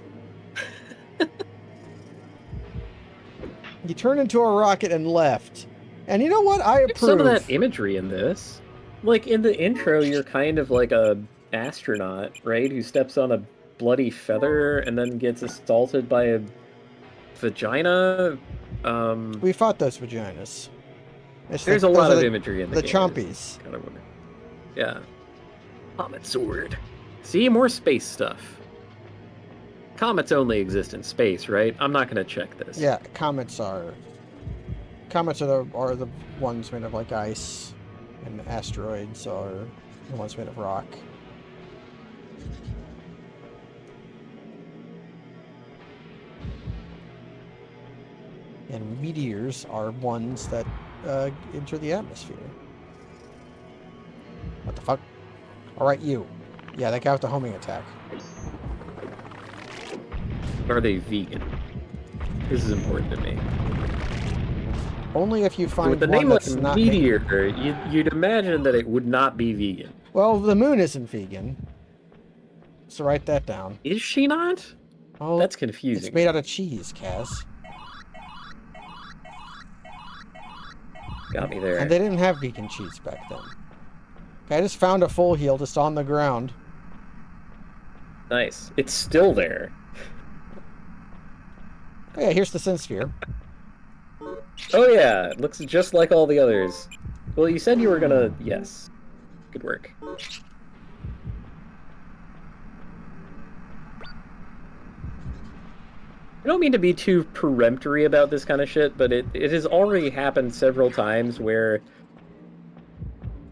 Speaker 3: He turned into a rocket and left. And you know what? I approve.
Speaker 2: Some of that imagery in this. Like, in the intro, you're kind of like a astronaut, right? Who steps on a bloody feather and then gets assaulted by a vagina.
Speaker 3: We fought those vaginas.
Speaker 2: There's a lot of imagery in the game.
Speaker 3: Chompies.
Speaker 2: Kind of weird. Yeah. Comet sword. See, more space stuff. Comets only exist in space, right? I'm not going to check this.
Speaker 3: Yeah, comets are the ones made of like ice, and asteroids are the ones made of rock. And meteors are ones that enter the atmosphere. What the fuck? Alright, you. Yeah, that guy with the homing attack.
Speaker 2: Are they vegan? This is important to me.
Speaker 3: Only if you find
Speaker 2: With the
Speaker 3: one
Speaker 2: name like
Speaker 3: that's not
Speaker 2: Meteor, you'd imagine that it would not be vegan.
Speaker 3: Well, the moon isn't vegan. So write that down.
Speaker 2: Is she not?
Speaker 3: Oh,
Speaker 2: That's confusing.
Speaker 3: it's made out of cheese, Kaz.
Speaker 2: Got me there.
Speaker 3: And they didn't have vegan cheese back then. Okay, I just found a full heal just on the ground.
Speaker 2: Nice. It's still there.
Speaker 3: Oh yeah, here's the Sin Sphere.
Speaker 2: Oh yeah, it looks just like all the others. Well, you said you were gonna... Yes. Good work. I don't mean to be too peremptory about this kind of shit, but it has already happened several times where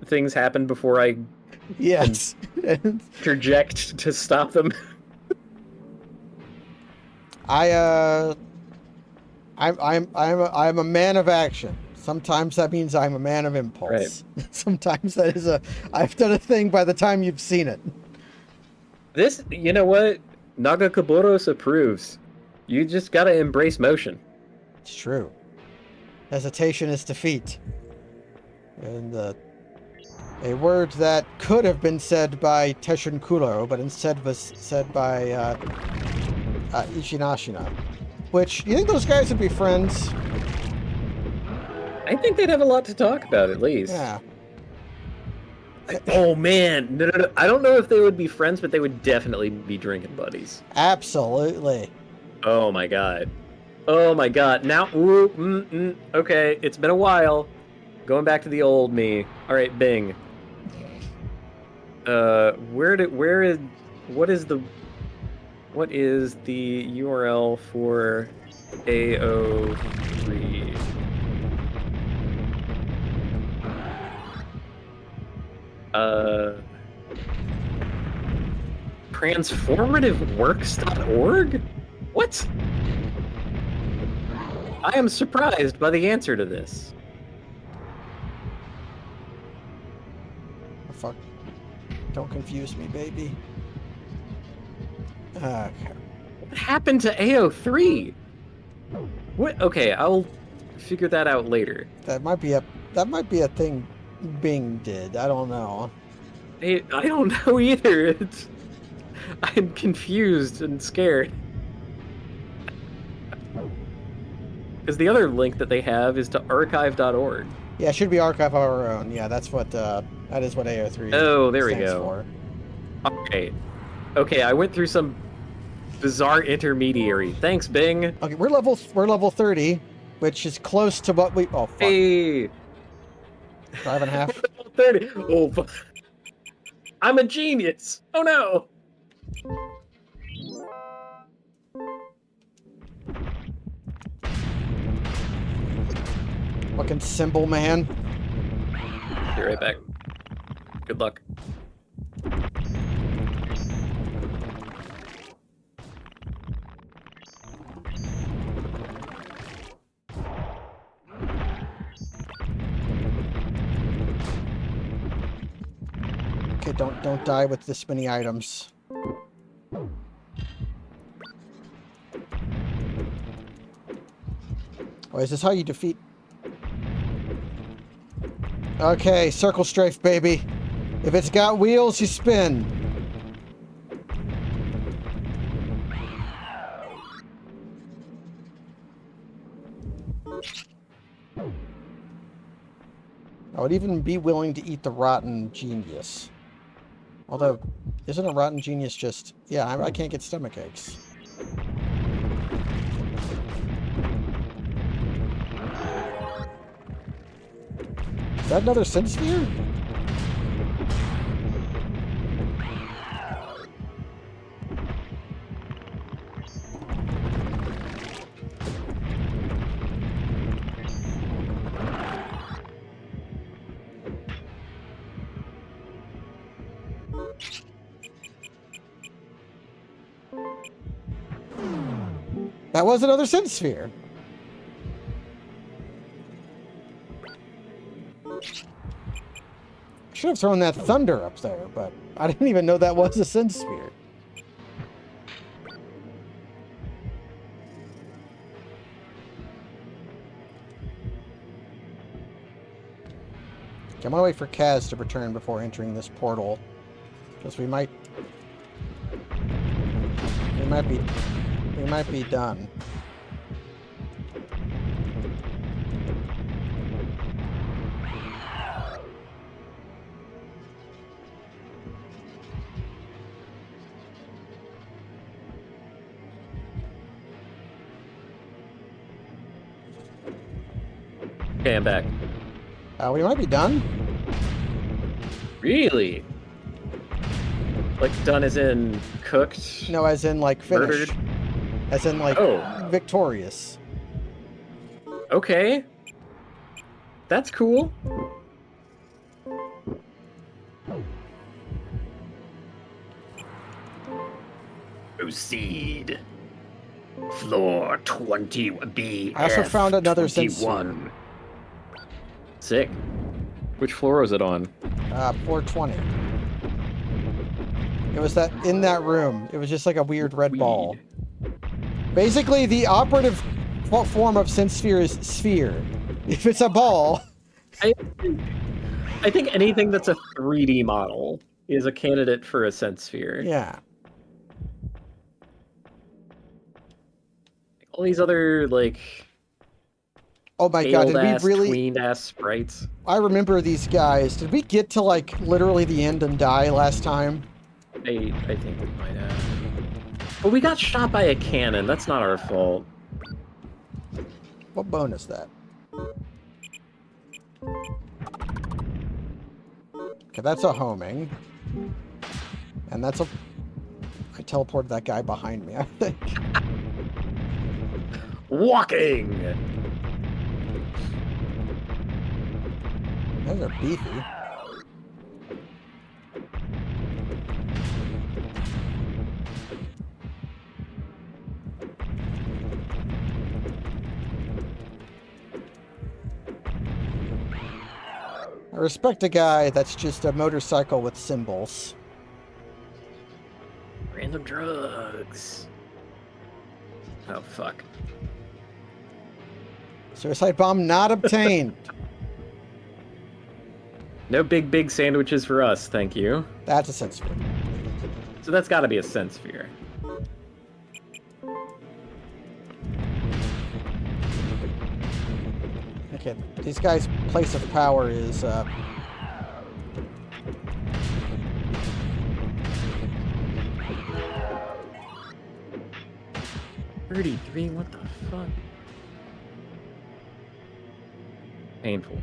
Speaker 2: things happen before I
Speaker 3: Yes.
Speaker 2: interject to stop them.
Speaker 3: I'm a man of action. Sometimes that means I'm a man of impulse. Right. Sometimes that is I've done a thing by the time you've seen it.
Speaker 2: This, you know what? Nagakaboros approves. You just gotta embrace motion.
Speaker 3: It's true. Hesitation is defeat. And A word that could have been said by Teshin Kuro, but instead was said by Ichinashina. Which, you think those guys would be friends?
Speaker 2: I think they'd have a lot to talk about, at least.
Speaker 3: Yeah.
Speaker 2: Oh, man. No. I don't know if they would be friends, but they would definitely be drinking buddies.
Speaker 3: Absolutely.
Speaker 2: Oh, my God. Oh, my God. Now, okay, it's been a while. Going back to the old me. All right, Bing. What is the URL for AO3? Transformativeworks.org? What? I am surprised by the answer to this.
Speaker 3: Oh, fuck. Don't confuse me, baby. Okay.
Speaker 2: What happened to AO3? What? Okay, I'll figure that out later.
Speaker 3: That might be a thing Bing did. I don't know.
Speaker 2: I don't know either. I'm confused and scared. Because the other link that they have is to archive.org.
Speaker 3: Yeah, it should be Archive of Our Own. Yeah, that's what that is what AO3
Speaker 2: Oh, there we
Speaker 3: stands
Speaker 2: go.
Speaker 3: for.
Speaker 2: Okay. Okay, I went through some bizarre intermediary. Thanks, Bing.
Speaker 3: Okay, we're level 30, which is close to what we. Oh fuck!
Speaker 2: Hey.
Speaker 3: 5.5.
Speaker 2: 30. Oh, fuck. I'm a genius. Oh no.
Speaker 3: Fucking symbol man.
Speaker 2: Be right back. Good luck.
Speaker 3: Okay, don't die with this many items. Oh, is this how you defeat? Okay, circle strafe, baby. If it's got wheels, you spin. I would even be willing to eat the rotten genius. Although, isn't a rotten genius just... Yeah, I can't get stomach aches. Is that another Sin Sphere? That was another Sin Sphere. Should have thrown that thunder up there, but I didn't even know that was a Sin Sphere. Okay, I'm gonna wait for Kaz to return before entering this portal, because we might be done.
Speaker 2: Okay, I'm back.
Speaker 3: We might be done.
Speaker 2: Really? Like done as in cooked?
Speaker 3: No, as in like finished.
Speaker 2: Murdered?
Speaker 3: As in like victorious.
Speaker 2: Okay. That's cool. Proceed. Floor 20B.
Speaker 3: I also found another Sin Sphere.
Speaker 2: 21. Sick. Which floor was it on?
Speaker 3: Floor 20. It was in that room. It was just like a weird red ball. Basically, the operative form of Sin Sphere is sphere. If it's a ball.
Speaker 2: I think anything that's a 3D model is a candidate for a sense sphere.
Speaker 3: Yeah.
Speaker 2: All these other like
Speaker 3: Oh my god, did we
Speaker 2: scaled-ass,
Speaker 3: really...
Speaker 2: tweened-ass sprites.
Speaker 3: I remember these guys. Did we get to, like, literally the end and die last time?
Speaker 2: I think we might have. But we got shot by a cannon. That's not our fault.
Speaker 3: What bone is that? Okay, that's a homing. And that's a... I teleported that guy behind me, I think.
Speaker 2: Walking!
Speaker 3: Those are beefy. I respect a guy that's just a motorcycle with symbols.
Speaker 2: Random drugs. Oh, fuck.
Speaker 3: Suicide bomb not obtained.
Speaker 2: No big sandwiches for us, thank you.
Speaker 3: That's a sense sphere.
Speaker 2: So that's gotta be a sense sphere.
Speaker 3: Okay, these guys' place of power is,
Speaker 2: 33, what the fuck? Painful.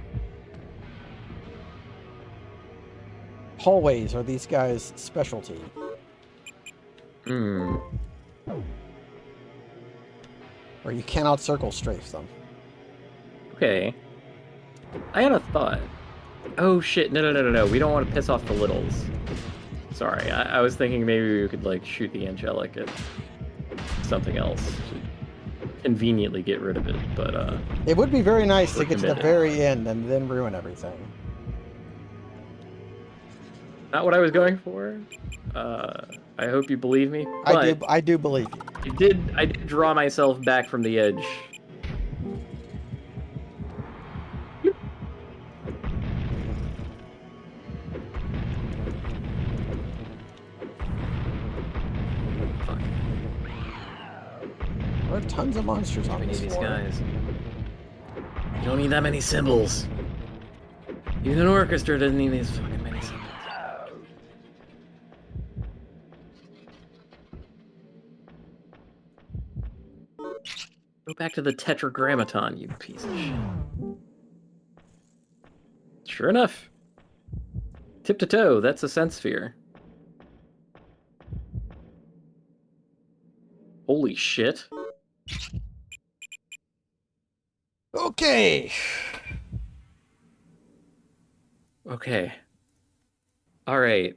Speaker 3: hallways are these guys' specialty.
Speaker 2: Hmm.
Speaker 3: Where you cannot circle strafe them.
Speaker 2: Okay. I had a thought. Oh shit, no. We don't want to piss off the littles. Sorry, I was thinking maybe we could, like, shoot the angelic at something else to conveniently get rid of it, but,
Speaker 3: It would be very nice to
Speaker 2: We're
Speaker 3: get to the
Speaker 2: committed.
Speaker 3: very end and then ruin everything.
Speaker 2: not what I was going for. I hope you believe me,
Speaker 3: I
Speaker 2: but
Speaker 3: do believe you.
Speaker 2: I did draw myself back from the edge. Fuck.
Speaker 3: There are tons of monsters on
Speaker 2: We
Speaker 3: this
Speaker 2: need these
Speaker 3: floor.
Speaker 2: guys. You don't need that many symbols. Even an orchestra doesn't need these fucking many symbols. Go back to the tetragrammaton, you piece of shit. Sure enough. Tip to toe, that's a sense sphere. Holy shit.
Speaker 3: Okay.
Speaker 2: Okay. Alright.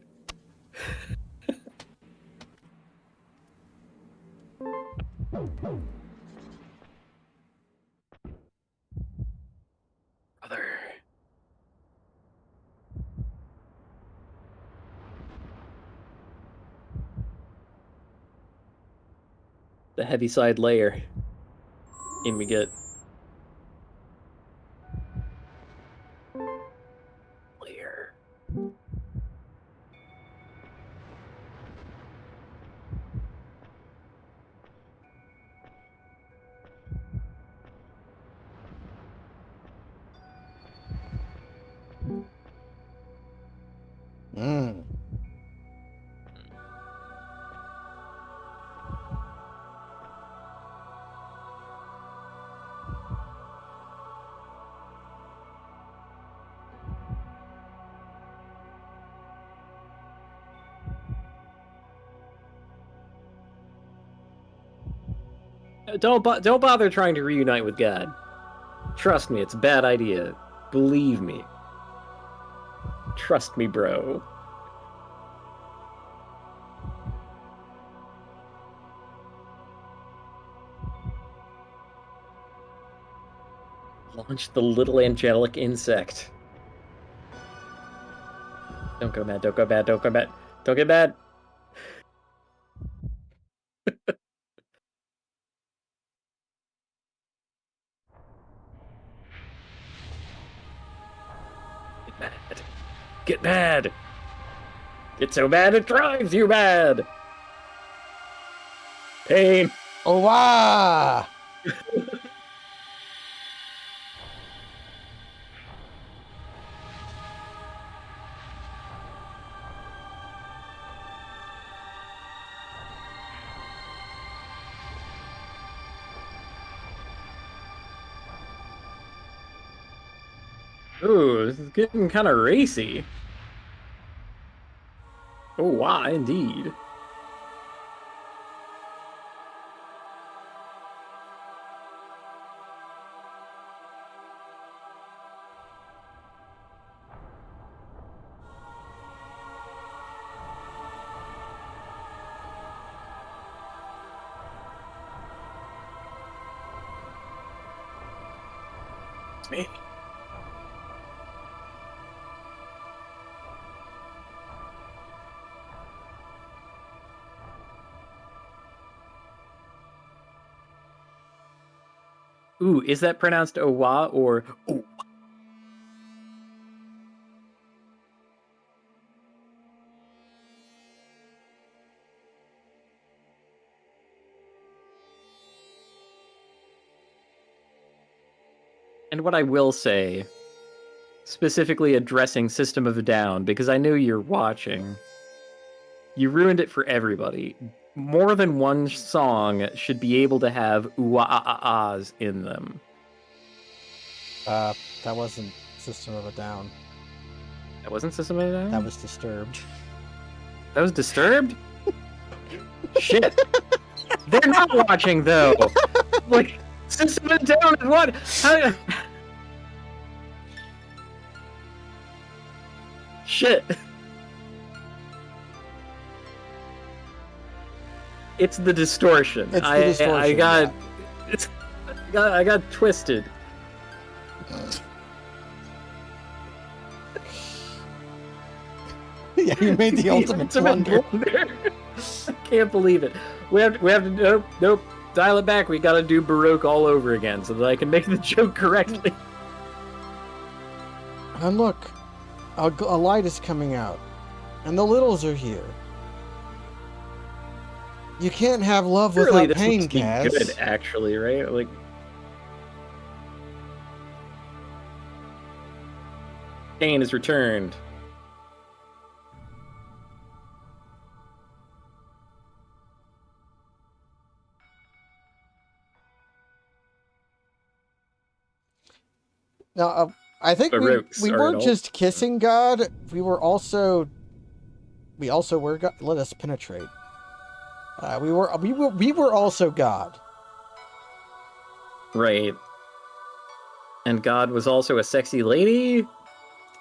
Speaker 2: Brother. The heaviside layer. In we get. Layer.
Speaker 3: Mm.
Speaker 2: Don't bother trying to reunite with God. Trust me, it's a bad idea. Believe me. Trust me, bro. Launch the little angelic insect. Don't go mad, don't go bad, don't go bad. Don't get mad. Get mad. Get bad. Get so bad it drives you mad. Pain.
Speaker 3: Oh, wow!
Speaker 2: Ooh, this is getting kind of racy. Oh, wow, indeed. Man. Ooh, is that pronounced Owa or ooh? And what I will say, specifically addressing System of a Down, because I know you're watching, you ruined it for everybody. More than one song should be able to have ooh-ah-ah-ahs in them.
Speaker 3: That wasn't System of a Down.
Speaker 2: That wasn't System of a Down?
Speaker 3: That was Disturbed.
Speaker 2: That was Disturbed? Shit. They're not watching, though. Like, System of a Down is what? How... Shit. It's the distortion.
Speaker 3: It's the distortion.
Speaker 2: I got twisted.
Speaker 3: Yeah, you made the ultimate blunder.
Speaker 2: I can't believe it. We have to nope. Dial it back. We got to do Baroque all over again so that I can make the joke correctly.
Speaker 3: And look, a light is coming out, and the littles are here. You can't have love
Speaker 2: Surely
Speaker 3: without pain,
Speaker 2: this
Speaker 3: Kaz.
Speaker 2: looks good, actually, right? Like, Kane is returned.
Speaker 3: Now, I think
Speaker 2: Baroques
Speaker 3: we
Speaker 2: are
Speaker 3: weren't
Speaker 2: an
Speaker 3: just kissing God. We also were God. Let us penetrate. We were also God.
Speaker 2: Right. And God was also a sexy lady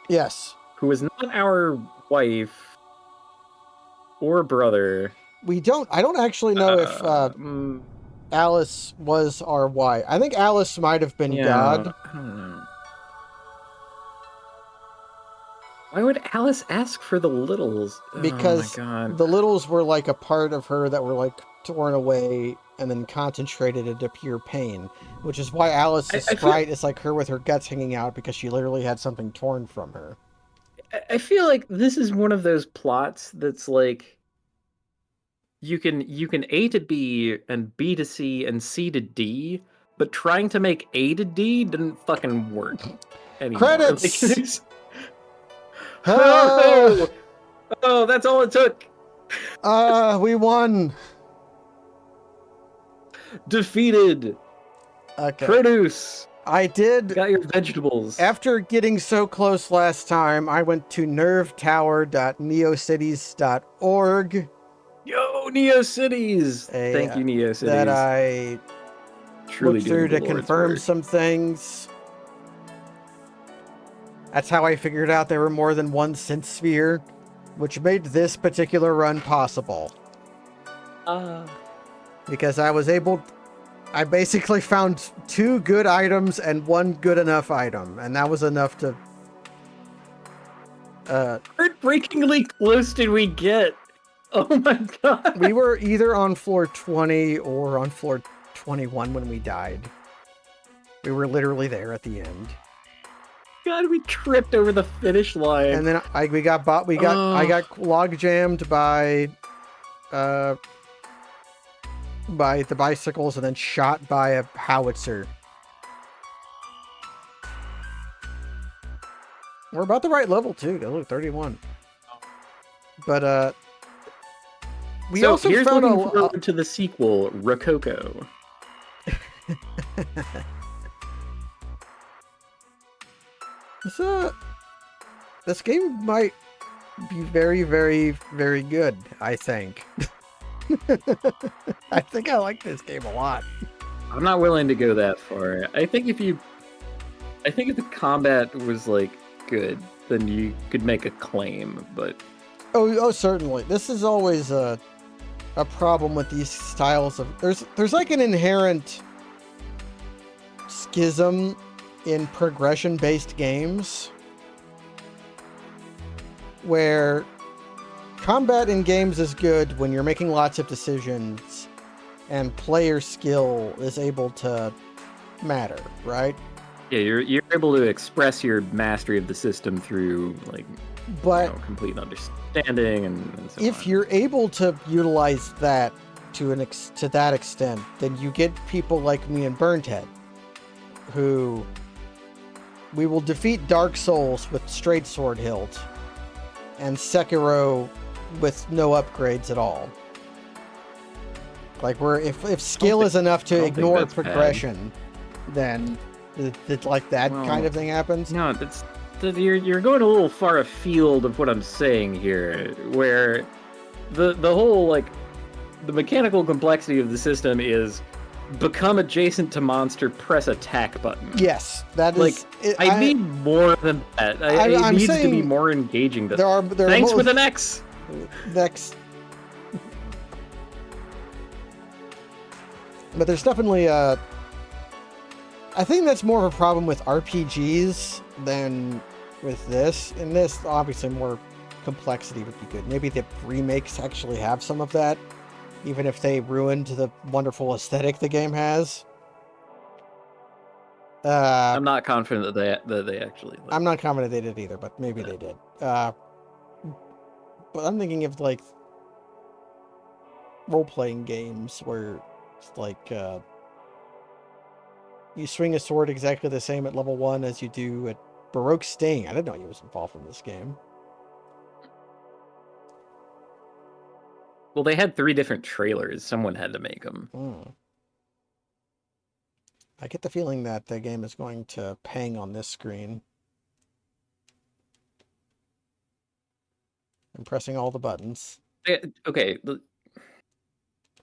Speaker 3: Yes.
Speaker 2: who was not our wife or brother.
Speaker 3: I don't actually know if Alice was our wife. I think Alice might have been God.
Speaker 2: I don't know. Why would Alice ask for the littles?
Speaker 3: Because
Speaker 2: oh my God.
Speaker 3: the littles were like a part of her that were like torn away and then concentrated into pure pain, which is why Alice's sprite is like her with her guts hanging out, because she literally had something torn from her.
Speaker 2: I feel like this is one of those plots that's like you can A to B and B to C and C to D, but trying to make A to D didn't fucking work anymore.
Speaker 3: Credits!
Speaker 2: Oh, that's all it took.
Speaker 3: We won.
Speaker 2: Defeated.
Speaker 3: Okay.
Speaker 2: Produce.
Speaker 3: I did.
Speaker 2: Got your vegetables.
Speaker 3: After getting so close last time, I went to nervetower.neocities.org.
Speaker 2: Yo, NeoCities! Thank you, NeoCities.
Speaker 3: That I
Speaker 2: truly
Speaker 3: looked through to
Speaker 2: Lord's
Speaker 3: confirm
Speaker 2: work.
Speaker 3: some things. That's how I figured out there were more than one synth sphere, which made this particular run possible. Because I basically found 2 good items and 1 good enough item, and that was enough to...
Speaker 2: Heartbreakingly close did we get? Oh my God.
Speaker 3: We were either on floor 20 or on floor 21 when we died. We were literally there at the end.
Speaker 2: God, we tripped over the finish line.
Speaker 3: And then I got log jammed by the bicycles and then shot by a howitzer. We're about the right level too. Look, 31. But we
Speaker 2: so
Speaker 3: also
Speaker 2: here's
Speaker 3: found
Speaker 2: looking forward to the sequel, Rococo.
Speaker 3: This game might be very, very, very good, I think. I think I like this game a lot.
Speaker 2: I'm not willing to go that far. I think if the combat was like good, then you could make a claim. But
Speaker 3: Oh, certainly. This is always a problem with these styles of there's like an inherent schism in progression-based games where combat in games is good when you're making lots of decisions and player skill is able to matter, right?
Speaker 2: yeah, you're able to express your mastery of the system through like
Speaker 3: But
Speaker 2: complete understanding and so
Speaker 3: if
Speaker 2: on.
Speaker 3: you're able to utilize that to that extent, then you get people like me and Burnthead, who we will defeat Dark Souls with straight sword hilt, and Sekiro with no upgrades at all. Like if skill is enough to ignore progression, then like that kind of thing happens.
Speaker 2: No, you're going a little far afield of what I'm saying here, where the whole like the mechanical complexity of the system is become adjacent to monster, press attack button.
Speaker 3: Yes, that
Speaker 2: like
Speaker 3: is.
Speaker 2: I need more than that. It needs to be more engaging. Thanks with an X.
Speaker 3: Next. But there's definitely I think that's more of a problem with RPGs than with this. In this, obviously, more complexity would be good. Maybe the remakes actually have some of that, even if they ruined the wonderful aesthetic the game has.
Speaker 2: I'm not confident that they actually.
Speaker 3: I'm not confident they did either, but maybe they did. But I'm thinking of like role-playing games where it's like you swing a sword exactly the same at level 1 as you do at Baroque Sting. I didn't know he was involved in this game.
Speaker 2: Well, they had 3 different trailers. Someone had to make them.
Speaker 3: I get the feeling that the game is going to pang on this screen. I'm pressing all the buttons.
Speaker 2: Okay.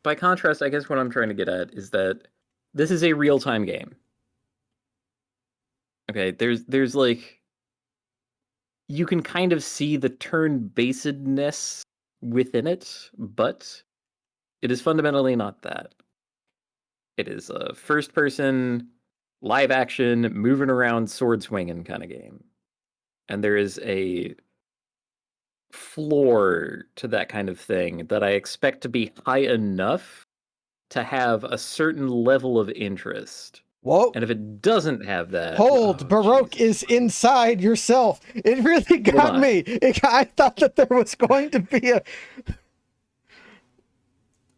Speaker 2: By contrast, I guess what I'm trying to get at is that this is a real-time game. Okay, there's like you can kind of see the turn-basedness within it, but it is fundamentally not that. It is a first-person, live-action, moving around, sword-swinging kind of game. And there is a floor to that kind of thing that I expect to be high enough to have a certain level of interest.
Speaker 3: Whoa.
Speaker 2: And if it doesn't have that...
Speaker 3: Hold! Baroque is inside yourself! It really got me! I thought that there was going to be a...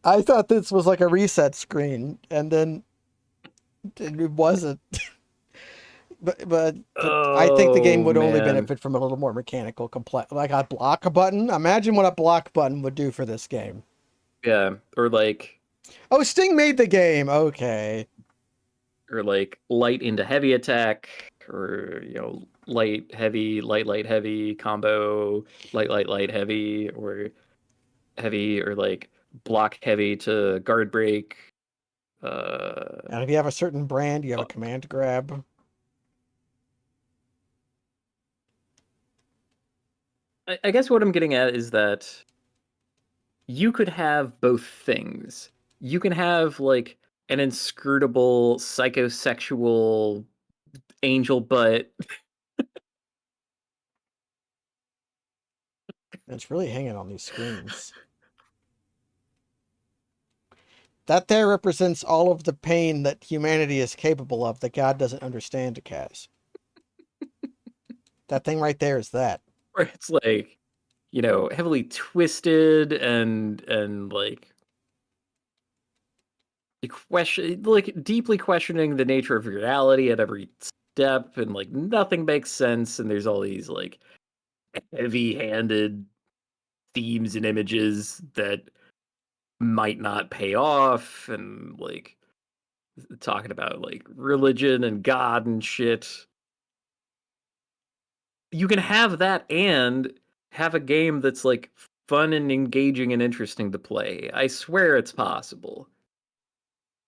Speaker 3: I thought this was like a reset screen, and then it wasn't. but I think the game would only benefit from a little more mechanical complex, like a block button. Imagine what a block button would do for this game.
Speaker 2: Yeah, or like...
Speaker 3: Oh, Sting made the game! Okay.
Speaker 2: Or like light into heavy attack, or light heavy, light heavy combo, light heavy, or heavy, or like block heavy to guard break.
Speaker 3: And if you have a certain brand, you have a command grab.
Speaker 2: I guess what I'm getting at is that you could have both things. You can have like an inscrutable psychosexual angel butt.
Speaker 3: It's really hanging on these screens. That there represents all of the pain that humanity is capable of that God doesn't understand, Kaz. That thing right there is that.
Speaker 2: where it's like, heavily twisted and like deeply questioning the nature of reality at every step, and like nothing makes sense, and there's all these like heavy-handed themes and images that might not pay off, and like talking about like religion and God and shit. You can have that and have a game that's like fun and engaging and interesting to play. I swear it's possible.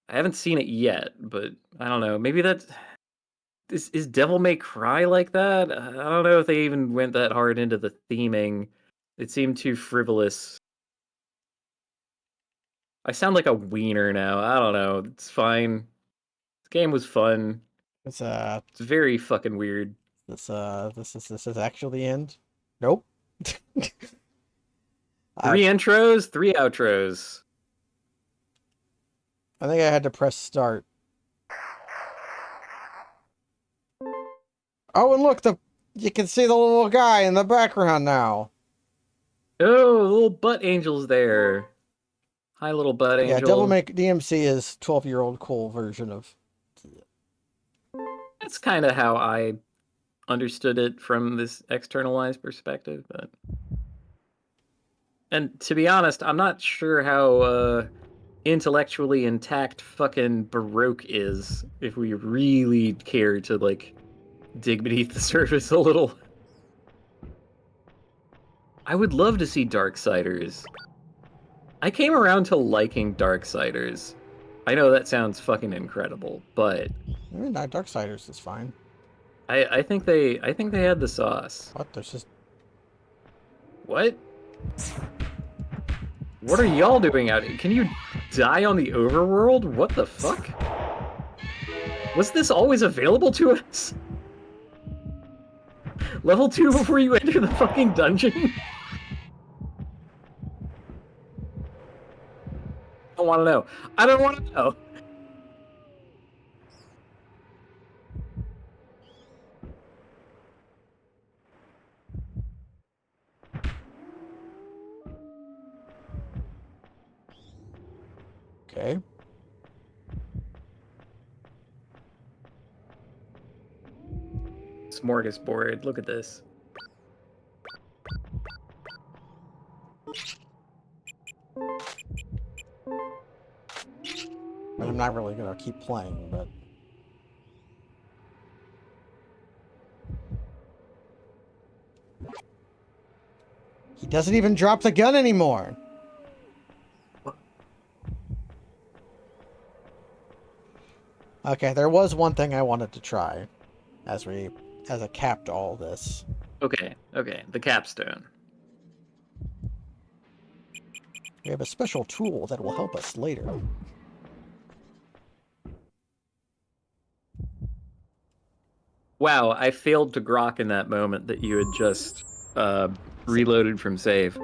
Speaker 2: I haven't seen it yet, but I don't know. Maybe is Devil May Cry like that? I don't know if they even went that hard into the theming. It seemed too frivolous. I sound like a wiener now. I don't know. It's fine. This game was fun.
Speaker 3: It's
Speaker 2: It's very fucking weird.
Speaker 3: this is actually the end. Nope.
Speaker 2: 3 intros, 3 outros.
Speaker 3: I think I had to press start. Oh, and look, you can see the little guy in the background now.
Speaker 2: Oh, little butt angel's there. Hi, little butt
Speaker 3: Yeah,
Speaker 2: angel.
Speaker 3: Devil May DMC is 12-year-old cool version of.
Speaker 2: That's kind of how I understood it from this externalized perspective, but. And to be honest, I'm not sure how intellectually intact fucking baroque is, if we really care to like dig beneath the surface a little. I would love to see Darksiders. I came around to liking Darksiders. I know that sounds fucking incredible, but
Speaker 3: I mean, Darksiders is fine.
Speaker 2: I think they had the sauce.
Speaker 3: What? There's just.
Speaker 2: What? What are y'all doing out here? Can you die on the overworld? What the fuck? Was this always available to us? Level 2 before you enter the fucking dungeon? I don't want to know. I don't want to know.
Speaker 3: Okay.
Speaker 2: Smorgasbord, look at this.
Speaker 3: I'm not really gonna keep playing, but. He doesn't even drop the gun anymore. Okay, there was one thing I wanted to try as I capped all this.
Speaker 2: Okay, the capstone.
Speaker 3: We have a special tool that will help us later.
Speaker 2: Wow, I failed to grok in that moment that you had just reloaded from save.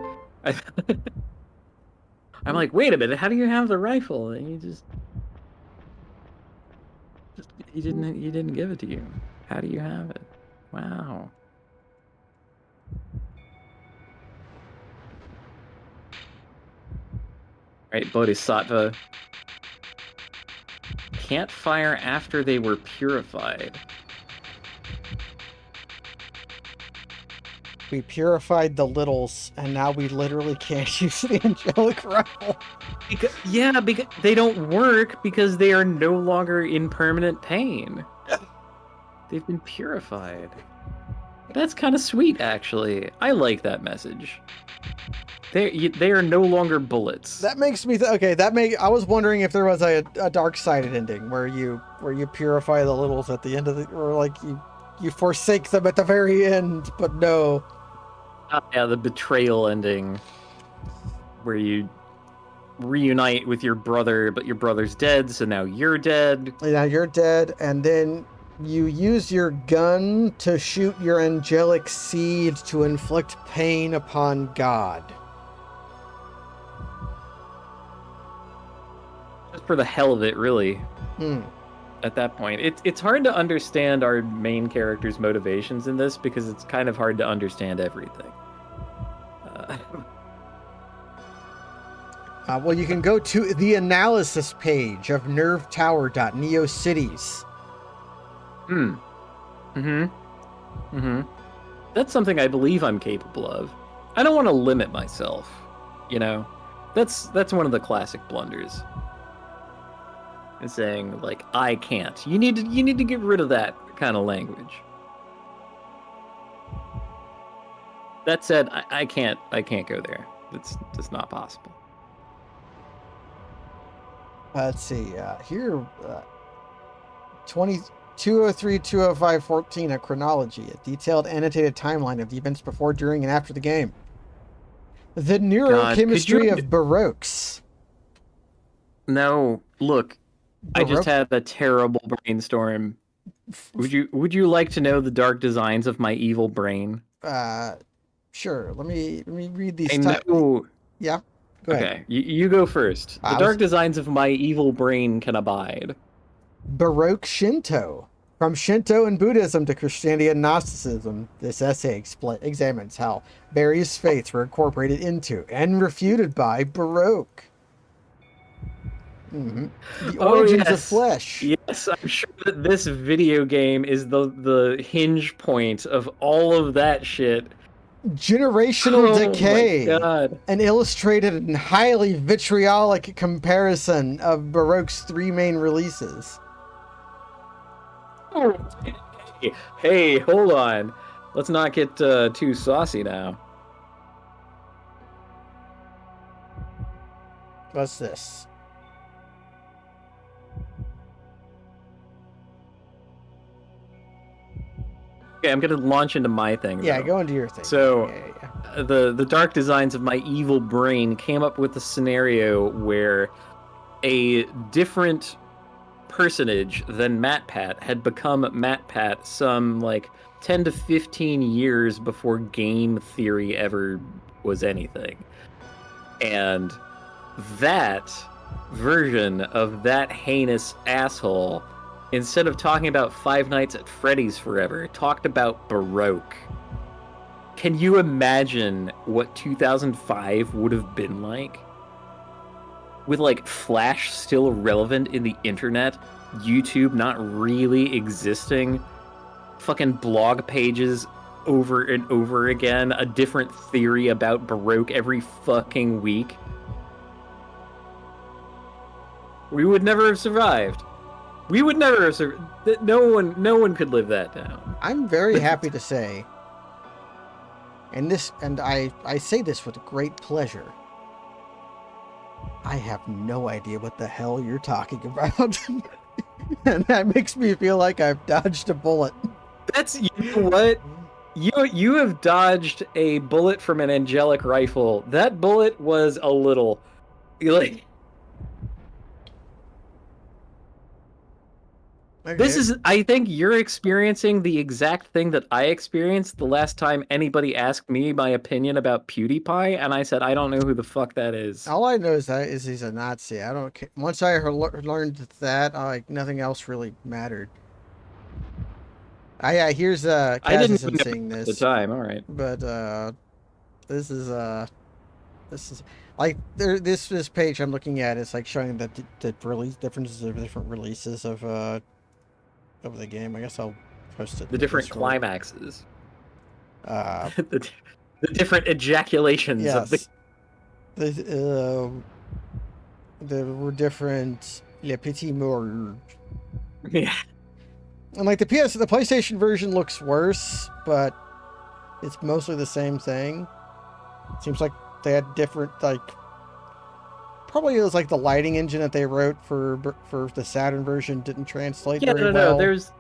Speaker 2: I'm like, wait a minute, how do you have the rifle? And you didn't give it to you. How do you have it? Wow. Right, Bodhisattva. Can't fire after they were purified.
Speaker 3: We purified the littles, and now we literally can't use the angelic rifle.
Speaker 2: Because they don't work because they are no longer in permanent pain. They've been purified. That's kind of sweet, actually. I like that message. They are no longer bullets.
Speaker 3: That makes me I was wondering if there was a dark-sided ending where you purify the littles at the end of or like you forsake them at the very end, but no.
Speaker 2: Yeah, the betrayal ending where you reunite with your brother, but your brother's dead, so now you're dead.
Speaker 3: Now you're dead, and then you use your gun to shoot your angelic seed to inflict pain upon God.
Speaker 2: Just for the hell of it, really. at that point. It's hard to understand our main character's motivations in this because it's kind of hard to understand everything.
Speaker 3: Well, you can go to the analysis page of nervetower.neocities.
Speaker 2: That's something I believe I'm capable of. I don't want to limit myself, you know? That's one of the classic blunders. And saying, like, I can't. You need to get rid of that kind of language. That said, I can't go there. It's just not possible.
Speaker 3: Let's see. Here, 203-205-14, a chronology, a detailed annotated timeline of the events before, during, and after the game. The neurochemistry of baroques.
Speaker 2: No, look, I just had a terrible brainstorm. Would you like to know the dark designs of my evil brain?
Speaker 3: Sure. Let me read these.
Speaker 2: I know.
Speaker 3: Yeah. Go ahead.
Speaker 2: Okay, you go first. The dark designs of my evil brain can abide.
Speaker 3: Baroque Shinto. From Shinto and Buddhism to Christianity and Gnosticism, this essay examines how various faiths were incorporated into and refuted by Baroque. The origins of flesh.
Speaker 2: Yes, I'm sure that this video game is the hinge point of all of that shit.
Speaker 3: Generational decay.
Speaker 2: My God.
Speaker 3: An illustrated and highly vitriolic comparison of Baroque's three main releases.
Speaker 2: Hey, hold on. Let's not get too saucy now.
Speaker 3: What's this?
Speaker 2: Okay, I'm gonna launch into my thing.
Speaker 3: Yeah,
Speaker 2: though.
Speaker 3: go into your thing.
Speaker 2: So,
Speaker 3: yeah.
Speaker 2: The dark designs of my evil brain came up with a scenario where a different personage than MatPat had become MatPat some like 10 to 15 years before game theory ever was anything. And that version of that heinous asshole, instead of talking about Five Nights at Freddy's forever, talked about Baroque. Can you imagine what 2005 would have been like? With like Flash still relevant in the internet, YouTube not really existing, fucking blog pages over and over again, a different theory about Baroque every fucking week. We would never have survived. We would never have survived. No one could live that down.
Speaker 3: I'm very happy to say, and I say this with great pleasure, I have no idea what the hell you're talking about. And that makes me feel like I've dodged a bullet.
Speaker 2: That's, you know what? You have dodged a bullet from an angelic rifle. That bullet was a little, like,
Speaker 3: okay.
Speaker 2: This is, I think you're experiencing the exact thing that I experienced the last time anybody asked me my opinion about PewDiePie, and I said, I don't know who the fuck that is.
Speaker 3: All I know is he's a Nazi. I don't care. Once I learned that, like, nothing else really mattered. Here's
Speaker 2: I didn't
Speaker 3: Kaz
Speaker 2: know
Speaker 3: seeing
Speaker 2: at
Speaker 3: this.
Speaker 2: the time, all right.
Speaker 3: But this is like this page I'm looking at is like showing the release differences of different releases of the game. I guess I'll post it.
Speaker 2: The different climaxes.
Speaker 3: Uh,
Speaker 2: the different ejaculations of the...
Speaker 3: There were different Le Petit Mort.
Speaker 2: Yeah.
Speaker 3: And like the PlayStation version looks worse, but it's mostly the same thing. Seems like they had different, like, probably it was like the lighting engine that they wrote for the Saturn version didn't translate very well.
Speaker 2: No, there's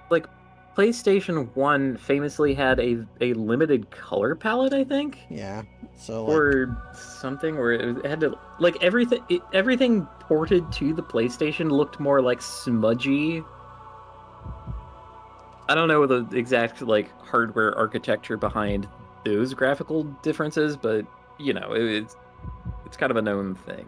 Speaker 2: like PlayStation 1 famously had a limited color palette, I think.
Speaker 3: Yeah. So like,
Speaker 2: or something where it had to, like, everything ported to the PlayStation looked more like smudgy. I don't know the exact like hardware architecture behind those graphical differences, but you know, it's kind of a known thing.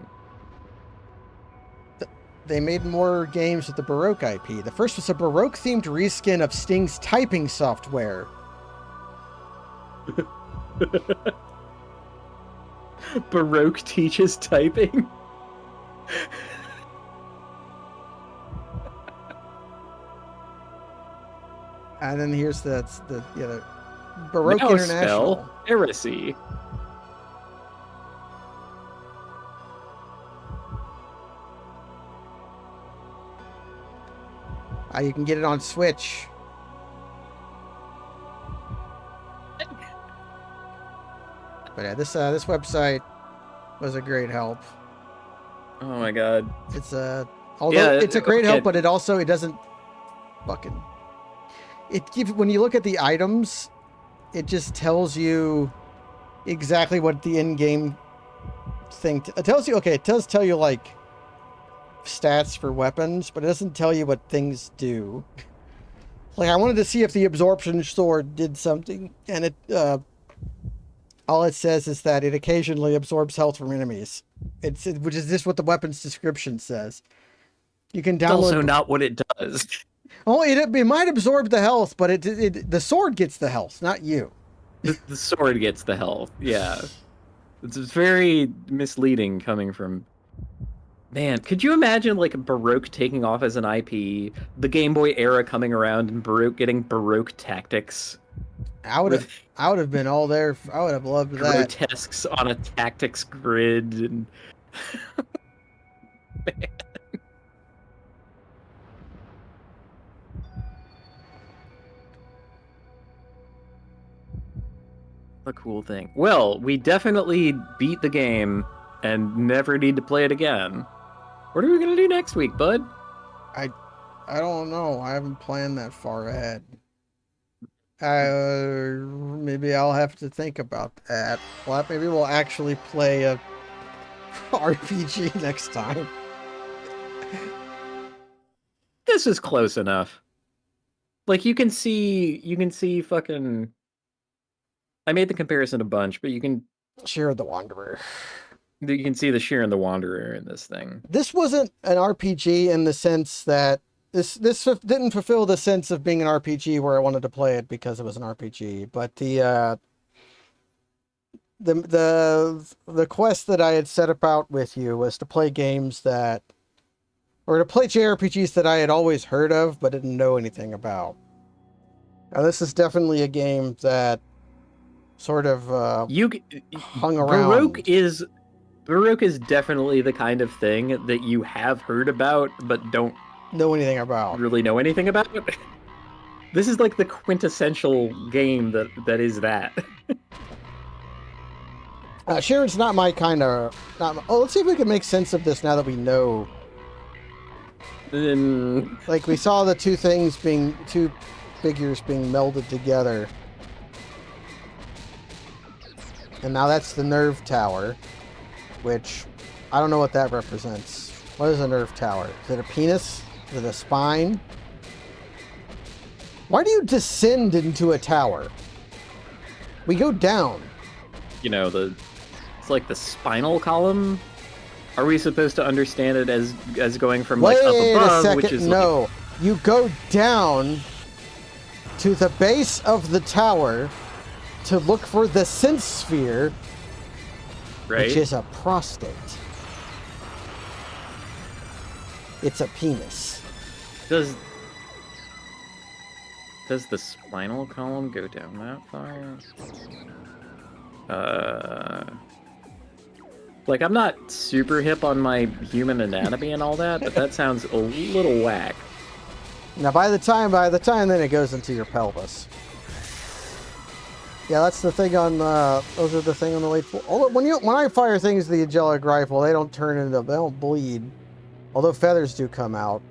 Speaker 3: they made more games with the Baroque IP. The first was a Baroque-themed reskin of Sting's typing software.
Speaker 2: Baroque teaches typing.
Speaker 3: And then here's the Baroque
Speaker 2: Now
Speaker 3: International.
Speaker 2: spell heresy.
Speaker 3: You can get it on Switch. But yeah, this website was a great help.
Speaker 2: Oh my god.
Speaker 3: It's it's a great help,
Speaker 2: okay.
Speaker 3: but it doesn't fucking. It gives when you look at the items, it just tells you exactly what the in-game thing. It tells you. Okay, it does tell you like stats for weapons, but it doesn't tell you what things do. Like I wanted to see if the absorption sword did something, and it all it says is that it occasionally absorbs health from enemies. Which is just what the weapon's description says. You can
Speaker 2: It's
Speaker 3: download.
Speaker 2: also not what it does.
Speaker 3: Oh, it might absorb the health, but the sword gets the health, not you.
Speaker 2: The sword gets the health. Yeah. It's very misleading coming from. Man, could you imagine like Baroque taking off as an IP, the Game Boy era coming around, and Baroque getting Baroque tactics?
Speaker 3: I would have been all there. I would have loved that.
Speaker 2: Grotesques on a tactics grid. And... Man. A cool thing. Well, we definitely beat the game and never need to play it again. What are we gonna do next week, bud?
Speaker 3: I don't know. I haven't planned that far ahead. Maybe I'll have to think about that. Well, maybe we'll actually play a RPG next time.
Speaker 2: This is close enough. Like you can see fucking. I made the comparison a bunch, but you can
Speaker 3: Share the Wanderer.
Speaker 2: You can see the Sheer and the Wanderer in this thing.
Speaker 3: This wasn't an RPG in the sense that this didn't fulfill the sense of being an RPG where I wanted to play it because it was an RPG. But the quest that I had set about with you was to play games to play JRPGs that I had always heard of but didn't know anything about. Now this is definitely a game that sort of hung around.
Speaker 2: Baroque is definitely the kind of thing that you have heard about but don't
Speaker 3: know anything about.
Speaker 2: Really know anything about. This is like the quintessential game that is that.
Speaker 3: Sharon's not my kind of. Let's see if we can make sense of this now that we know. Like we saw the two figures being melded together. And now that's the nerve tower, which I don't know what that represents. What is a nerve tower? Is it a penis? Is it a spine? Why do you descend into a tower? We go down.
Speaker 2: You know, it's like the spinal column. Are we supposed to understand it as going from like up above?
Speaker 3: Wait a second.
Speaker 2: Which is
Speaker 3: no,
Speaker 2: like...
Speaker 3: you go down to the base of the tower to look for the sense sphere,
Speaker 2: right?
Speaker 3: Which is a prostate. It's a penis.
Speaker 2: Does the spinal column go down that far? Like I'm not super hip on my human anatomy and all that, but that sounds a little whack.
Speaker 3: Now, by the time then it goes into your pelvis. Yeah, that's the thing on. Those are the thing on the late. When I fire things with the angelic rifle, they don't bleed, although feathers do come out.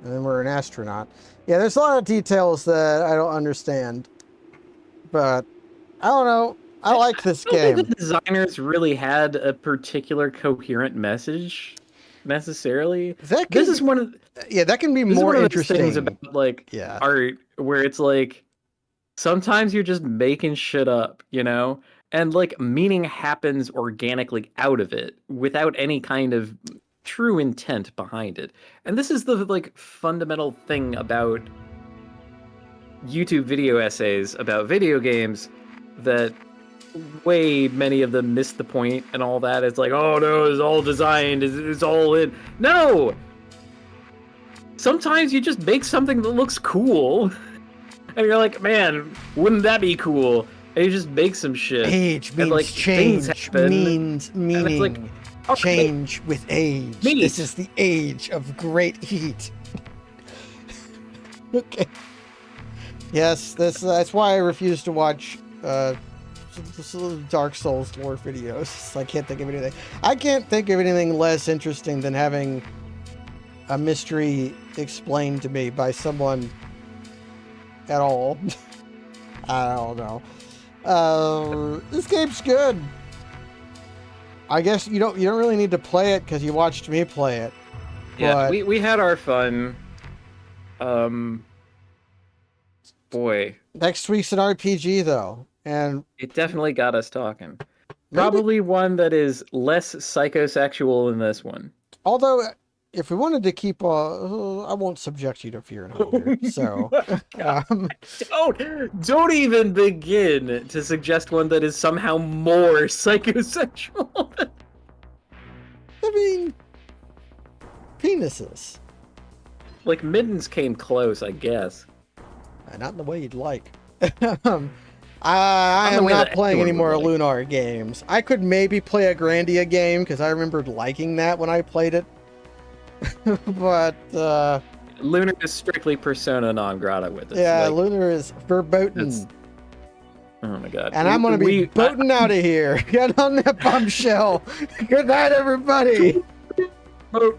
Speaker 3: And then we're an astronaut. Yeah, there's a lot of details that I don't understand, but I don't know. I like this game.
Speaker 2: Think the designers really had a particular coherent message necessarily. This is one of
Speaker 3: that can be more interesting
Speaker 2: things about like art where it's like sometimes you're just making shit up, you know, and like meaning happens organically out of it without any kind of true intent behind it. And this is the like fundamental thing about YouTube video essays about video games, that way many of them miss the point and all that. It's like, oh no, it's all designed, it's all in. No! Sometimes you just make something that looks cool, and you're like, man, wouldn't that be cool? And you just make some shit.
Speaker 3: Age means
Speaker 2: and, like,
Speaker 3: change, means
Speaker 2: and it's like,
Speaker 3: meaning.
Speaker 2: okay,
Speaker 3: Change with age.
Speaker 2: Meat.
Speaker 3: This is the age of great heat. Okay. Yes, that's why I refuse to watch Dark Souls lore videos. I can't think of anything. I can't think of anything less interesting than having a mystery explained to me by someone at all. I don't know. This game's good. I guess you don't really need to play it because you watched me play it.
Speaker 2: yeah,
Speaker 3: But
Speaker 2: we had our fun. Boy,
Speaker 3: next week's an RPG though, and
Speaker 2: it definitely got us talking.
Speaker 3: maybe-
Speaker 2: Probably one that is less psychosexual than this one.
Speaker 3: although if we wanted to keep, I won't subject you to fear and hunger. So,
Speaker 2: Don't even begin to suggest one that is somehow more psychosexual.
Speaker 3: I mean, penises.
Speaker 2: Like, Middens came close, I guess.
Speaker 3: Not in the way you'd like. I
Speaker 2: the
Speaker 3: am
Speaker 2: way
Speaker 3: not
Speaker 2: that
Speaker 3: playing any
Speaker 2: everyone
Speaker 3: more
Speaker 2: would
Speaker 3: Lunar games. I could maybe play a Grandia game because I remembered liking that when I played it. But
Speaker 2: Lunar is strictly persona non grata with it.
Speaker 3: yeah,
Speaker 2: Like,
Speaker 3: Lunar is verboten.
Speaker 2: it's- oh my god.
Speaker 3: And I'm gonna be boating out of here. Get on that bombshell. Good night, everybody.
Speaker 2: Oh,